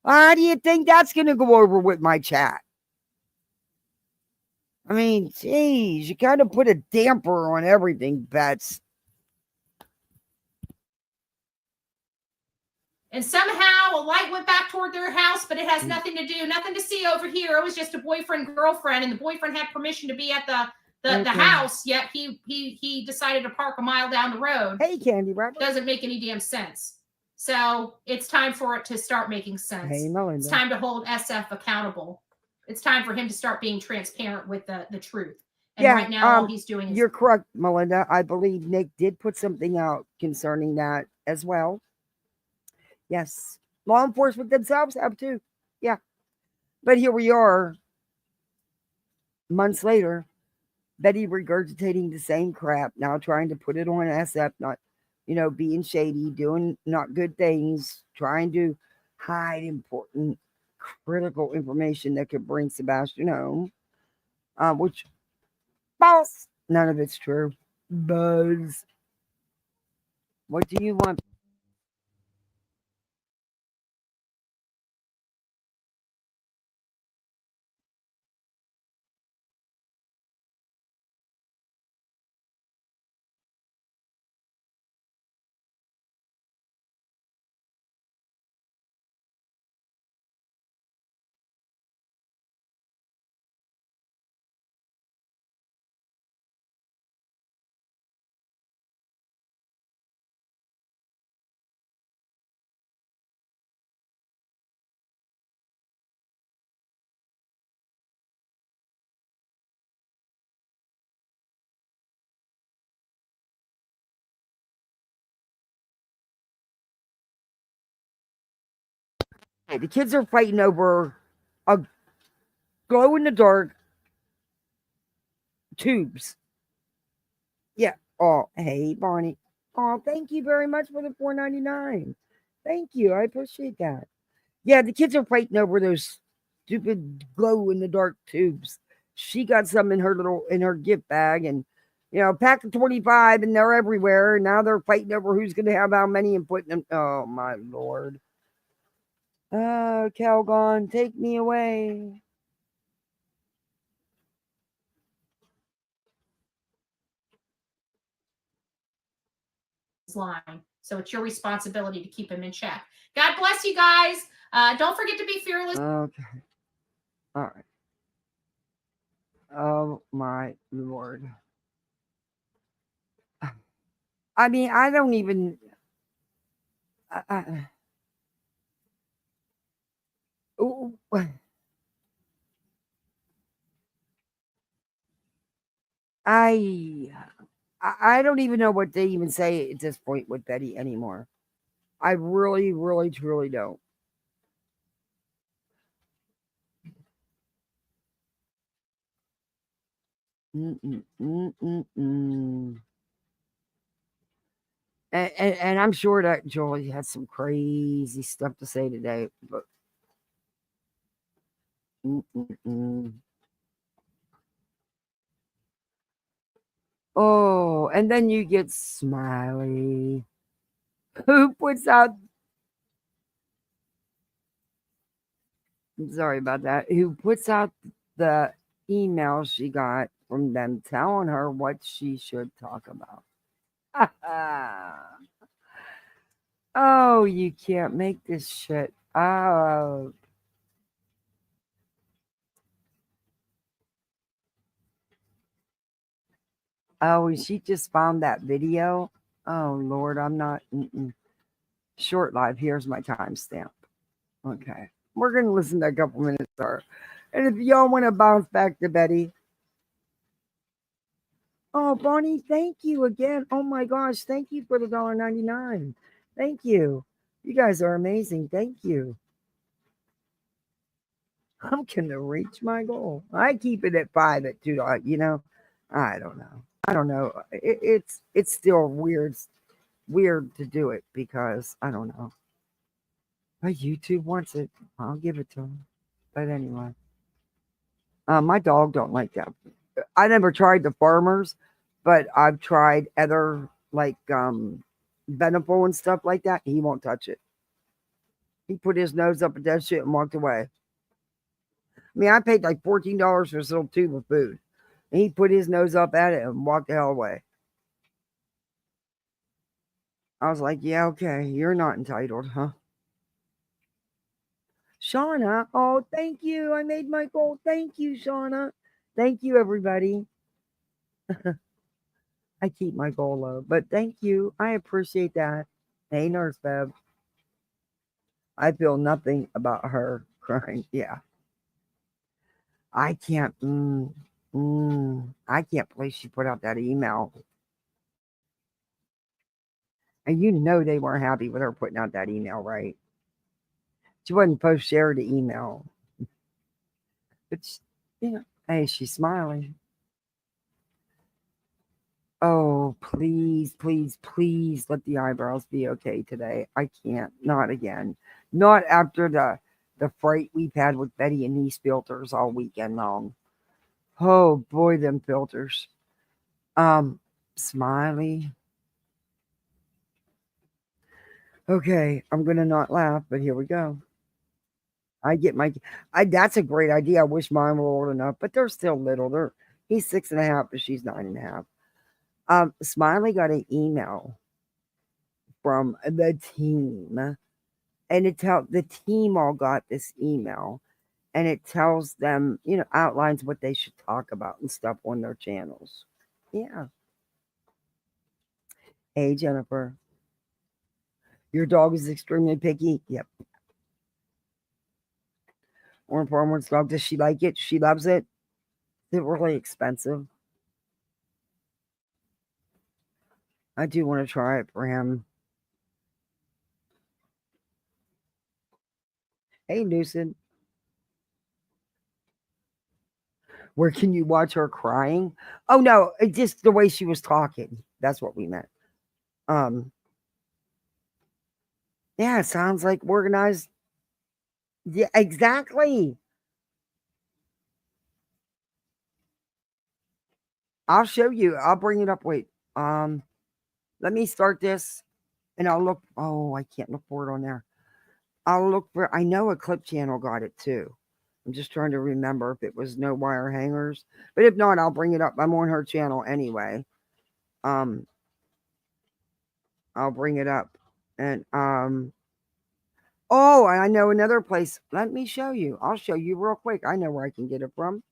How do you think that's going to go over with my chat? I mean, geez, you kind of put a damper on everything, Bets. And somehow a light went back toward their house, but it has nothing to see over here. It was just a boyfriend, girlfriend, and the boyfriend had permission to be at the house, yet he decided to park a mile down the road. Hey, Candy Rabbit. Doesn't make any damn sense. So it's time for it to start making sense. Hey, Melinda. It's time to hold SF accountable. It's time for him to start being transparent with the truth. And yeah, right now, all he's doing is... You're correct, Melinda. I believe Nick did put something out concerning that as well. Yes. Law enforcement themselves have too. Yeah. But here we are, months later, Betty regurgitating the same crap, now trying to put it on SF, not, being shady, doing not good things, trying to hide important, critical information that could bring Sebastian home, which, false. None of it's true. Buzz. What do you want? The kids are fighting over a glow in the dark tubes. Yeah. Oh, hey, Bonnie. Oh, thank you very much for the $4.99. Thank you. I appreciate that. Yeah, the kids are fighting over those stupid glow in the dark tubes. She got some in her gift bag, and pack of 25, and they're everywhere. Now they're fighting over who's going to have how many and putting them. Oh my Lord. Oh, Calgon, take me away. Line. So it's your responsibility to keep him in check. God bless you guys. Don't forget to be fearless. Okay. All right. Oh my Lord. I mean, I don't even. I don't even know what they even say at this point with Betty anymore. I really, really, truly don't. And I'm sure that Jolie has some crazy stuff to say today, but oh, and then you get Smiley, who puts out. I'm sorry about that. Who puts out the email she got from them telling her what she should talk about. Oh, you can't make this shit up. Oh, she just found that video. Oh, Lord, I'm not. Short live. Here's my timestamp. Okay. We're going to listen to a couple minutes there. And if y'all want to bounce back to Betty. Oh, Bonnie, thank you again. Oh, my gosh. Thank you for the $1.99. Thank you. You guys are amazing. Thank you. I'm going to reach my goal. I keep it at 5 at $2. I don't know. It's still weird to do it because I don't know. But YouTube wants it. I'll give it to them. But anyway, my dog don't like that. I never tried the farmers, but I've tried other like Beneful and stuff like that. He won't touch it. He put his nose up at that shit and walked away. I mean, I paid like $14 for this little tube of food. And he put his nose up at it and walked the hell away. I was like, yeah, okay, you're not entitled, huh? Shauna, oh, thank you. I made my goal. Thank you, Shauna. Thank you, everybody. I keep my goal low, but thank you. I appreciate that. Hey, Nurse Bev. I feel nothing about her crying. Yeah. I can't. I can't believe she put out that email. And they weren't happy with her putting out that email, right? She wasn't supposed to share the email. But, hey, she's smiling. Oh, please, please, please let the eyebrows be okay today. I can't. Not again. Not after the fright we've had with Betty and these filters all weekend long. Oh, boy, them filters. Smiley. Okay, I'm going to not laugh, but here we go. That's a great idea. I wish mine were old enough, but they're still little. He's 6.5, but she's 9.5. Smiley got an email from the team, and the team all got this email, and it tells them, outlines what they should talk about and stuff on their channels. Yeah. Hey, Jennifer. Your dog is extremely picky. Yep. Orange Farmer's dog. Does she like it? She loves it. Is it really expensive? I do want to try it for him. Hey, Newson. Where can you watch her crying? Oh no, it just the way she was talking. That's what we meant. Yeah, it sounds like organized. Yeah, exactly. I'll show you. I'll bring it up. Wait. Let me start this and I'll look. Oh, I can't look for it on there. I'll look for, I know a clip channel got it too. I'm just trying to remember if it was No Wire Hangers, but if not, I'll bring it up. I'm on her channel anyway. I'll bring it up. And oh, I know another place. Let me show you. I'll show you real quick. I know where I can get it from.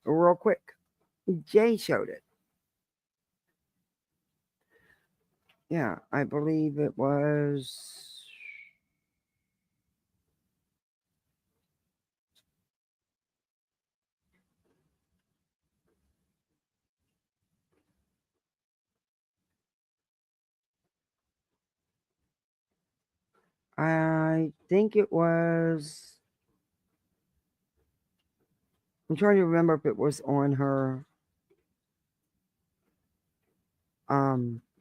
Real quick. Jay showed it. Yeah, I believe it was. I think it was. I'm trying to remember if it was on her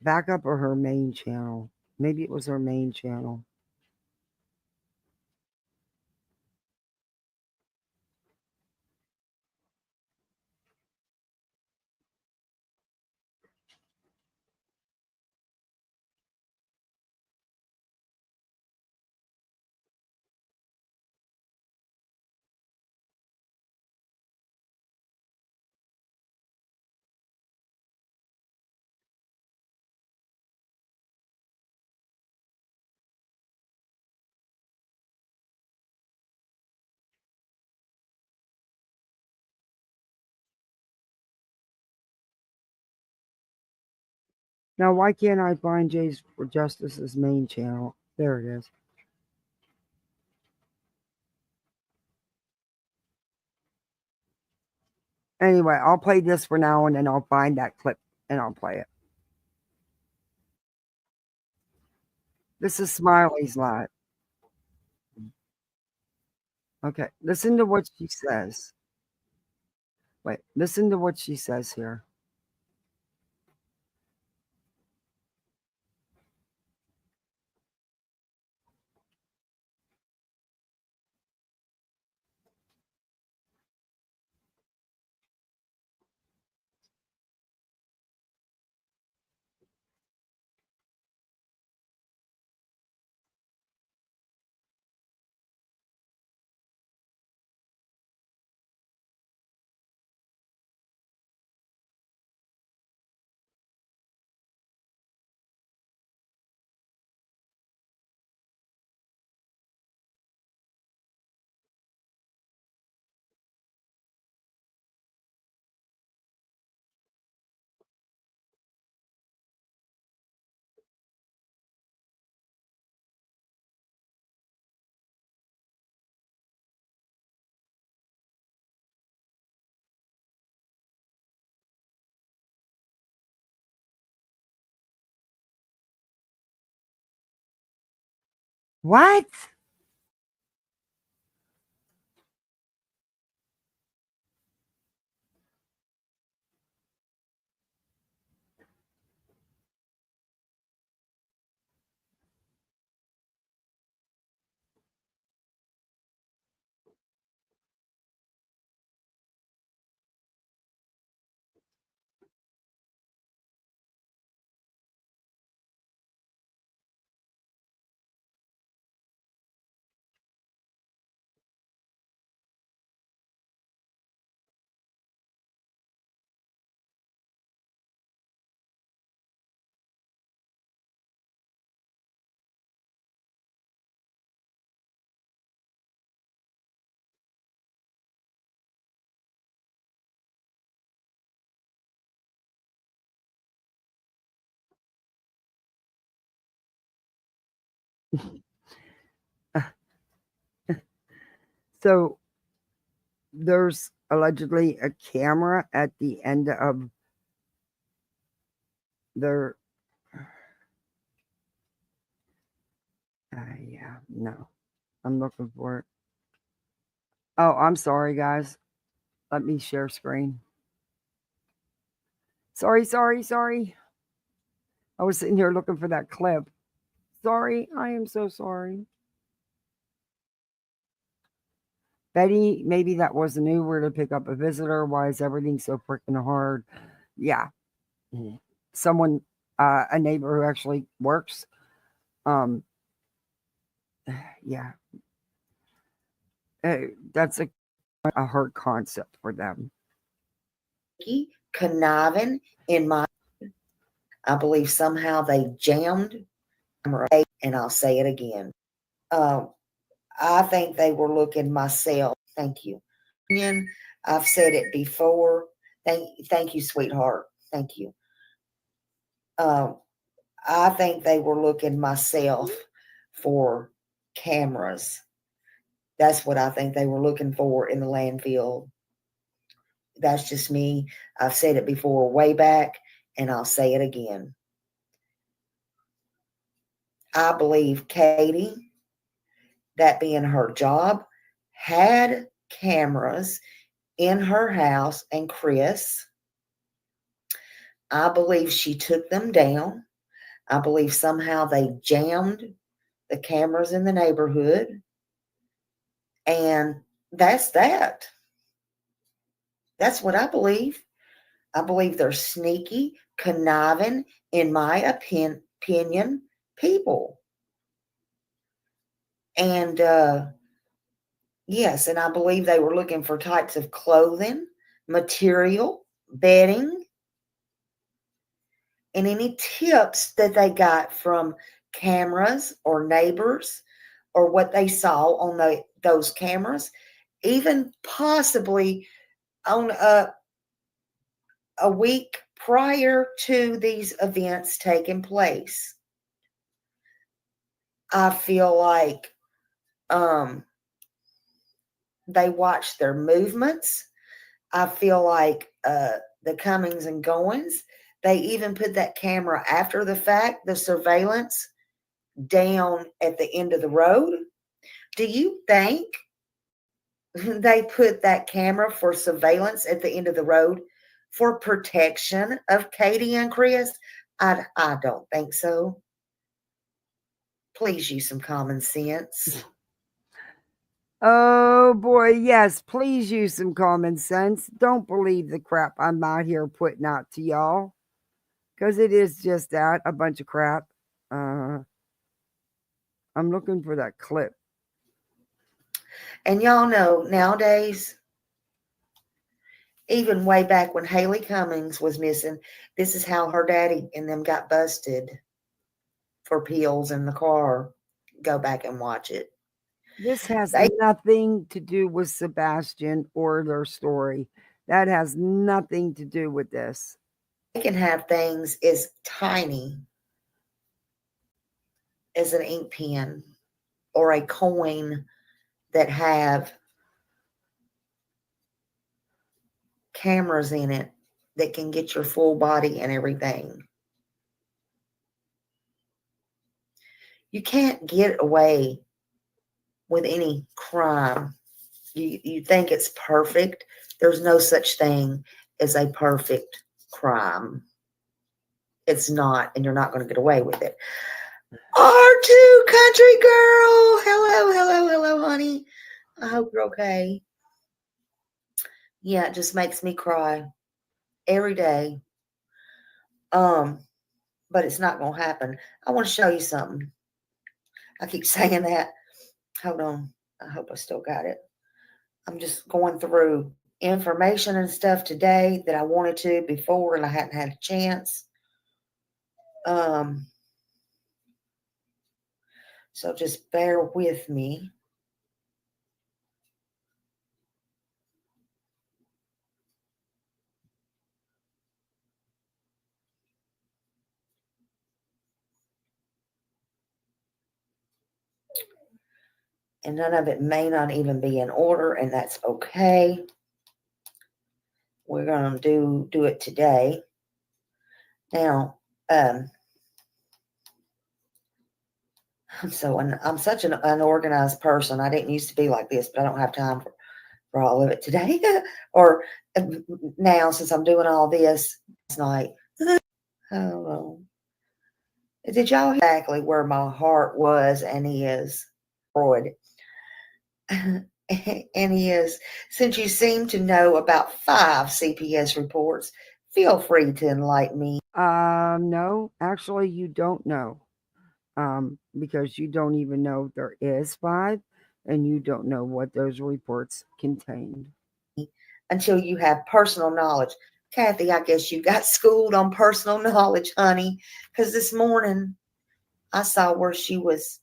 backup or her main channel. Maybe it was her main channel. Now, why can't I find Jay's for Justice's main channel? There it is. Anyway, I'll play this for now and then I'll find that clip and I'll play it. This is Smiley's live. Okay, listen to what she says. Wait, listen to what she says here. What? So there's allegedly a camera at the end of their. Yeah, no, I'm looking for it. Oh, I'm sorry, guys. Let me share screen. Sorry. I was sitting here looking for that clip. Sorry, I am so sorry. Betty, maybe that was an Uber to pick up a visitor. Why is everything so freaking hard? Yeah. Someone, a neighbor who actually works. Yeah. That's a hard concept for them. Conniving in my, I believe somehow they jammed, and I'll say it again. I think they were looking myself. Thank you. I've said it before. Thank you, sweetheart. Thank you. I think they were looking myself for cameras. That's what I think they were looking for in the landfill. That's just me. I've said it before way back, and I'll say it again. I believe Katie, that being her job, had cameras in her house, and Chris, I believe she took them down. I believe somehow they jammed the cameras in the neighborhood. And that's that. That's what I believe. I believe they're sneaky, conniving, in my opinion, people. And yes, and I believe they were looking for types of clothing, material, bedding, and any tips that they got from cameras or neighbors or what they saw on those cameras, even possibly on a week prior to these events taking place. I feel like they watched their movements. I feel like the comings and goings. They even put that camera after the fact, the surveillance, down at the end of the road. Do you think they put that camera for surveillance at the end of the road for protection of Katie and Chris? I don't think so. Please use some common sense. Oh boy, yes, please use some common sense. Don't believe the crap I'm out here putting out to y'all. Because it is just that, a bunch of crap. I'm looking for that clip. And y'all know, nowadays, even way back when Haley Cummings was missing, this is how her daddy and them got busted for pills in the car. Go back and watch it. This has nothing to do with Sebastian or their story. That has nothing to do with this. They can have things as tiny as an ink pen or a coin that have cameras in it that can get your full body and everything. You can't get away with any crime. You think it's perfect. There's no such thing as a perfect crime. It's not, and you're not going to get away with it. R2 country girl. Hello, honey. I hope you're okay. Yeah, it just makes me cry every day. But it's not going to happen. I want to show you something. I keep saying that. Hold on. I hope I still got it. I'm just going through information and stuff today that I wanted to before, and I hadn't had a chance. So just bear with me. And none of it may not even be in order, and that's okay. We're going to do it today. Now, I'm such an unorganized person. I didn't used to be like this, but I don't have time for all of it today, or now since I'm doing all this last night. Oh, did y'all hear exactly where my heart was and is, Freud? And he is. Since you seem to know about 5 CPS reports, feel free to enlighten me. No, actually, you don't know. Because you don't even know there is 5, and you don't know what those reports contained. Until you have personal knowledge. Kathy, I guess you got schooled on personal knowledge, honey, because this morning I saw where she was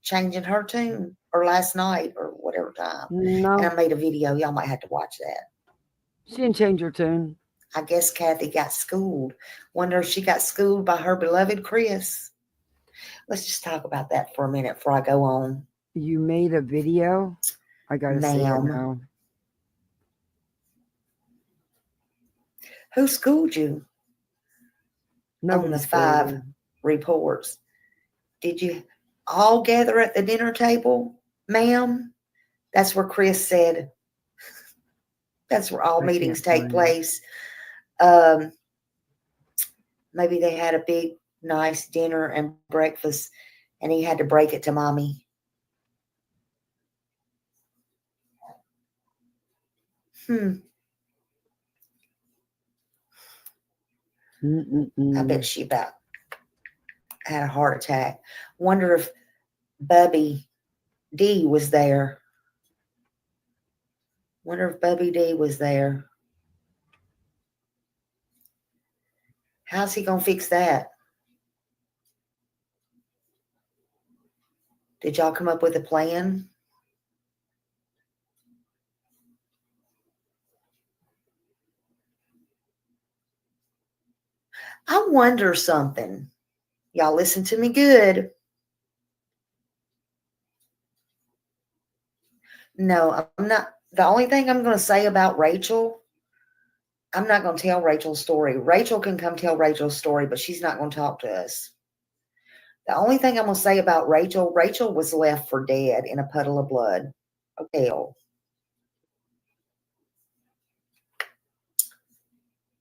changing her tune, or last night, or whatever time. No. And I made a video. Y'all might have to watch that. She didn't change her tune. I guess Kathy got schooled. Wonder if she got schooled by her beloved Chris. Let's just talk about that for a minute before I go on. You made a video? I gotta see it now. Who schooled you on the 5 reports? Did you all gather at the dinner table, ma'am? That's where Chris said, that's where all meetings take place. Maybe they had a big, nice dinner and breakfast, and he had to break it to mommy. I bet she about had a heart attack. Wonder if Bubby D was there. Wonder if Bubby D was there. How's he gonna fix that? Did y'all come up with a plan? I wonder something. Y'all listen to me good. No, I'm not. The only thing I'm going to say about Rachel, I'm not going to tell Rachel's story. Rachel can come tell Rachel's story, but she's not going to talk to us. The only thing I'm going to say about Rachel, Rachel was left for dead in a puddle of blood. Okay.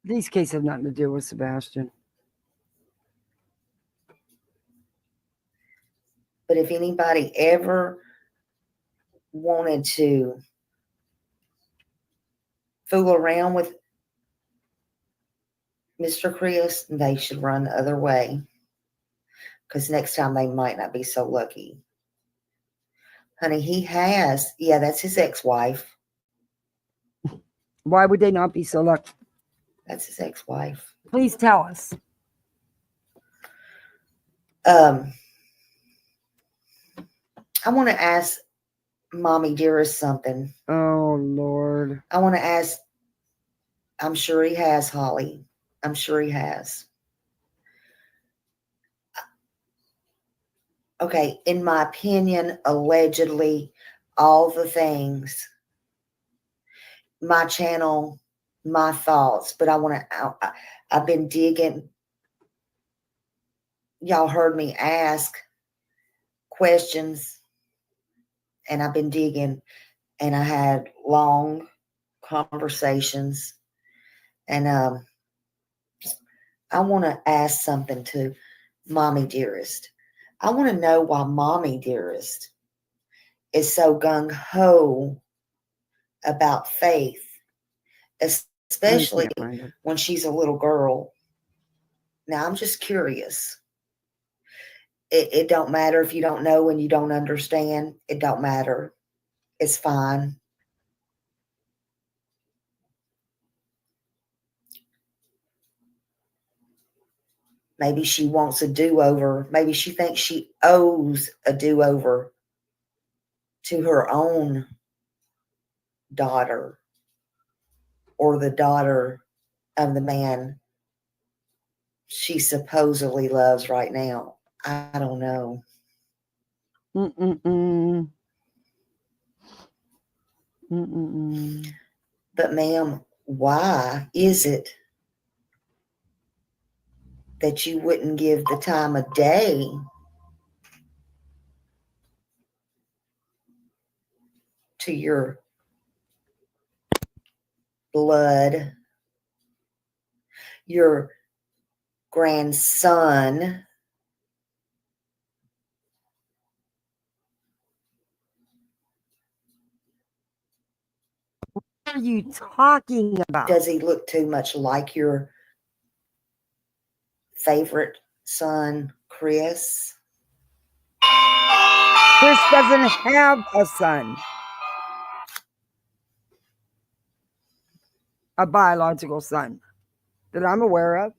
These cases have nothing to do with Sebastian. But if anybody ever wanted to fool around with Mr. Chris, they should run the other way. Because next time they might not be so lucky. Honey, he has. Yeah, that's his ex-wife. Why would they not be so lucky? That's his ex-wife. Please tell us. I want to ask Mommy Dearest something. Oh, Lord. I want to ask. I'm sure he has, Holly. I'm sure he has. Okay, in my opinion, allegedly, all the things, my channel, my thoughts, but I've been digging. Y'all heard me ask questions, and I've been digging, and I had long conversations, and I want to ask something to Mommy Dearest. I want to know why Mommy Dearest is so gung-ho about faith, especially when she's a little girl. Now, I'm just curious. It don't matter if you don't know and you don't understand. It don't matter. It's fine. Maybe she wants a do-over. Maybe she thinks she owes a do-over to her own daughter or the daughter of the man she supposedly loves right now. I don't know. But ma'am, why is it that you wouldn't give the time of day to your blood, your grandson, what are you talking about? does he look too much like your favorite son, Chris? Chris doesn't have a son. A biological son that I'm aware of.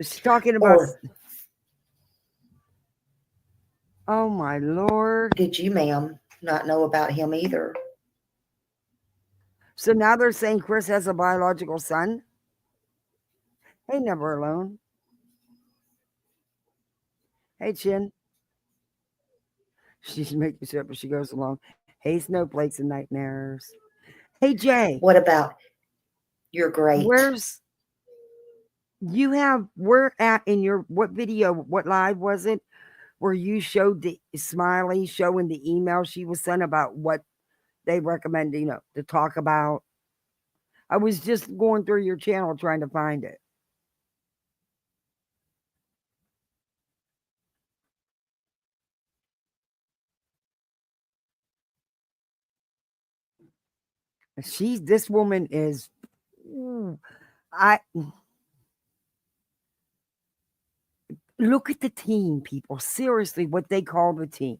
She's talking about. Oh my Lord. Did you, ma'am, not know about him either? So now they're saying Chris has a biological son? Hey, Never Alone. Hey, Chin. She's making sure as she goes along. Hey, Snowflakes and Nightmares. Hey, Jay. What about your great? We're at in your, what video, what live was it? Where you showed the Smiley showing the email she was sent about what they recommend, to talk about. I was just going through your channel trying to find it. This woman is, look at the team, people. Seriously, what they call the team.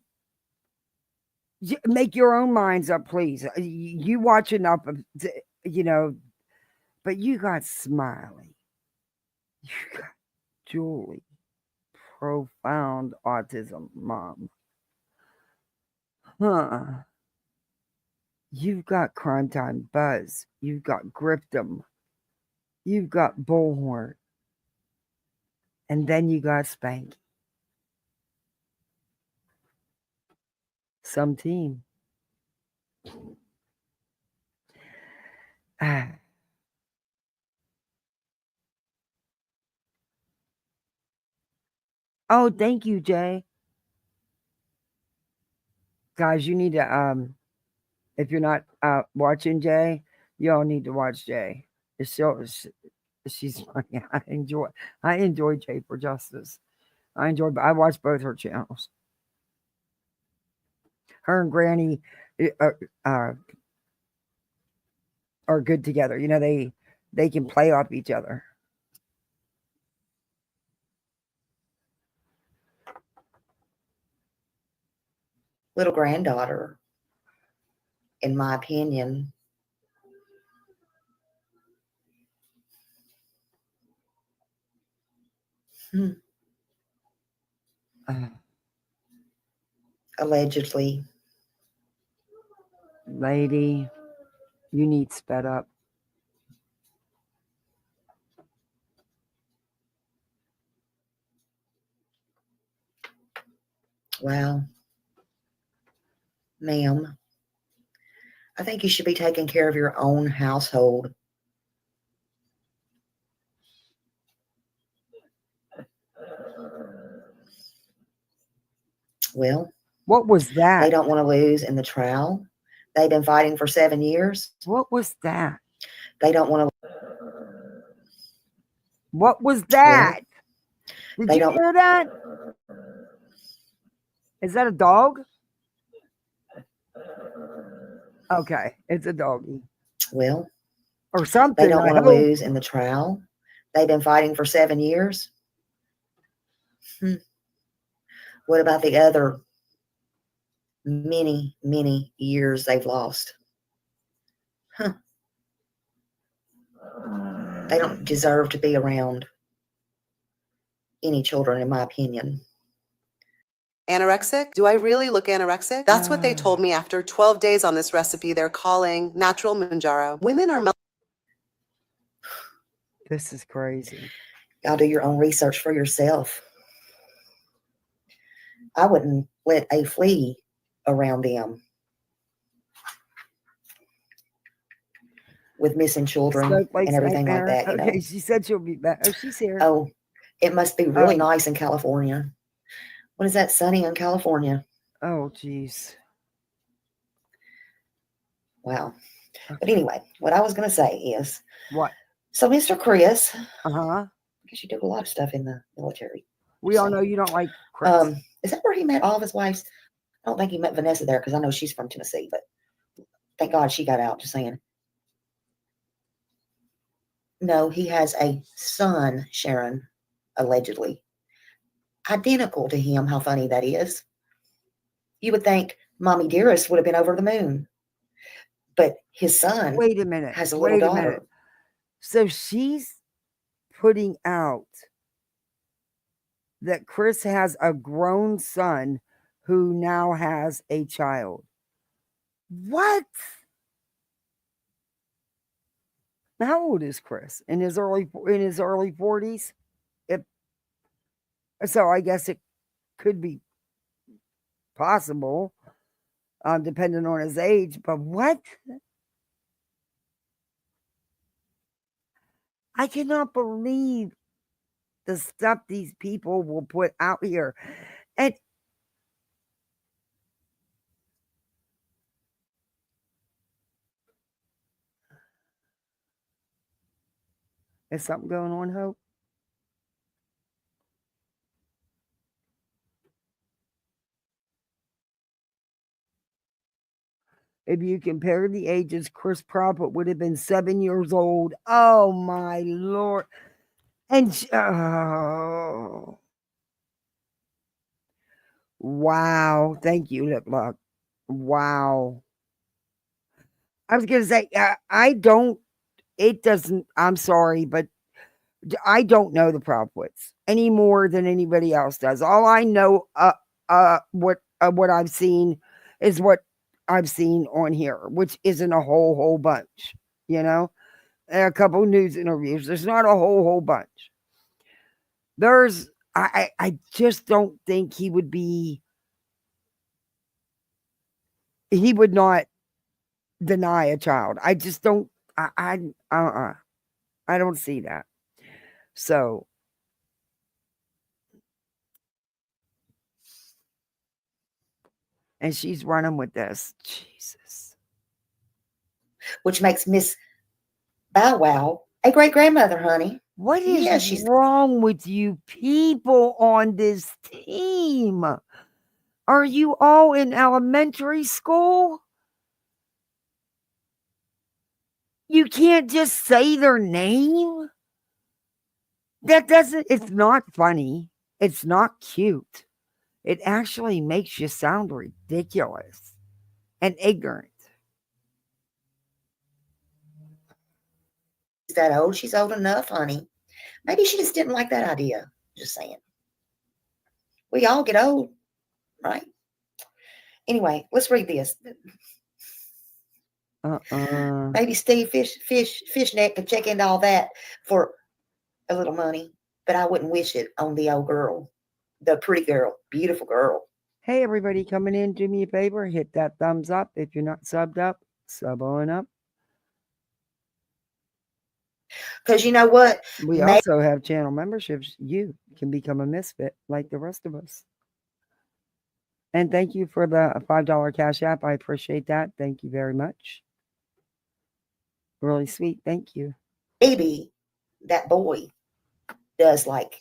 Make your own minds up, please. You watch enough of, but you got Smiley. You got Julie. Profound autism, mom. Huh. You've got Crime Time Buzz. You've got Griftum. You've got Bullhorn. And then you got Spanky. Some team. Oh, thank you, Jay. Guys, you need to, if you're not watching Jay, you all need to watch Jay. She's funny. I enjoy Jay for Justice. I watch both her channels. Her and Granny are good together. They can play off each other. Little granddaughter, in my opinion. Allegedly. Lady, you need sped up. Well, ma'am, I think you should be taking care of your own household. Well, what was that? They don't want to lose in the trial. They've been fighting for 7 years. What was that? They don't want to. What was that? Well, did you hear that? Is that a dog? Okay, it's a doggy. Well, or something. They don't want to lose in the trial. They've been fighting for 7 years. What about the other many, many years they've lost? They don't deserve to be around any children, in my opinion. Anorexic? Do I really look anorexic? That's what they told me after 12 days on this recipe they're calling Natural Manjaro. Women are... This is crazy. Y'all do your own research for yourself. I wouldn't let a flea around them with missing children and everything like that. You know? She said she'll be back. Oh, she's here. Oh, it must be really nice in California. What is that, sunny in California? Oh, geez. Wow. But anyway, what I was going to say is, what? So Mr. Chris, I guess you do a lot of stuff in the military. We all know you don't like Chris. Is that where he met all of his wives? I don't think he met Vanessa there because I know she's from Tennessee, but thank God she got out. Just saying. No, he has a son, Sharon, allegedly. Identical to him. How funny that is. You would think Mommy Dearest would have been over the moon. But his son Wait a minute. has a little daughter. So she's putting out that Chris has a grown son who now has a child. What? How old is Chris? In his early 40s? So I guess it could be possible, depending on his age. But what? I cannot believe the stuff these people will put out here. And is something going on, Hope? If you compare the ages, Chris Prophet would have been 7 years old. Oh, my Lord. And, wow. Thank you, Lip Luck. Wow. I was going to say, I'm sorry, but I don't know the Propwits any more than anybody else does. All I know, what I've seen is what I've seen on here, which isn't a whole bunch, and a couple news interviews. There's not a whole bunch. I just don't think he would not deny a child. I just don't, I don't see that. So, and she's running with this. Jesus. Which makes Miss Bow Wow a great grandmother, honey. What is wrong with you people on this team? Are you all in elementary school? You can't just say their name? It's not funny. It's not cute. It actually makes you sound ridiculous and ignorant. She's that old. She's old enough, honey. Maybe she just didn't like that idea. Just saying. We all get old, right? Anyway, let's read this. Maybe Steve Fishneck could check into all that for a little money, but I wouldn't wish it on the old girl, the pretty girl, beautiful girl. Hey, everybody coming in, do me a favor, hit that thumbs up. If you're not subbed up, sub on up. Because you know what? We also have channel memberships. You can become a misfit like the rest of us. And thank you for the $5 Cash App. I appreciate that. Thank you very much. Really sweet. Thank you. Maybe that boy does like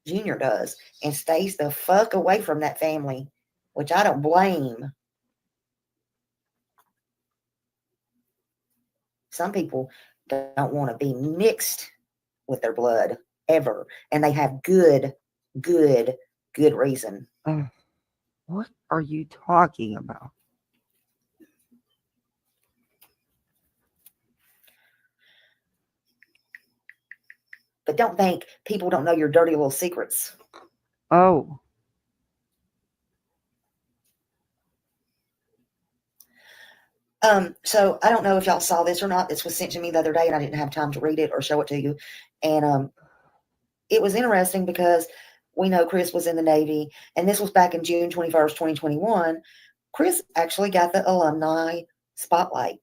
Junior does and stays the fuck away from that family, which I don't blame. Some people don't want to be mixed with their blood ever, and they have good reason. What are you talking about? But don't think people don't know your dirty little secrets. Oh. So I don't know if y'all saw this or not. This was sent to me the other day and I didn't have time to read it or show it to you. And it was interesting because we know Chris was in the Navy, and this was back in June 21st, 2021. Chris actually got the alumni spotlight.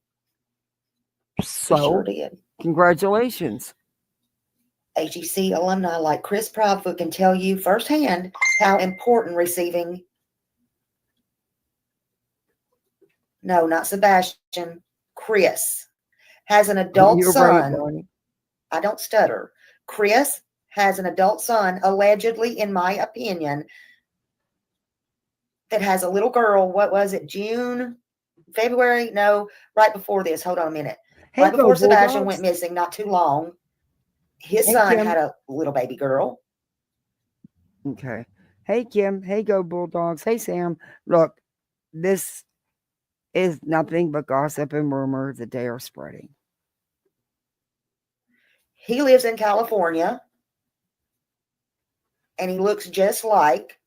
So, he sure did. Congratulations. AGC alumni like Chris Proudfoot can tell you firsthand how important receiving No, not Sebastian. Chris has an adult You're son. right, Bonnie. I don't stutter. Chris has an adult son, allegedly, in my opinion, that has a little girl. What was it? February? No, right before this. Hold on a minute. Hey, Right before go Sebastian Bulldogs. went missing, not too long, his Hey, son Kim. had a little baby girl. Okay. Hey, Kim. Hey, go Bulldogs. Hey, Sam. Look, this is nothing but gossip and rumor that they are spreading. He lives in California, and he looks just like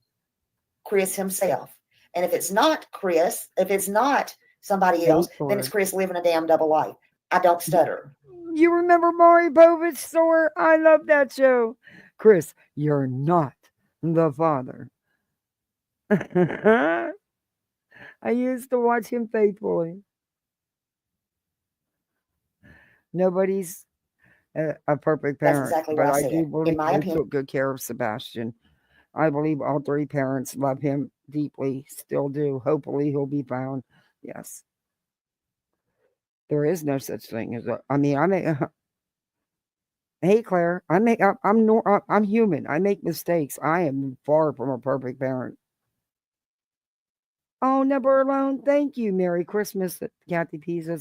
Chris himself. And if it's not Chris, if it's not somebody else, then it's Chris living a damn double life. I don't stutter. You remember Maury Povich's store? I love that show. Chris, you're not the father. I used to watch him faithfully. Nobody's a perfect parent. That's exactly but what I I said. do believe In my they opinion. took good care of Sebastian. I believe all three parents love him deeply, still do. Hopefully he'll be found. Yes. There is no such thing as hey Claire, I'm human. I make mistakes. I am far from a perfect parent. Oh, never alone. Thank you. Merry Christmas, Kathy Pisa.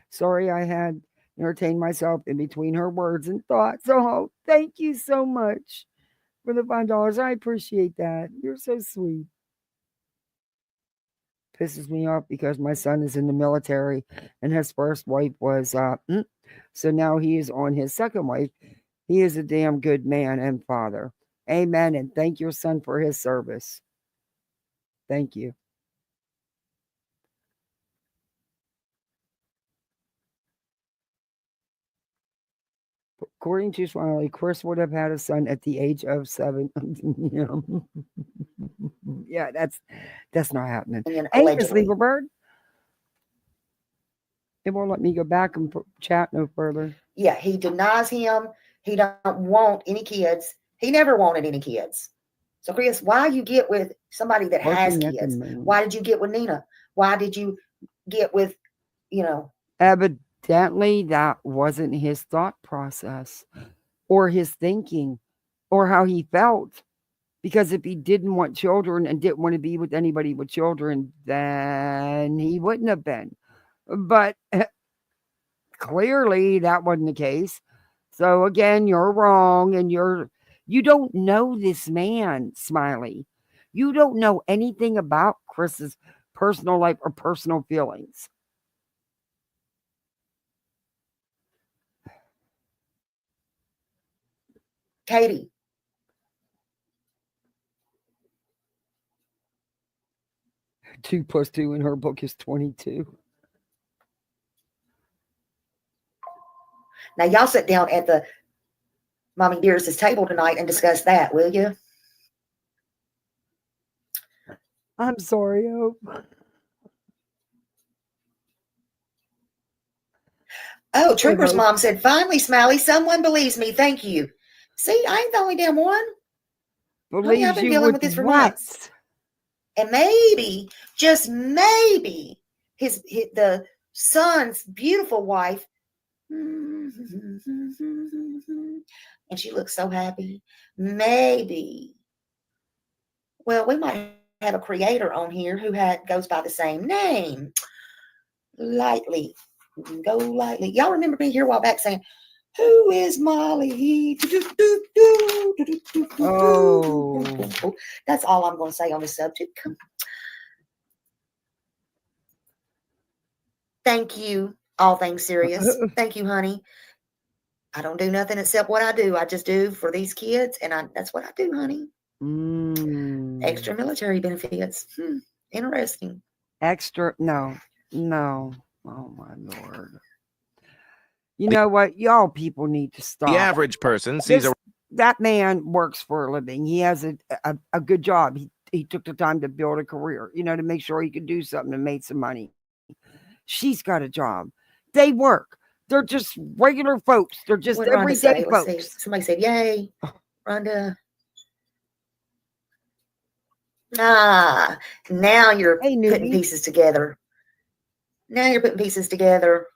Sorry I had entertained myself in between her words and thoughts. Oh, thank you so much for the $5. I appreciate that. You're so sweet. Pisses me off because my son is in the military and his first wife was so now he is on his second wife. He is a damn good man and father. Amen. And thank your son for his service. Thank you. According to Smiley, Chris would have had a son at the age of 7. Yeah, that's not happening. Hey, Miss Lieberberg. It won't let me go back and chat no further. Yeah, he denies him. He don't want any kids. He never wanted any kids. So, Chris, why you get with somebody that has kids? Why did you get with Nina? Why did you get with, Evidently, that wasn't his thought process or his thinking or how he felt. Because if he didn't want children and didn't want to be with anybody with children, then he wouldn't have been. But clearly that wasn't the case. So again, you're wrong, and you don't know this man, Smiley. You don't know anything about Chris's personal life or personal feelings. Katie. 2 + 2 in her book is 22. Now, y'all sit down at the Mommy Dearest's table tonight and discuss that, will you? I'm sorry, Hope. Oh, Trooper's mom said, finally, Smiley, someone believes me. Thank you. See, I ain't the only damn one. Honey, I've been dealing with this for months. And maybe, just maybe, the son's beautiful wife, and she looks so happy. Maybe. Well, we might have a creator on here who goes by the same name. Lightly. Go lightly. Y'all remember me here a while back saying, who is Molly? Oh. That's all I'm going to say on the subject. Thank you. All things serious. Thank you, honey. I don't do nothing except what I do. I just do for these kids, and that's what I do, honey. Extra military benefits. Interesting. Extra? No. Oh, my Lord. You know what? Y'all people need to stop. The average person sees that man works for a living. He has a good job. He took the time to build a career, to make sure he could do something and make some money. She's got a job. They work. They're just regular folks. They're just everyday folks. Somebody said, yay, Rhonda. Now you're putting pieces together. Now you're putting pieces together.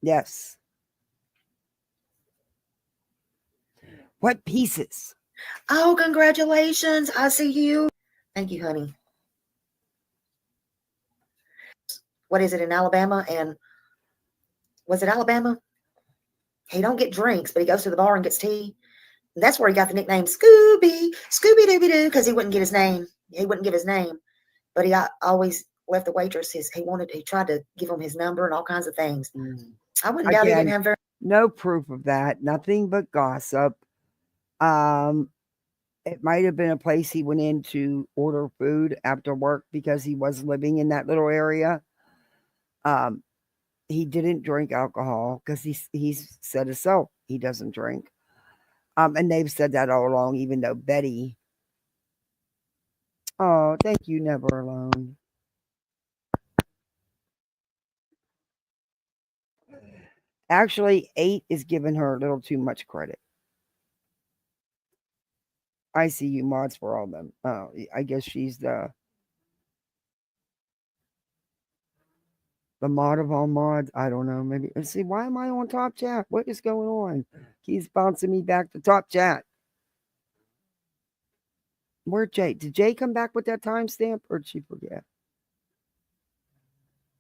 Yes. What pieces? Oh, congratulations. I see you. Thank you, honey. What is it in Alabama? And was it Alabama? He don't get drinks, but he goes to the bar and gets tea. And that's where he got the nickname Scooby Dooby Doo, because he wouldn't get his name. He wouldn't give his name, but he always left the waitress he tried to give him his number and all kinds of things. I wouldn't doubt he didn't have very. No proof of that. Nothing but gossip. It might have been a place he went in to order food after work because he was living in that little area. He didn't drink alcohol because he's said himself he doesn't drink. And they've said that all along, even though Betty. Oh, thank you, Never Alone. Actually, 8 is giving her a little too much credit. I see you mods for all of them. Oh, I guess she's the mod of all mods. I don't know. Maybe. Let's see. Why am I on top chat? What is going on? He's bouncing me back to top chat. Where'd Jay? Did Jay come back with that timestamp, or did she forget?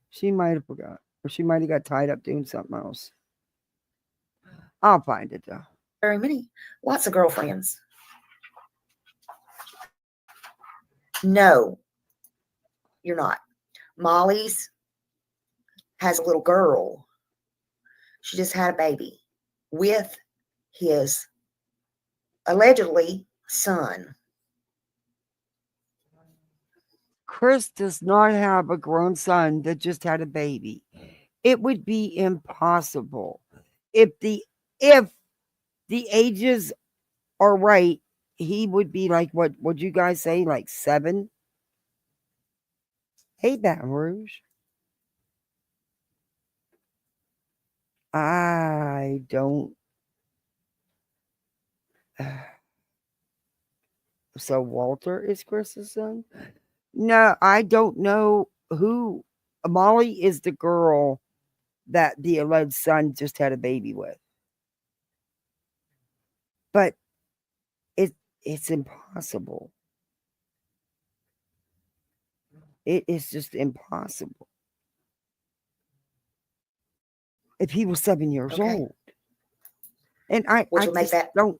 She might have forgot, or she might have got tied up doing something else. I'll find it though. Very many. Lots of girlfriends. No, you're not. Molly's has a little girl. She just had a baby with his allegedly son. Chris does not have a grown son that just had a baby. It would be impossible. If the ages are right, he would be like, what would you guys say, like 7? Hey, Baton Rouge. I don't. So Walter is Chris's son? No, I don't know who. Molly is the girl that the alleged son just had a baby with. But it's impossible. It is just impossible. If he was 7 years old. And I Which would make that don't.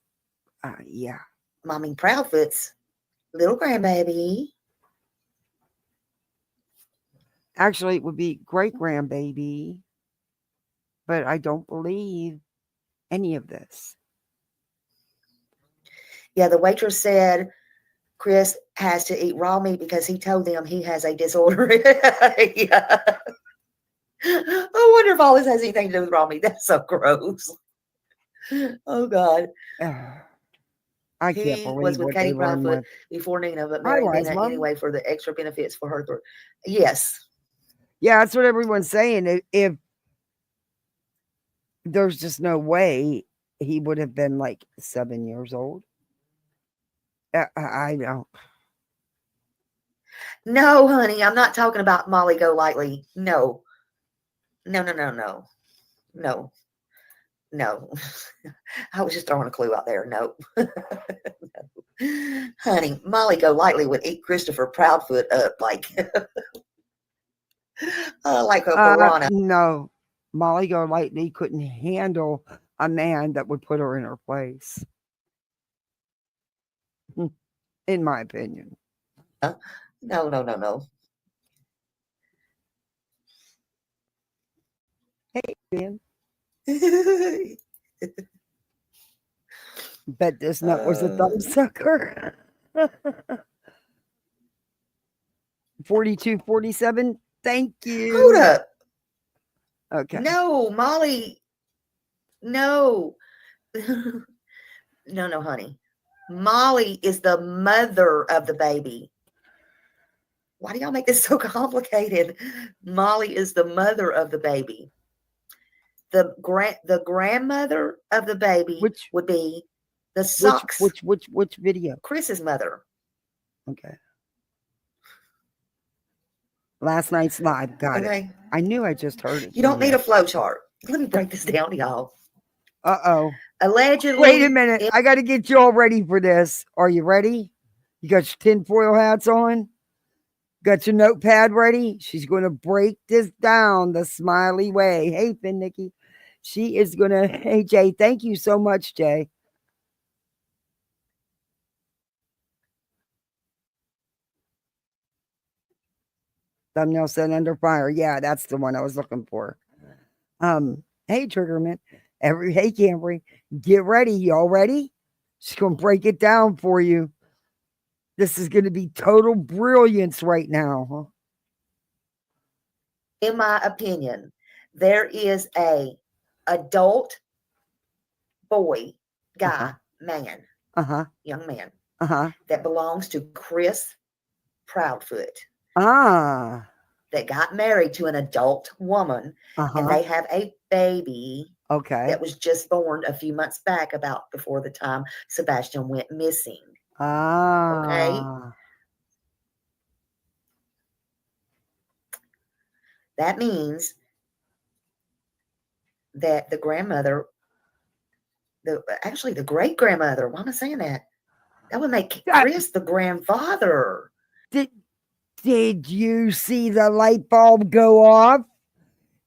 Yeah. Mommy Proudfoot's little grandbaby. Actually, it would be great grandbaby. But I don't believe any of this. Yeah, the waitress said Chris has to eat raw meat because he told them he has a disorder. Yeah. I wonder if all this has anything to do with raw meat. That's so gross. Oh, God. I can't He believe was with what Katie they run Proudfoot with. before Nina, but Hi, married Nina Mom. anyway for the extra benefits for her. Yes. Yeah, that's what everyone's saying. If there's just no way he would have been like 7 years old. I don't. No, honey, I'm not talking about Molly Golightly. No. No. I was just throwing a clue out there. No. No. Honey, Molly Golightly would eat Christopher Proudfoot up like like a piranha. No, Molly Golightly couldn't handle a man that would put her in her place. In my opinion. No. Hey, Ben. Bet this nut was a thumb sucker. 4247. Thank you. Hold up. Okay. No, Molly. No. No, honey. Molly is the mother of the baby. Why do y'all make this so complicated? Molly is the mother of the baby. The grandmother of the baby would be the socks. Which video? Chris's mother. Okay. Last night's live. Got it. I knew I just heard it. You don't need a flow chart. Let me break this down to y'all. Uh-oh. Allegedly. Wait a minute. I got to get you all ready for this. Are you ready? You got your tinfoil hats on? Got your notepad ready? She's going to break this down the smiley way. Hey, Finn Nikki. She is going to. Hey, Jay. Thank you so much, Jay. Thumbnail said under fire. Yeah, that's the one I was looking for. Hey, Triggerman. Hey, Camry. Get ready. Y'all ready? She's going to break it down for you. This is going to be total brilliance right now. In my opinion, there is a adult boy, guy, man, young man, that belongs to Chris Proudfoot. That got married to an adult woman, and they have a baby. That was just born a few months back, about before the time Sebastian went missing. Okay. That means that the grandmother, actually the great grandmother, why am I saying that? That would make Chris the grandfather. Did you see the light bulb go off?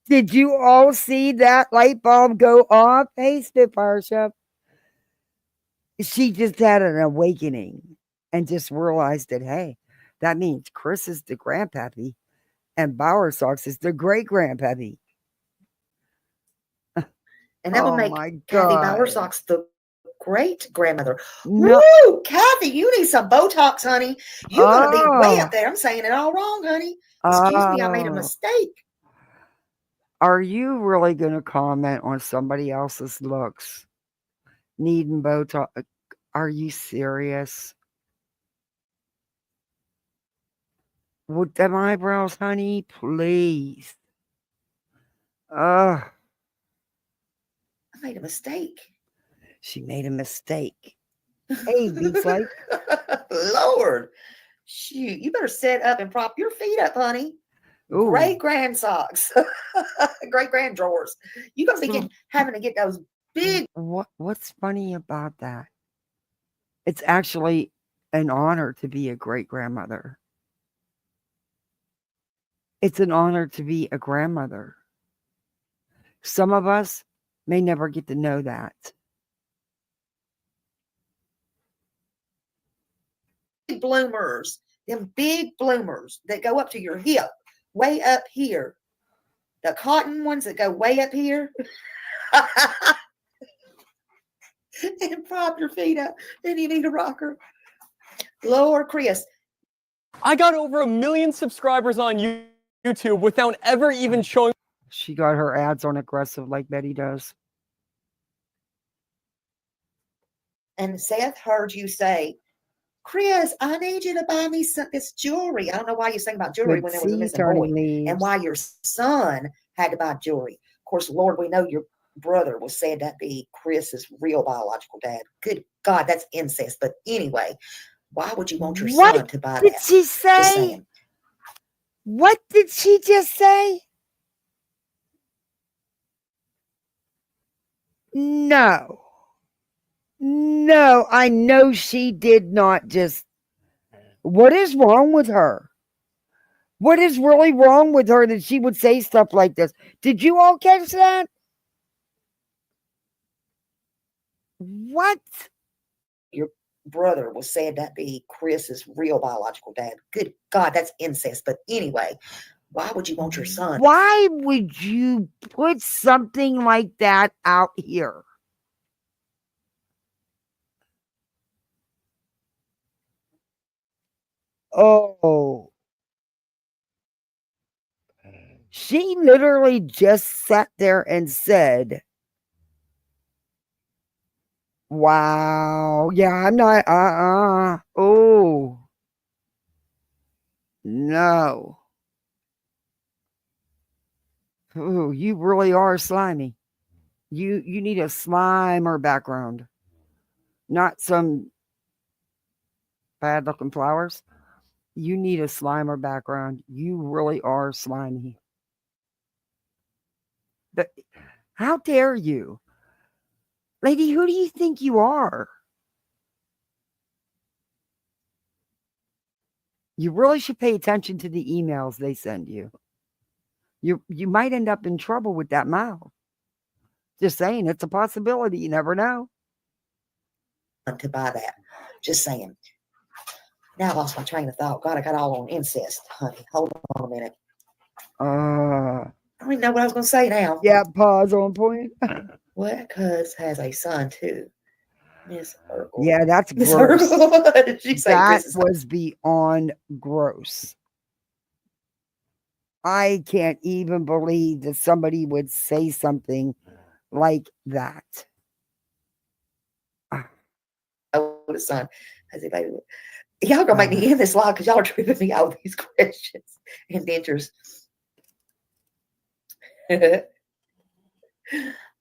Did you all see that light bulb go off? Hey, Spitfire Chef. She just had an awakening and just realized that, hey, that means Chris is the grandpappy and Bowersox is the great grandpappy. And that would make Kathy Bowersox the great grandmother. No. Woo! Kathy, you need some Botox, honey. You're going to be way up there. I'm saying it all wrong, honey. Excuse me, I made a mistake. Are you really going to comment on somebody else's looks? Needing Botox? Are you serious? With them eyebrows, honey, please. I made a mistake. She made a mistake. Hey, Beats like. Lord. Shoot, you better sit up and prop your feet up, honey. Ooh. Great grand socks. Great grand drawers. You're going to be having to get those big. What's funny about that? It's actually an honor to be a great grandmother. It's an honor to be a grandmother. Some of us may never get to know that. Big bloomers, them big bloomers that go up to your hip, way up here. The cotton ones that go way up here. And prop your feet up. Then you need a rocker. Lord Chris. I got over 1 million subscribers on YouTube without ever even showing. She got her ads on aggressive like Betty does. And Seth heard you say, Chris, I need you to buy me this jewelry. I don't know why you're saying about jewelry when there was a missing boy. And why your son had to buy jewelry. Of course, Lord, we know your brother was said to be Chris's real biological dad. Good God, that's incest. But anyway, why would you want your son to buy that? What did she say? What did she just say? No. No, I know she did not just. What is wrong with her? What is really wrong with her that she would say stuff like this? Did you all catch that? What? Your brother was said to be Chris's real biological dad. Good God, that's incest. But anyway, why would you want your son? Why would you put something like that out here? Oh. She literally just sat there and said, wow. Yeah, I'm not, oh. No. Oh, you really are slimy. You need a Slimer background. Not some bad looking flowers. You need a Slimer background. You really are slimy. How dare you? Lady, who do you think you are? You really should pay attention to the emails they send you. You might end up in trouble with that mouth. Just saying, it's a possibility. You never know. To buy that. Just saying. Now I lost my train of thought. God, I got all on incest, honey. Hold on a minute. I don't even know what I was going to say now. Yeah, pause on point. What? Cuz has a son too. Miss Urkel. Yeah, that's Miss gross. Urkel. What did she say? That was beyond gross. I can't even believe that somebody would say something like that. Oh, the son has a baby. Y'all gonna make me end this live because y'all are tripping me out with these questions and dentures.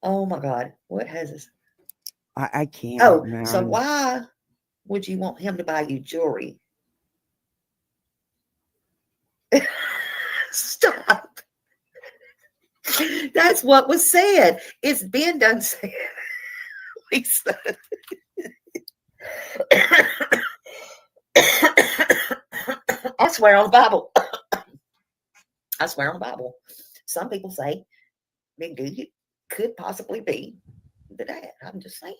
Oh my God, what has this? I can't. Oh, man. so why would you want him to buy you jewelry? Stop. That's what was said. It's been done said. Lisa. I swear on the Bible. I swear on the Bible. Some people say Big Dude could possibly be the dad. I'm just saying.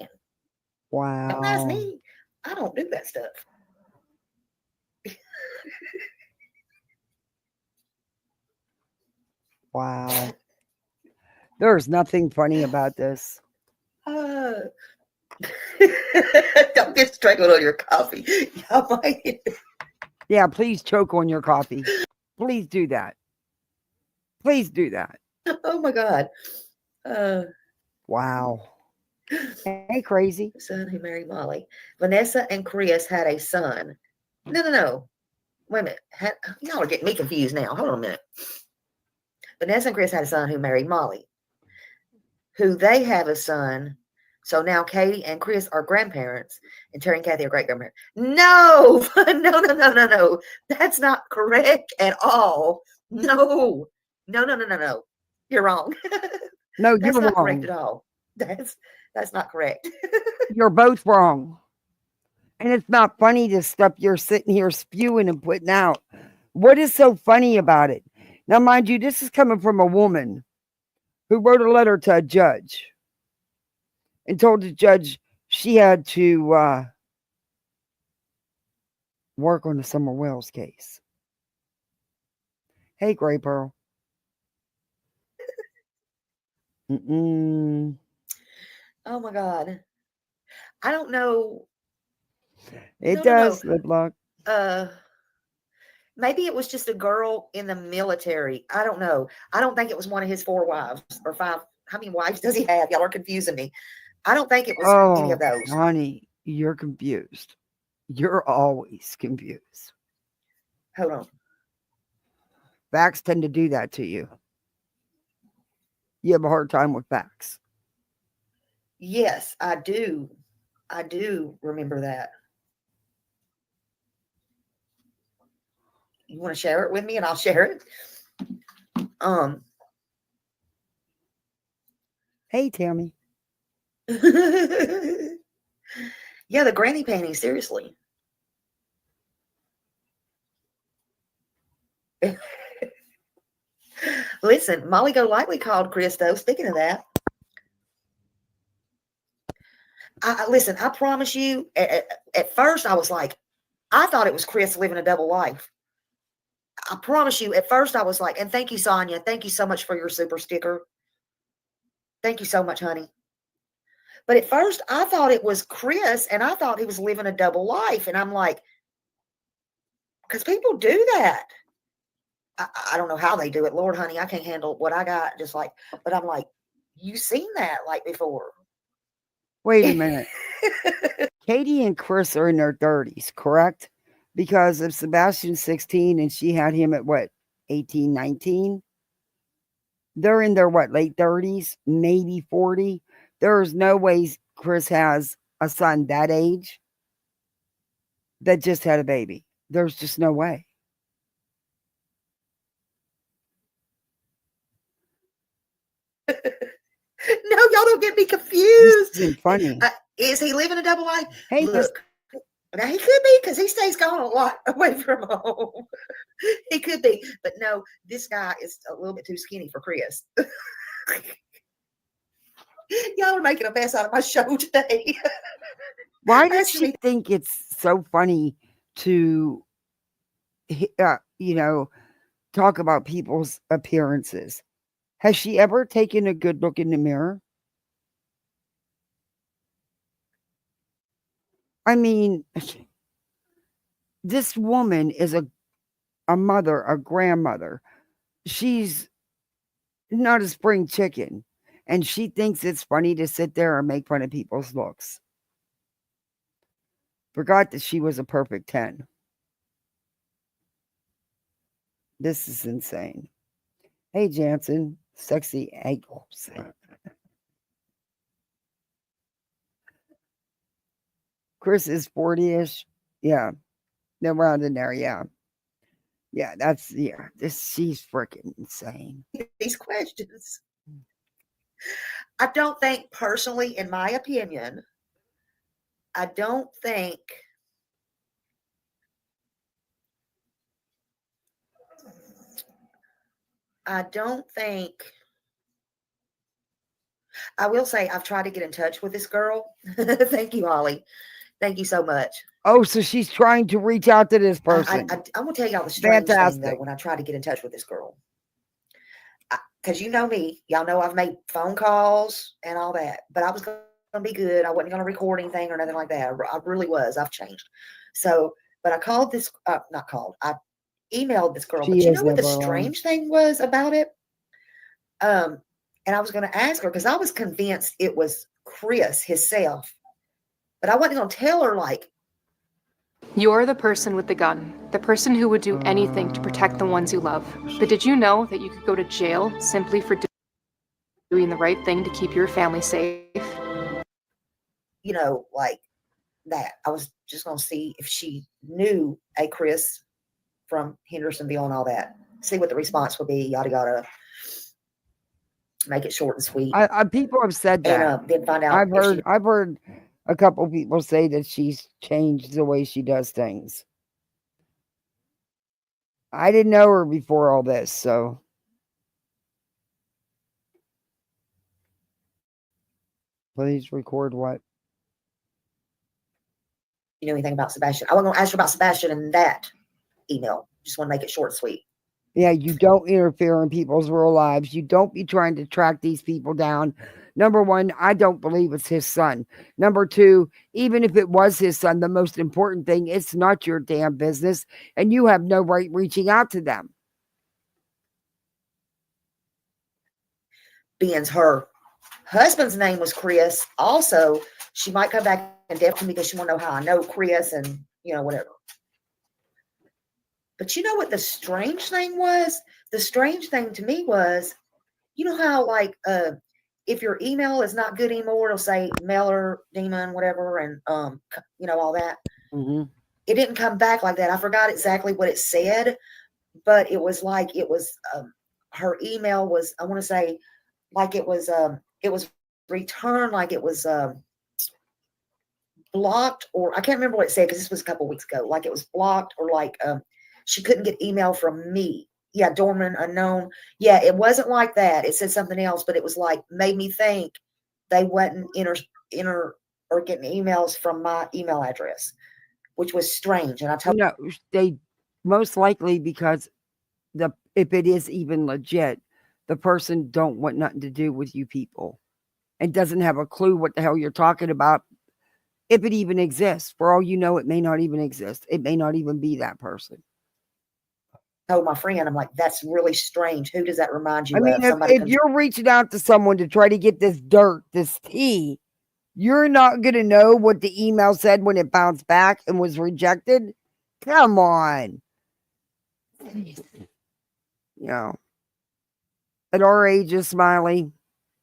Wow. Don't ask me. I don't do that stuff. Wow. There's nothing funny about this. Don't get strangled on your coffee. Y'all might. Yeah, please choke on your coffee. Please do that. Please do that. Oh my God. Wow. Hey, crazy. Son who married Molly. Vanessa and Chris had a son. No. Wait a minute. Y'all are getting me confused now. Hold on a minute. Vanessa and Chris had a son who married Molly, who they have a son. So now Katie and Chris are grandparents, and Terry and Kathy are great grandparents. No. No. That's not correct at all. No. You're wrong. No, That's you're not wrong. correct at all. That's not correct. You're both wrong. And it's not funny, the stuff you're sitting here spewing and putting out. What is so funny about it? Now, mind you, this is coming from a woman who wrote a letter to a judge and told the judge she had to work on the Summer Wells case. Hey, Gray Pearl. Oh my God. I don't know. It does. Good luck. Maybe it was just a girl in the military. I don't know. I don't think it was one of his 4 wives or 5. How many wives does he have? Y'all are confusing me. I don't think it was any of those. Honey, you're confused. You're always confused. Hold on. Facts tend to do that to you. You have a hard time with facts. Yes, I do. I do remember that. You want to share it with me and I'll share it? Hey, Tammy. Yeah, the granny panties, seriously. Listen, Molly Golightly called Christo. Speaking of that, listen, I promise you, at first I was like, I thought it was Chris living a double life. I promise you, at first I was like, and thank you, Sonia. Thank you so much for your super sticker. Thank you so much, honey. But at first I thought it was Chris and I thought he was living a double life. And I'm like, because people do that. I don't know how they do it. Lord, honey, I can't handle what I got. Just like, but I'm like, you seen that like before. Wait a minute. Katie and Chris are in their 30s, correct? Because if Sebastian's 16 and she had him at what, 18, 19? They're in their what, late 30s, maybe 40. There's no way Chris has a son that age that just had a baby. There's just no way. No, y'all don't get me confused. This isn't funny. Is he living a double life? Hey, look. Now he could be because he stays gone a lot away from home. He could be, but no, this guy is a little bit too skinny for Chris. Y'all are making a mess out of my show today. Why does she think it's so funny to, talk about people's appearances? Has she ever taken a good look in the mirror? I mean, this woman is a mother, a grandmother. She's not a spring chicken. And she thinks it's funny to sit there and make fun of people's looks. Forgot that she was a perfect 10. This is insane. Hey, Jansen, sexy ankles. Chris is 40-ish. Yeah. They're around in there, yeah. Yeah, she's freaking insane. These questions. I don't think, personally, in my opinion, I don't think I will say I've tried to get in touch with this girl. Thank you, Holly. Thank you so much. Oh, so she's trying to reach out to this person. I'm going to tell y'all the strange thing, though, when I tried to get in touch with this girl. Because you know me. Y'all know I've made phone calls and all that. But I was going to be good. I wasn't going to record anything or nothing like that. I really was. I've changed. So, but I called this, I emailed this girl. But you know what the strange thing was about it? And I was going to ask her because I was convinced it was Chris himself. But I wasn't going to tell her, like, you're the person with the gun, the person who would do anything to protect the ones you love. But did you know that you could go to jail simply for doing the right thing to keep your family safe? You know, like that. I was just going to see if she knew a Chris from Hendersonville and all that. See what the response would be, yada, yada. Make it short and sweet. People have said that. And then find out. I've heard a couple people say that she's changed the way she does things. I didn't know her before all this, so. Please record what? You know anything about Sebastian? I wasn't going to ask her about Sebastian in that email. Just want to make it short and sweet. Yeah, you don't interfere in people's real lives. You don't be trying to track these people down. Number one, I don't believe it's his son. Number two, even if it was his son, the most important thing, it's not your damn business, and you have no right reaching out to them. Being her husband's name was Chris. Also, she might come back and definitely because she want to know how I know Chris and, whatever. But you know what the strange thing was? The strange thing to me was, you know how, like, if your email is not good anymore, it'll say mailer, demon, whatever, and, all that. Mm-hmm. It didn't come back like that. I forgot exactly what it said, but it was like, her email was, I want to say, like it was returned, like it was blocked, or I can't remember what it said because this was a couple weeks ago. Like it was blocked, or like she couldn't get email from me. Yeah, dormant, unknown. Yeah, it wasn't like that. It said something else, but it was like made me think they wasn't enter or getting emails from my email address, which was strange. And I told they most likely because if it is even legit, the person don't want nothing to do with you people and doesn't have a clue what the hell you're talking about. If it even exists, for all you know, it may not even exist. It may not even be that person. Told my friend, I'm like, that's really strange. Who does that remind you of? I mean, if you're reaching out to someone to try to get this dirt, this tea, you're not going to know what the email said when it bounced back and was rejected. Come on. At our ages, Smiley,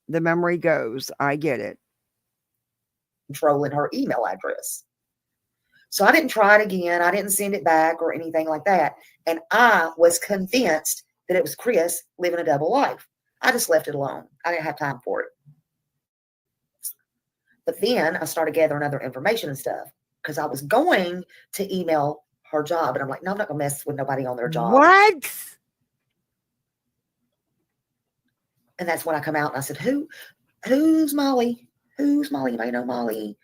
the memory goes. I get it. Controlling her email address. So I didn't try it again. I didn't send it back or anything like that. And I was convinced that it was Chris living a double life. I just left it alone. I didn't have time for it. But then I started gathering other information and stuff because I was going to email her job. And I'm like, no, I'm not going to mess with nobody on their job. What? And that's when I come out and I said, who's Molly? Who's Molly? Anybody know Molly?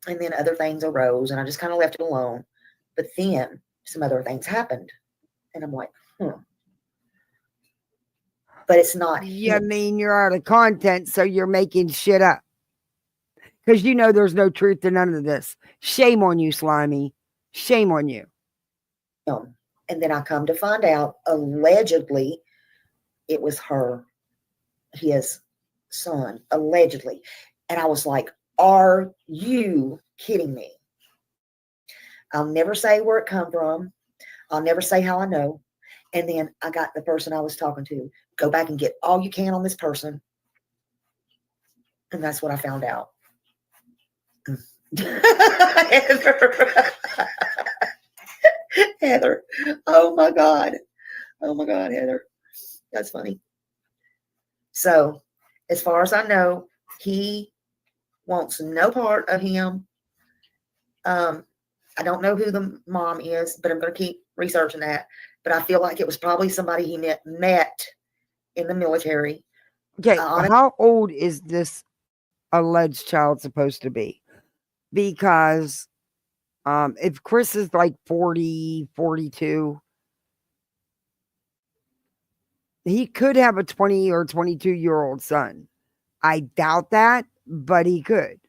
And then other things arose and I just kind of left it alone. But then some other things happened. And I'm like, But it's not. Yeah, I mean, you're out of content, so you're making shit up. Because you know there's no truth to none of this. Shame on you, Slimy. Shame on you. And then I come to find out, allegedly, it was his son, allegedly. And I was like, are you kidding me? I'll never say where it come from. I'll never say how I know. And then I got the person I was talking to, go back and get all you can on this person. And that's what I found out. Heather. Oh my God. Oh my God, Heather. That's funny. So, as far as I know, he wants no part of him. I don't know who the mom is, but I'm going to keep researching that. But I feel like it was probably somebody he met in the military. Okay, how old is this alleged child supposed to be? Because if Chris is like 40, 42, he could have a 20 or 22-year-old son. I doubt that, but he could.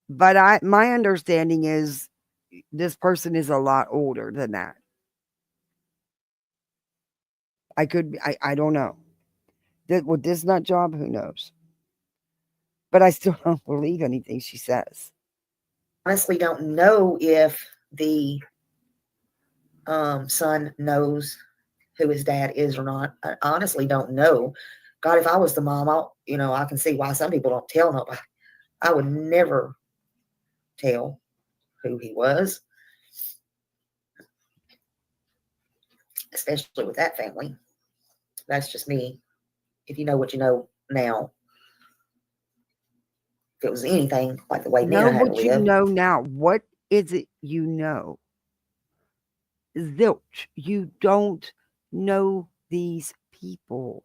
But my understanding is this person is a lot older than that. I don't know. With this nut job, who knows? But I still don't believe anything she says. Honestly, don't know if the son knows who his dad is or not. I honestly don't know. God, if I was the mom, I can see why some people don't tell nobody. I would never tell who he was, especially with that family. That's just me. If you know what you know now, if it was anything like the way Nina had lived. You know now. What is it you know? Zilch. You don't know these people.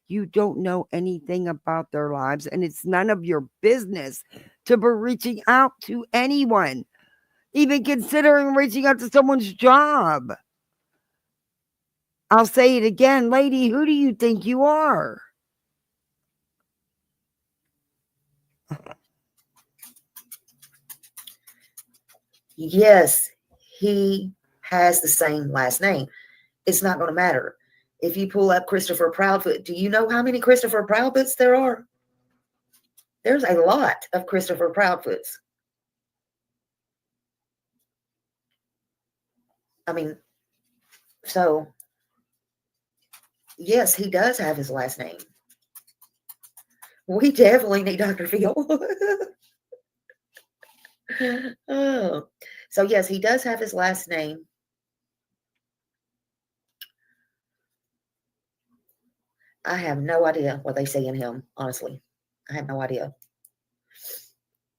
You don't know anything about their lives, and it's none of your business to be reaching out to anyone, even considering reaching out to someone's job. I'll say it again, lady, who do you think you are? Yes, he has the same last name. It's not going to matter. If you pull up Christopher Proudfoot, do you know how many Christopher Proudfoots there are? There's a lot of Christopher Proudfoots. I mean, so, yes, he does have his last name. We definitely need Dr. Phil. Oh, so yes, he does have his last name. I have no idea what they say in him, honestly. I have no idea.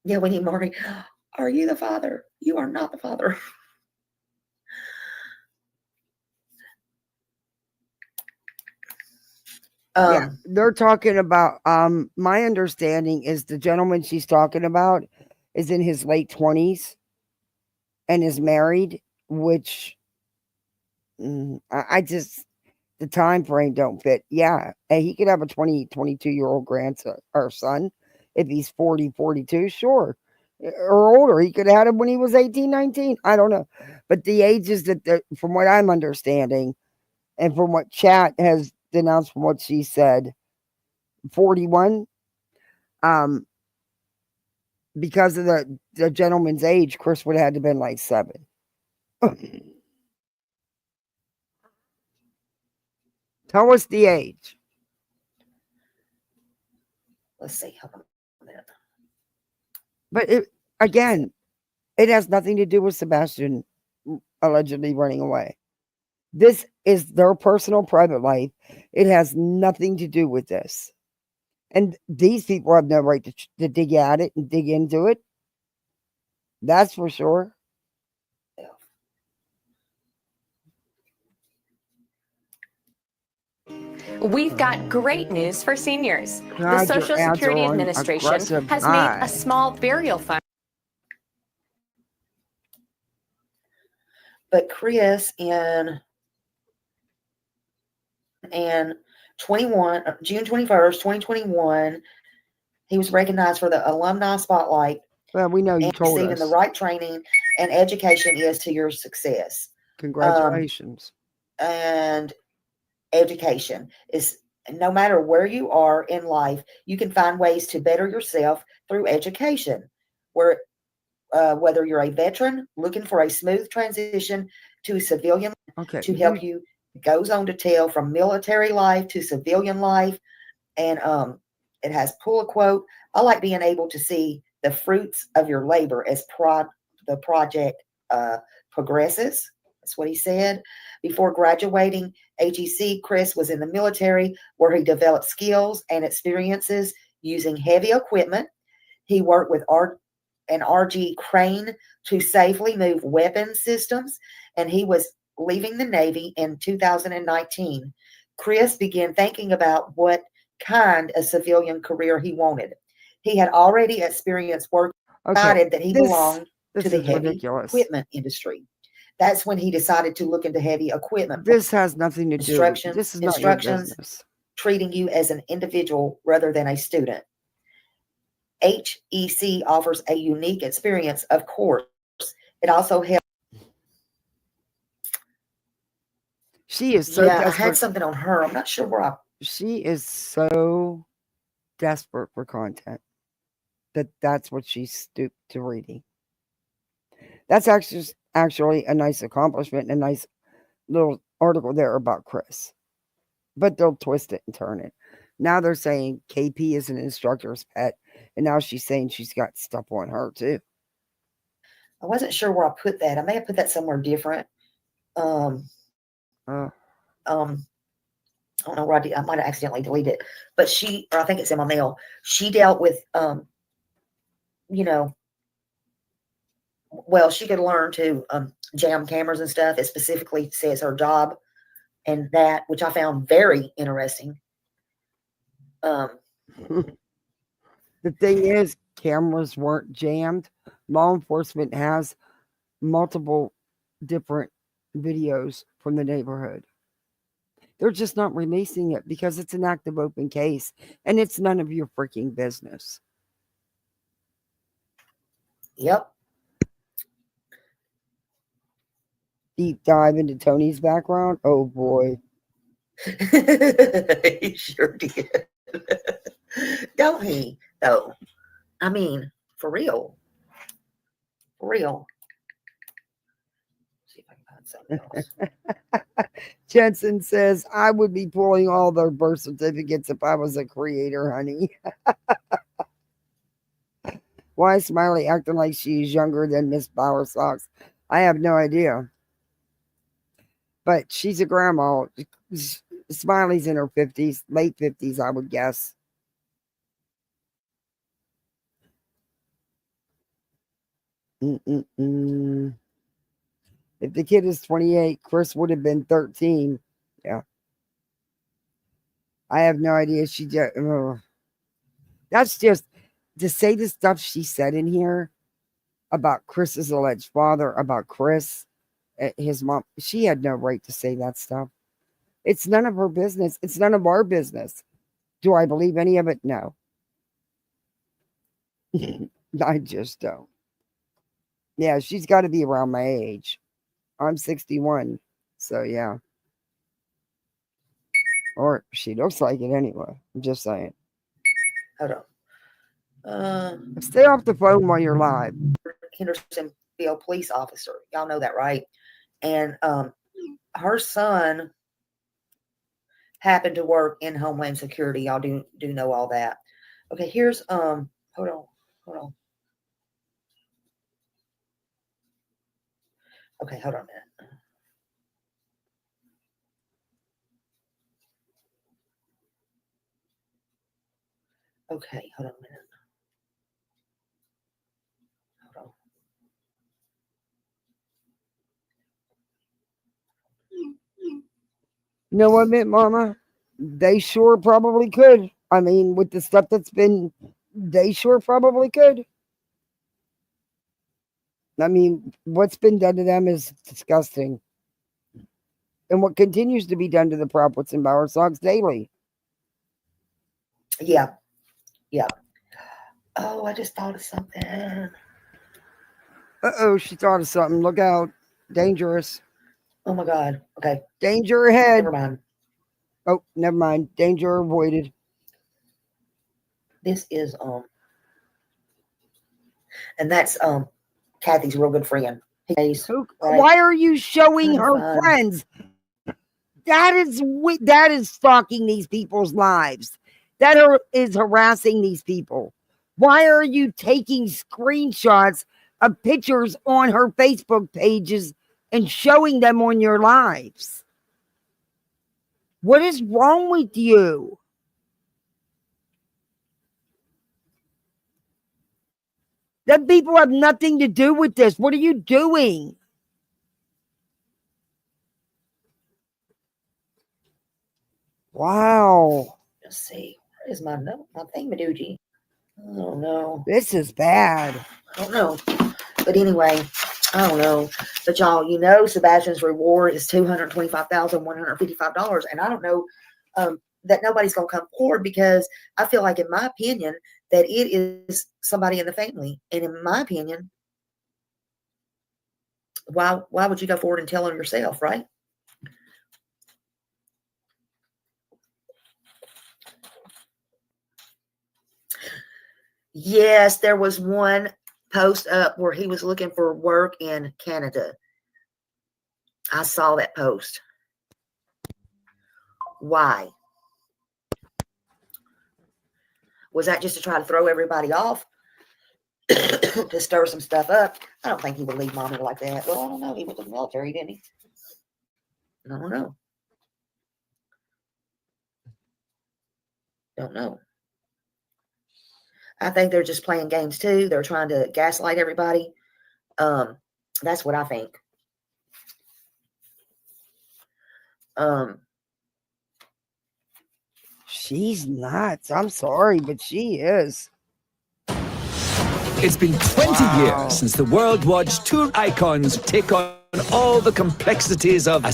Yeah, when he married, are you the father? You are not the father. Yeah, they're talking about, my understanding is the gentleman she's talking about is in his late 20s and is married, which I just, the time frame don't fit. Yeah, and he could have a 22-year-old grandson or son if he's 40, 42, sure. Or older. He could have had him when he was 18, 19. I don't know. But the ages that, from what I'm understanding, and from what Chat has denounced from what she said, 41. Because of the gentleman's age, Chris would have had to have been like 7. Tell us the age. Let's see. Hold on a minute. But again, It has nothing to do with Sebastian allegedly running away. This is their personal private life. It has nothing to do with this. And these people have no right to dig at it and dig into it. That's for sure. We've got great news for seniors. God, The Social your ads Security are on Administration aggressive has high. made a small burial fund. But Chris in June 21st, 2021, he was recognized for the Alumni Spotlight. Well, we know you told receiving us. the right training and education is to your success. Congratulations. And education is, no matter where you are in life, you can find ways to better yourself through education. Whether you're a veteran looking for a smooth transition to civilian, to help you, goes on to tell from military life to civilian life. And it has pull a quote. I like being able to see the fruits of your labor as the project progresses. That's what he said. Before graduating HEC, Chris was in the military, where he developed skills and experiences using heavy equipment. He worked with an RG crane to safely move weapon systems, and he was leaving the Navy in 2019. Chris began thinking about what kind of civilian career he wanted. He had already experienced work, decided that he belonged to the heavy equipment industry. That's when he decided to look into heavy equipment. This has nothing to do with this. Is not your business. Treating you as an individual rather than a student. HEC offers a unique experience, of course. It also helps. She is so desperate. I desperate. had something on her. I'm not sure where She is so desperate for content that's what she stooped to reading. That's actually a nice accomplishment and a nice little article there about Chris. But they'll twist it and turn it. Now they're saying KP is an instructor's pet, and now she's saying she's got stuff on her too. I wasn't sure where I put that. I may have put that somewhere different. I don't know where I did. I might have accidentally deleted it. But I think it's in my mail. She dealt with, well, she could learn to jam cameras and stuff. It specifically says her job and that, which I found very interesting. The thing is, cameras weren't jammed. Law enforcement has multiple different videos from the neighborhood. They're just not releasing it because it's an active open case and it's none of your freaking business. Yep. Deep dive into Tony's background. Oh boy. He sure did. Don't he? Though. I mean, for real. For real. See if I can find something else. Jensen says, I would be pulling all their birth certificates if I was a creator, honey. Why is Smiley acting like she's younger than Miss Bowersox? I have no idea. But she's a grandma. Smiley's in her 50s, late 50s, I would guess. If the kid is 28, Chris would have been 13. Yeah. I have no idea. That's just to say the stuff she said in here about Chris's alleged father, about Chris, his mom. She had no right to say that stuff. It's none of her business. It's none of our business. Do I believe any of it? No. I just don't. Yeah, she's got to be around my age. I'm 61. So, yeah. Or she looks like it anyway. I'm just saying. Hold on. Stay off the phone while you're live. Hendersonville police officer. Y'all know that, right? And her son happened to work in Homeland Security. Y'all do know all that. Okay, here's hold on. Okay, hold on a minute. Okay, hold on a minute. Hold on. You know what, Mitt Mama? They sure probably could. I mean, with the stuff that's been, they sure probably could. I mean, what's been done to them is disgusting. And what continues to be done to the Propwits and Bowersogs daily. Yeah. Yeah. Oh, I just thought of something. Uh-oh, she thought of something. Look out. Dangerous. Oh my God. Okay. Danger ahead. Never mind. Oh, never mind. Danger avoided. This is and that's Kathy's real good friend. Why are you showing her friends? That is stalking these people's lives. That is harassing these people. Why are you taking screenshots of pictures on her Facebook pages and showing them on your lives? What is wrong with you? That people have nothing to do with this. What are you doing? Wow. Let's see. Where is my note? My thingamajiggy. I don't know. This is bad. I don't know. But anyway, I don't know. But y'all, you know, Sebastian's reward is $225,155. And I don't know that nobody's going to come forward because I feel like, in my opinion, that it is somebody in the family. And in my opinion, why would you go forward and tell them yourself, right? Yes, there was one post up where he was looking for work in Canada. I saw that post. Why? Was that just to try to throw everybody off? To stir some stuff up? I don't think he would leave mommy like that. Well, I don't know. He went to the military, didn't he? I don't know. Don't know. I think they're just playing games too. They're trying to gaslight everybody. That's what I think. She's nuts. I'm sorry, but she is. It's been 20 years since the world watched two icons take on all the complexities of a... I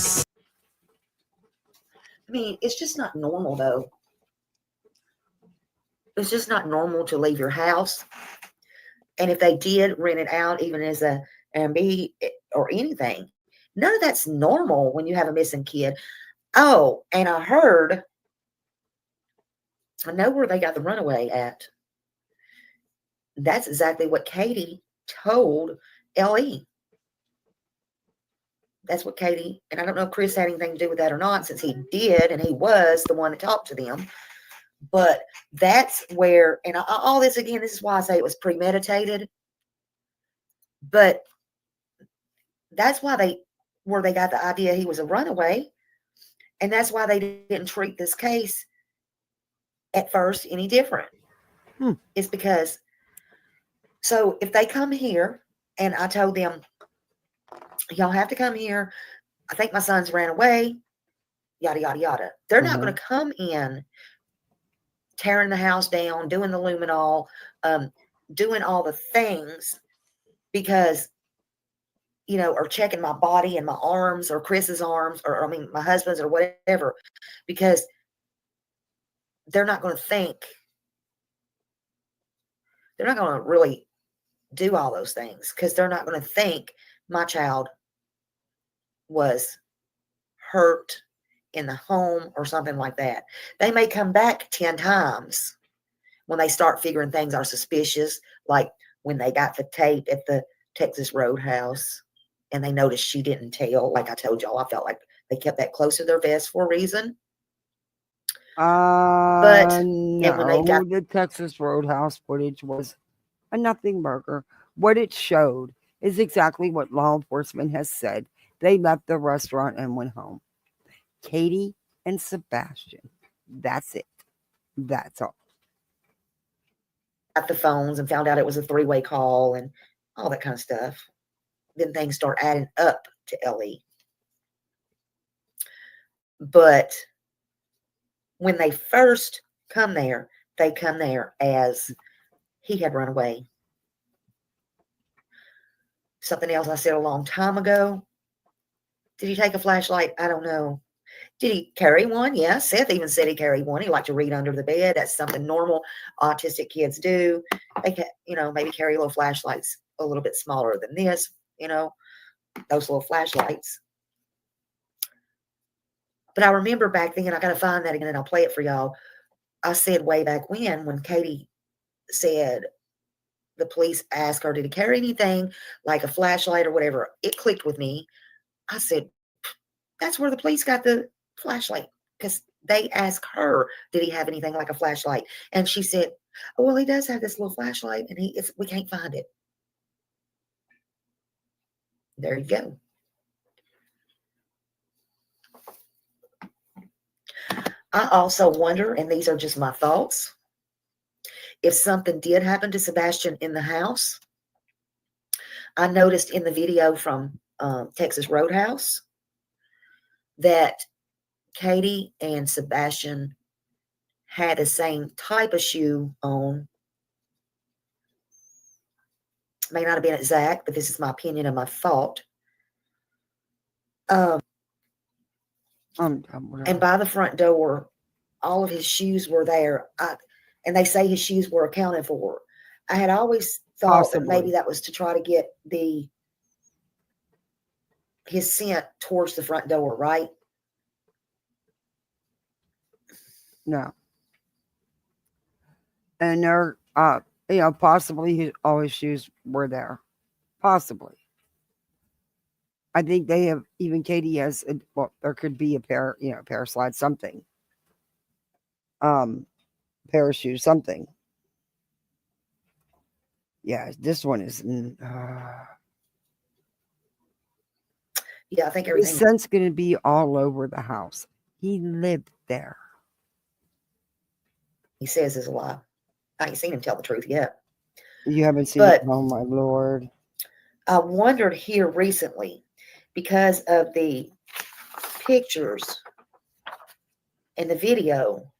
mean, it's just not normal, though. It's just not normal to leave your house. And if they did rent it out, even as a Airbnb or anything, none of that's normal when you have a missing kid. Oh, and I heard, I know where they got the runaway at. That's exactly what Katie told L.E. That's what Katie, and I don't know if Chris had anything to do with that or not, since he did, and he was the one that talked to them. But that's where, and all this, again, this is why I say it was premeditated. But that's why where they got the idea he was a runaway. And that's why they didn't treat this case at first any different. It's because, so if they come here, and I told them, y'all have to come here. I think my son's ran away, yada, yada, yada. They're not going to come in tearing the house down, doing the luminol, doing all the things because, you know, or checking my body and my arms or Chris's arms, or I mean, my husband's or whatever, because they're not going to think, they're not going to really do all those things because they're not going to think my child was hurt in the home or something like that. They may come back 10 times when they start figuring things are suspicious, like when they got the tape at the Texas Roadhouse and they noticed she didn't tell. Like I told y'all, I felt like they kept that close to their vest for a reason. But no, when they got the Texas Roadhouse footage was a nothing burger. What it showed is exactly what law enforcement has said. They left the restaurant and went home. Katie and Sebastian. That's it. That's all. Got the phones and found out it was a three-way call and all that kind of stuff. Then things start adding up to Ellie. But when they first come there, they come there as he had run away. Something else I said a long time ago. Did he take a flashlight? I don't know. Did he carry one? Yeah, Seth even said he carried one. He liked to read under the bed. That's something normal autistic kids do. They can, maybe carry little flashlights a little bit smaller than this, those little flashlights. But I remember back then, I got to find that again and I'll play it for y'all. I said way back when Katie said the police asked her, did he carry anything like a flashlight or whatever? It clicked with me. I said, that's where the police got the flashlight, because they asked her, did he have anything like a flashlight? And she said, oh, well, he does have this little flashlight and we can't find it. There you go. I also wonder, and these are just my thoughts, if something did happen to Sebastian in the house. I noticed in the video from Texas Roadhouse that Katie and Sebastian had the same type of shoe on. May not have been exact, but this is my opinion and my thought. And by the front door, all of his shoes were there. And they say his shoes were accounted for. I had always thought that maybe that was to try to get his scent towards the front door, right? No. And they're, possibly all his shoes were there. Possibly. I think they have, even Katie has, there could be a pair, a pair of slides, something. Pair of shoes, something. Yeah, this one is. Yeah, I think His everything. scent's going to be all over the house. He lived there. He says is a lie. I ain't seen him tell the truth yet. You haven't seen it? Oh, my Lord. I wondered here recently, because of the pictures and the video,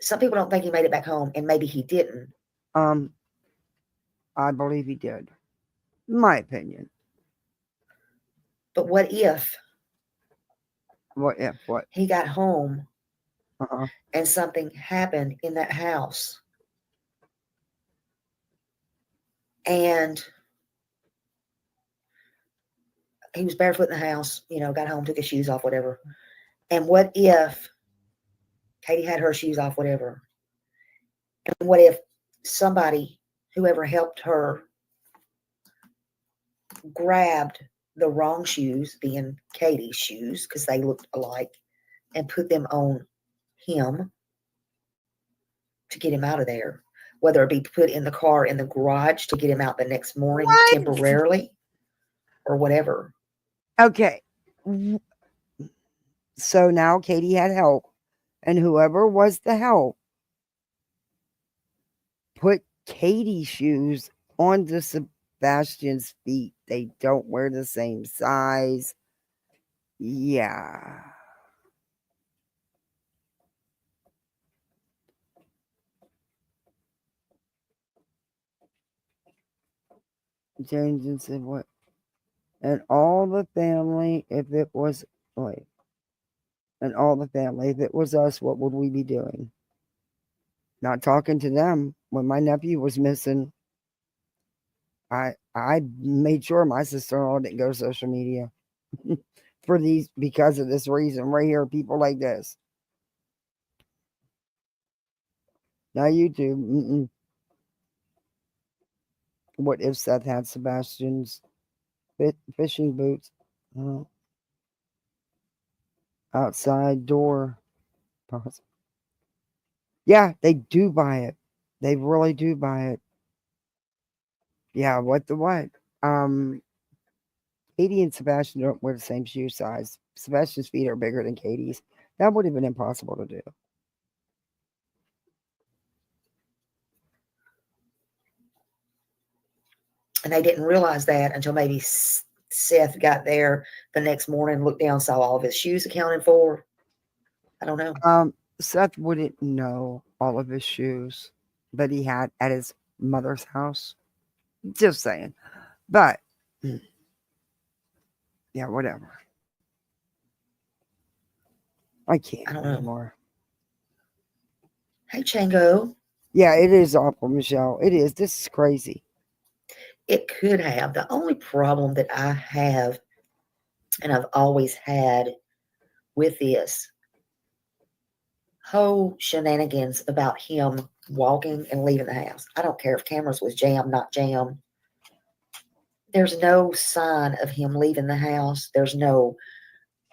some people don't think he made it back home, and maybe he didn't. I believe he did. My opinion. But what if? What if? What? He got home and something happened in that house. And he was barefoot in the house, got home, took his shoes off, whatever. And what if Katie had her shoes off, whatever? And what if somebody, whoever helped her, grabbed the wrong shoes, being Katie's shoes, because they looked alike, and put them on him to get him out of there? Whether it be put in the car in the garage to get him out the next morning temporarily or whatever. Okay. So now Katie had help, and whoever was the help put Katie's shoes onto Sebastian's feet. They don't wear the same size. Yeah. James said, what? And all the family, if it was, and all the family, if it was us, what would we be doing? Not talking to them. When my nephew was missing, I made sure my sister-in-law didn't go to social media because of this reason right here. People like this. Now YouTube. What if Seth had Sebastian's fishing boots outside door? Yeah, they do buy it. They really do buy it. Yeah, what the what? Katie and Sebastian don't wear the same shoe size. Sebastian's feet are bigger than Katie's. That would have been impossible to do. And they didn't realize that until maybe Seth got there the next morning, looked down, saw all of his shoes accounted for. I don't know. Seth wouldn't know all of his shoes that he had at his mother's house. Just saying. But, yeah, whatever. I can't anymore. Hey, Chango. Yeah, it is awful, Michelle. It is. This is crazy. It could have. The only problem that I have, and I've always had with this whole shenanigans about him walking and leaving the house. I don't care if cameras was jammed, not jammed. There's no sign of him leaving the house. There's no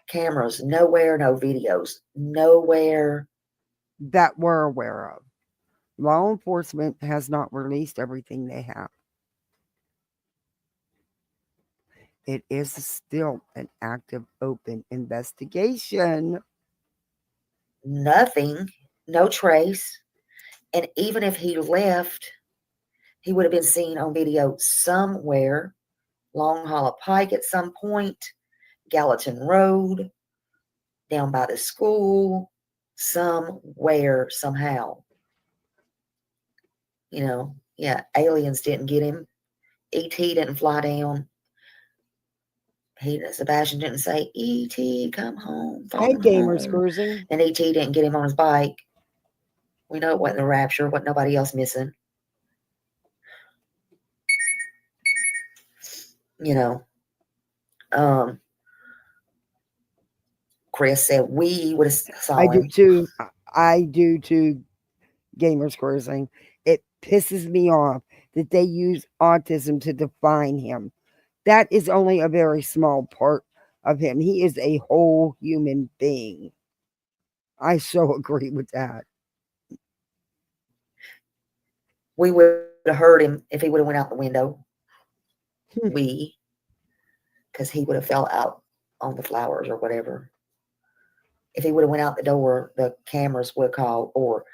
cameras, nowhere, no videos, nowhere. That we're aware of. Law enforcement has not released everything they have. It is still an active, open investigation. Nothing, no trace. And even if he left, he would have been seen on video somewhere. Long Hollow Pike at some point, Gallatin Road, down by the school, somewhere, somehow. You know, yeah, aliens didn't get him. E.T. didn't fly down. Sebastian didn't say, E.T., come home. Hey, Gamers Cruising. And E.T. didn't get him on his bike. We know it wasn't the rapture, wasn't nobody else missing. You know, Chris said we would have saw him. I do too, Gamers Cruising. It pisses me off that they use autism to define him. That is only a very small part of him. He is a whole human being. I so agree with that. We would have heard him if he would have went out the window. Because he would have fell out on the flowers or whatever. If he would have went out the door, the cameras would have called, or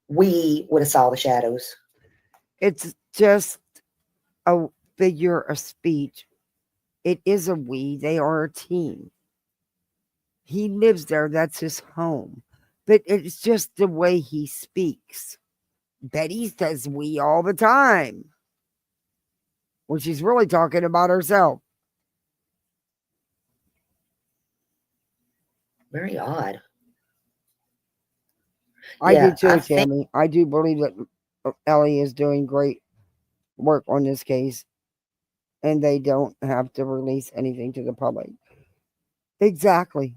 we would have saw the shadows. It's just a figure of speech. It is a we. They are a team. He lives there. That's his home. But it's just the way he speaks. Betty says we all the time. When she's really talking about herself. Very odd. I do too, Tammy. I do believe that Ellie is doing great work on this case. And they don't have to release anything to the public. Exactly.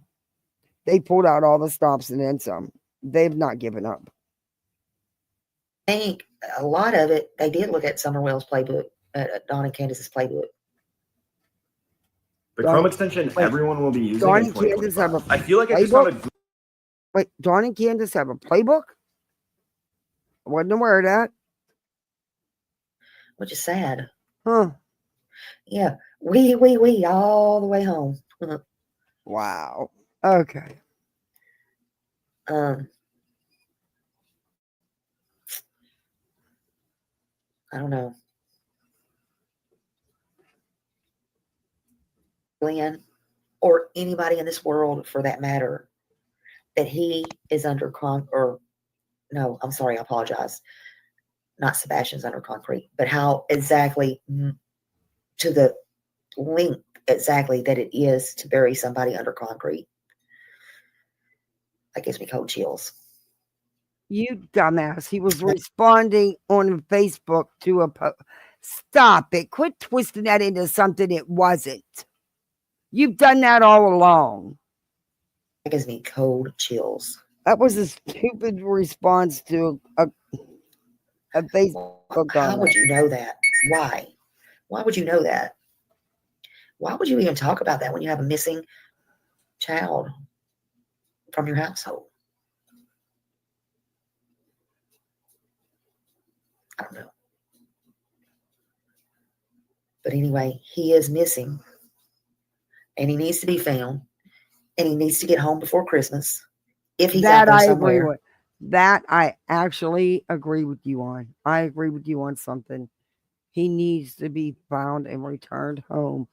They pulled out all the stops and then some. They've not given up. I think a lot of it, they did look at Summerwell's playbook, Dawn and Candace's playbook. The Chrome extension everyone will be using Dawn in and Candace have 2025. I feel like it's just not a... Wait, Dawn and Candace have a playbook? I wasn't aware of that. Which is sad. Huh. Yeah. We, all the way home. Wow. Okay. I don't know. Glenn, or anybody in this world for that matter, that he is under no, I'm sorry, I apologize. Not Sebastian's under concrete, but how exactly to the length exactly that it is to bury somebody under concrete. That gives me cold chills. You dumbass. He was responding on Facebook to a post. Stop it. Quit twisting that into something it wasn't. You've done that all along. That gives me cold chills. That was a stupid response to a Facebook. How would you know that? Why? Why would you know that? Why would you even talk about that when you have a missing child from your household? I don't know. But anyway, he is missing. And he needs to be found. And he needs to get home before Christmas. If he's out there somewhere. Agree with. That I actually agree with you on. I agree with you on something. He needs to be found and returned home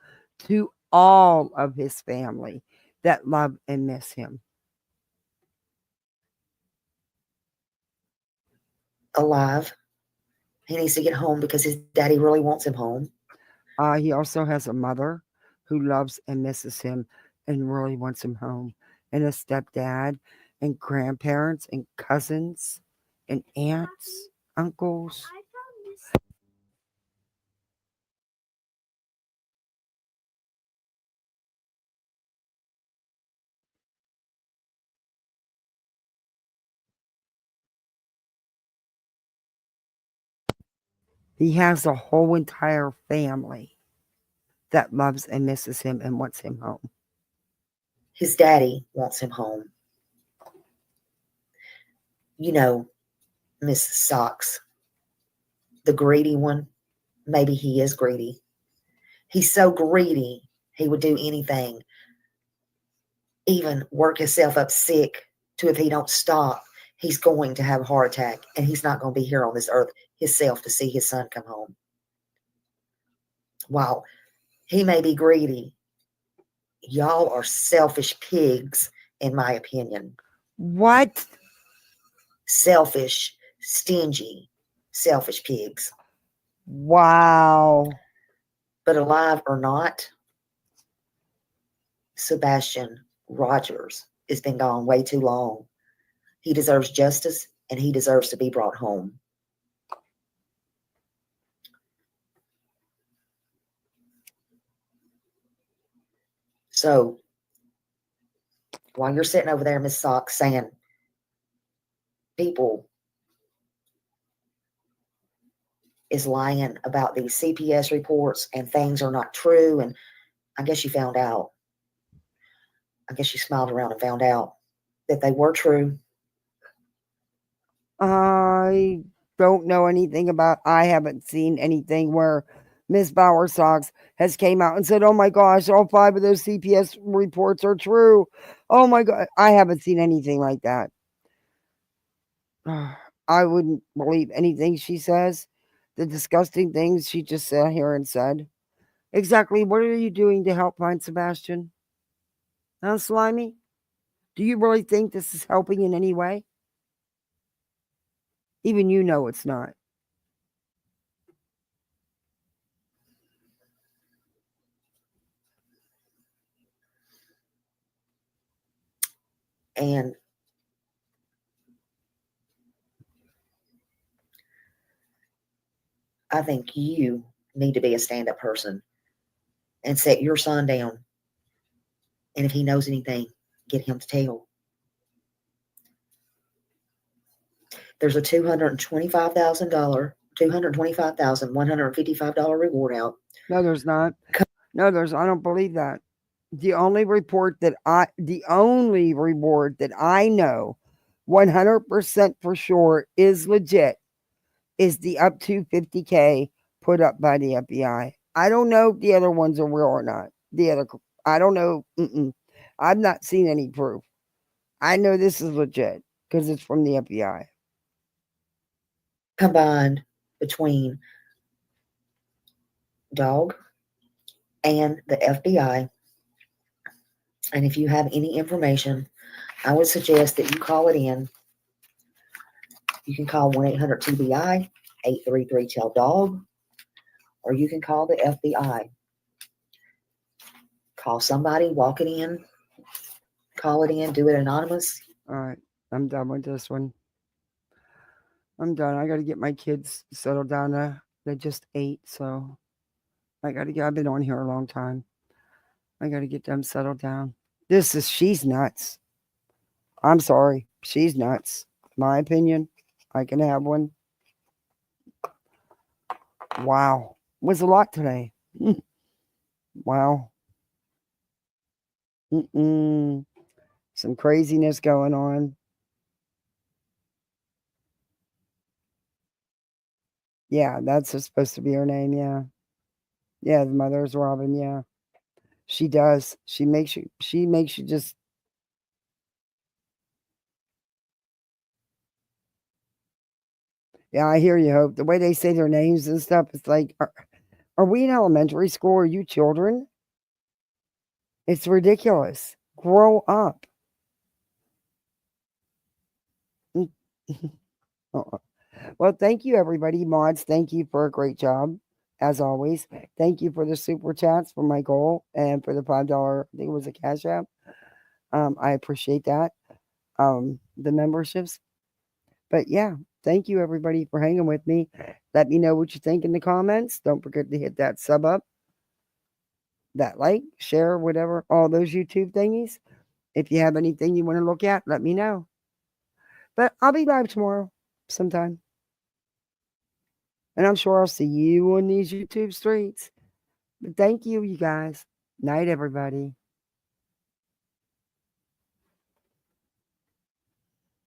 to all of his family that love and miss him. Alive. He needs to get home because his daddy really wants him home. He also has a mother who loves and misses him and really wants him home, and a stepdad and grandparents and cousins and aunts, uncles. He has a whole entire family that loves and misses him and wants him home. His daddy wants him home. You know, Miss Socks, the greedy one, maybe he is greedy. He's so greedy, he would do anything, even work himself up sick to if he don't stop, he's going to have a heart attack and he's not going to be here on this earth himself to see his son come home. While he may be greedy, y'all are selfish pigs, in my opinion. What? Selfish, stingy, selfish pigs. Wow. But alive or not, Sebastian Rogers has been gone way too long. He deserves justice and he deserves to be brought home. So, while you're sitting over there, Miss Socks, saying people is lying about these CPS reports and things are not true, and I guess you found out. I guess you smiled around and found out that they were true. I don't know anything about. I haven't seen anything where Miss Bauer Socks has came out and said, "Oh my gosh, all 5 of those CPS reports are true." Oh my God, I haven't seen anything like that. I wouldn't believe anything she says. The disgusting things she just sat here and said. Exactly, what are you doing to help find Sebastian? Huh, Slimy? Do you really think this is helping in any way? Even you know it's not. And I think you need to be a stand-up person and set your son down. And if he knows anything, get him to tell. There's a $225,155 reward out. No, there's not. No, there's. I don't believe that. The only reward that I know 100% for sure is legit is the up to $50K put up by the FBI. I don't know if the other ones are real or not. I don't know. I've not seen any proof. I know this is legit because it's from the FBI. Combined between Dog and the FBI. And if you have any information, I would suggest that you call it in. You can call 1-800-TBI, 833-TELL-DOG, or you can call the FBI. Call somebody, walk it in, call it in, do it anonymous. All right, I'm done with this one. I'm done. I got to get my kids settled down. They just ate, so I got to get. I've been on here a long time. I got to get them settled down. She's nuts. I'm sorry. She's nuts. My opinion. I can have one. Wow. Was a lot today. Wow. Some craziness going on. Yeah, that's supposed to be her name. Yeah. Yeah, the mother's Robin. Yeah, she does. She makes you just. Yeah, I hear you, Hope. The way they say their names and stuff, it's like, are we in elementary school? Are you children? It's ridiculous. Grow up. Well, thank you, everybody. Mods, thank you for a great job, as always. Thank you for the super chats for my goal and for the $5, I think it was a Cash App. I appreciate that. The memberships. But yeah, thank you, everybody, for hanging with me. Let me know what you think in the comments. Don't forget to hit that sub up, that like, share, whatever, all those YouTube thingies. If you have anything you want to look at, let me know. But I'll be live tomorrow sometime. And I'm sure I'll see you on these YouTube streets. But thank you, you guys. Night, everybody.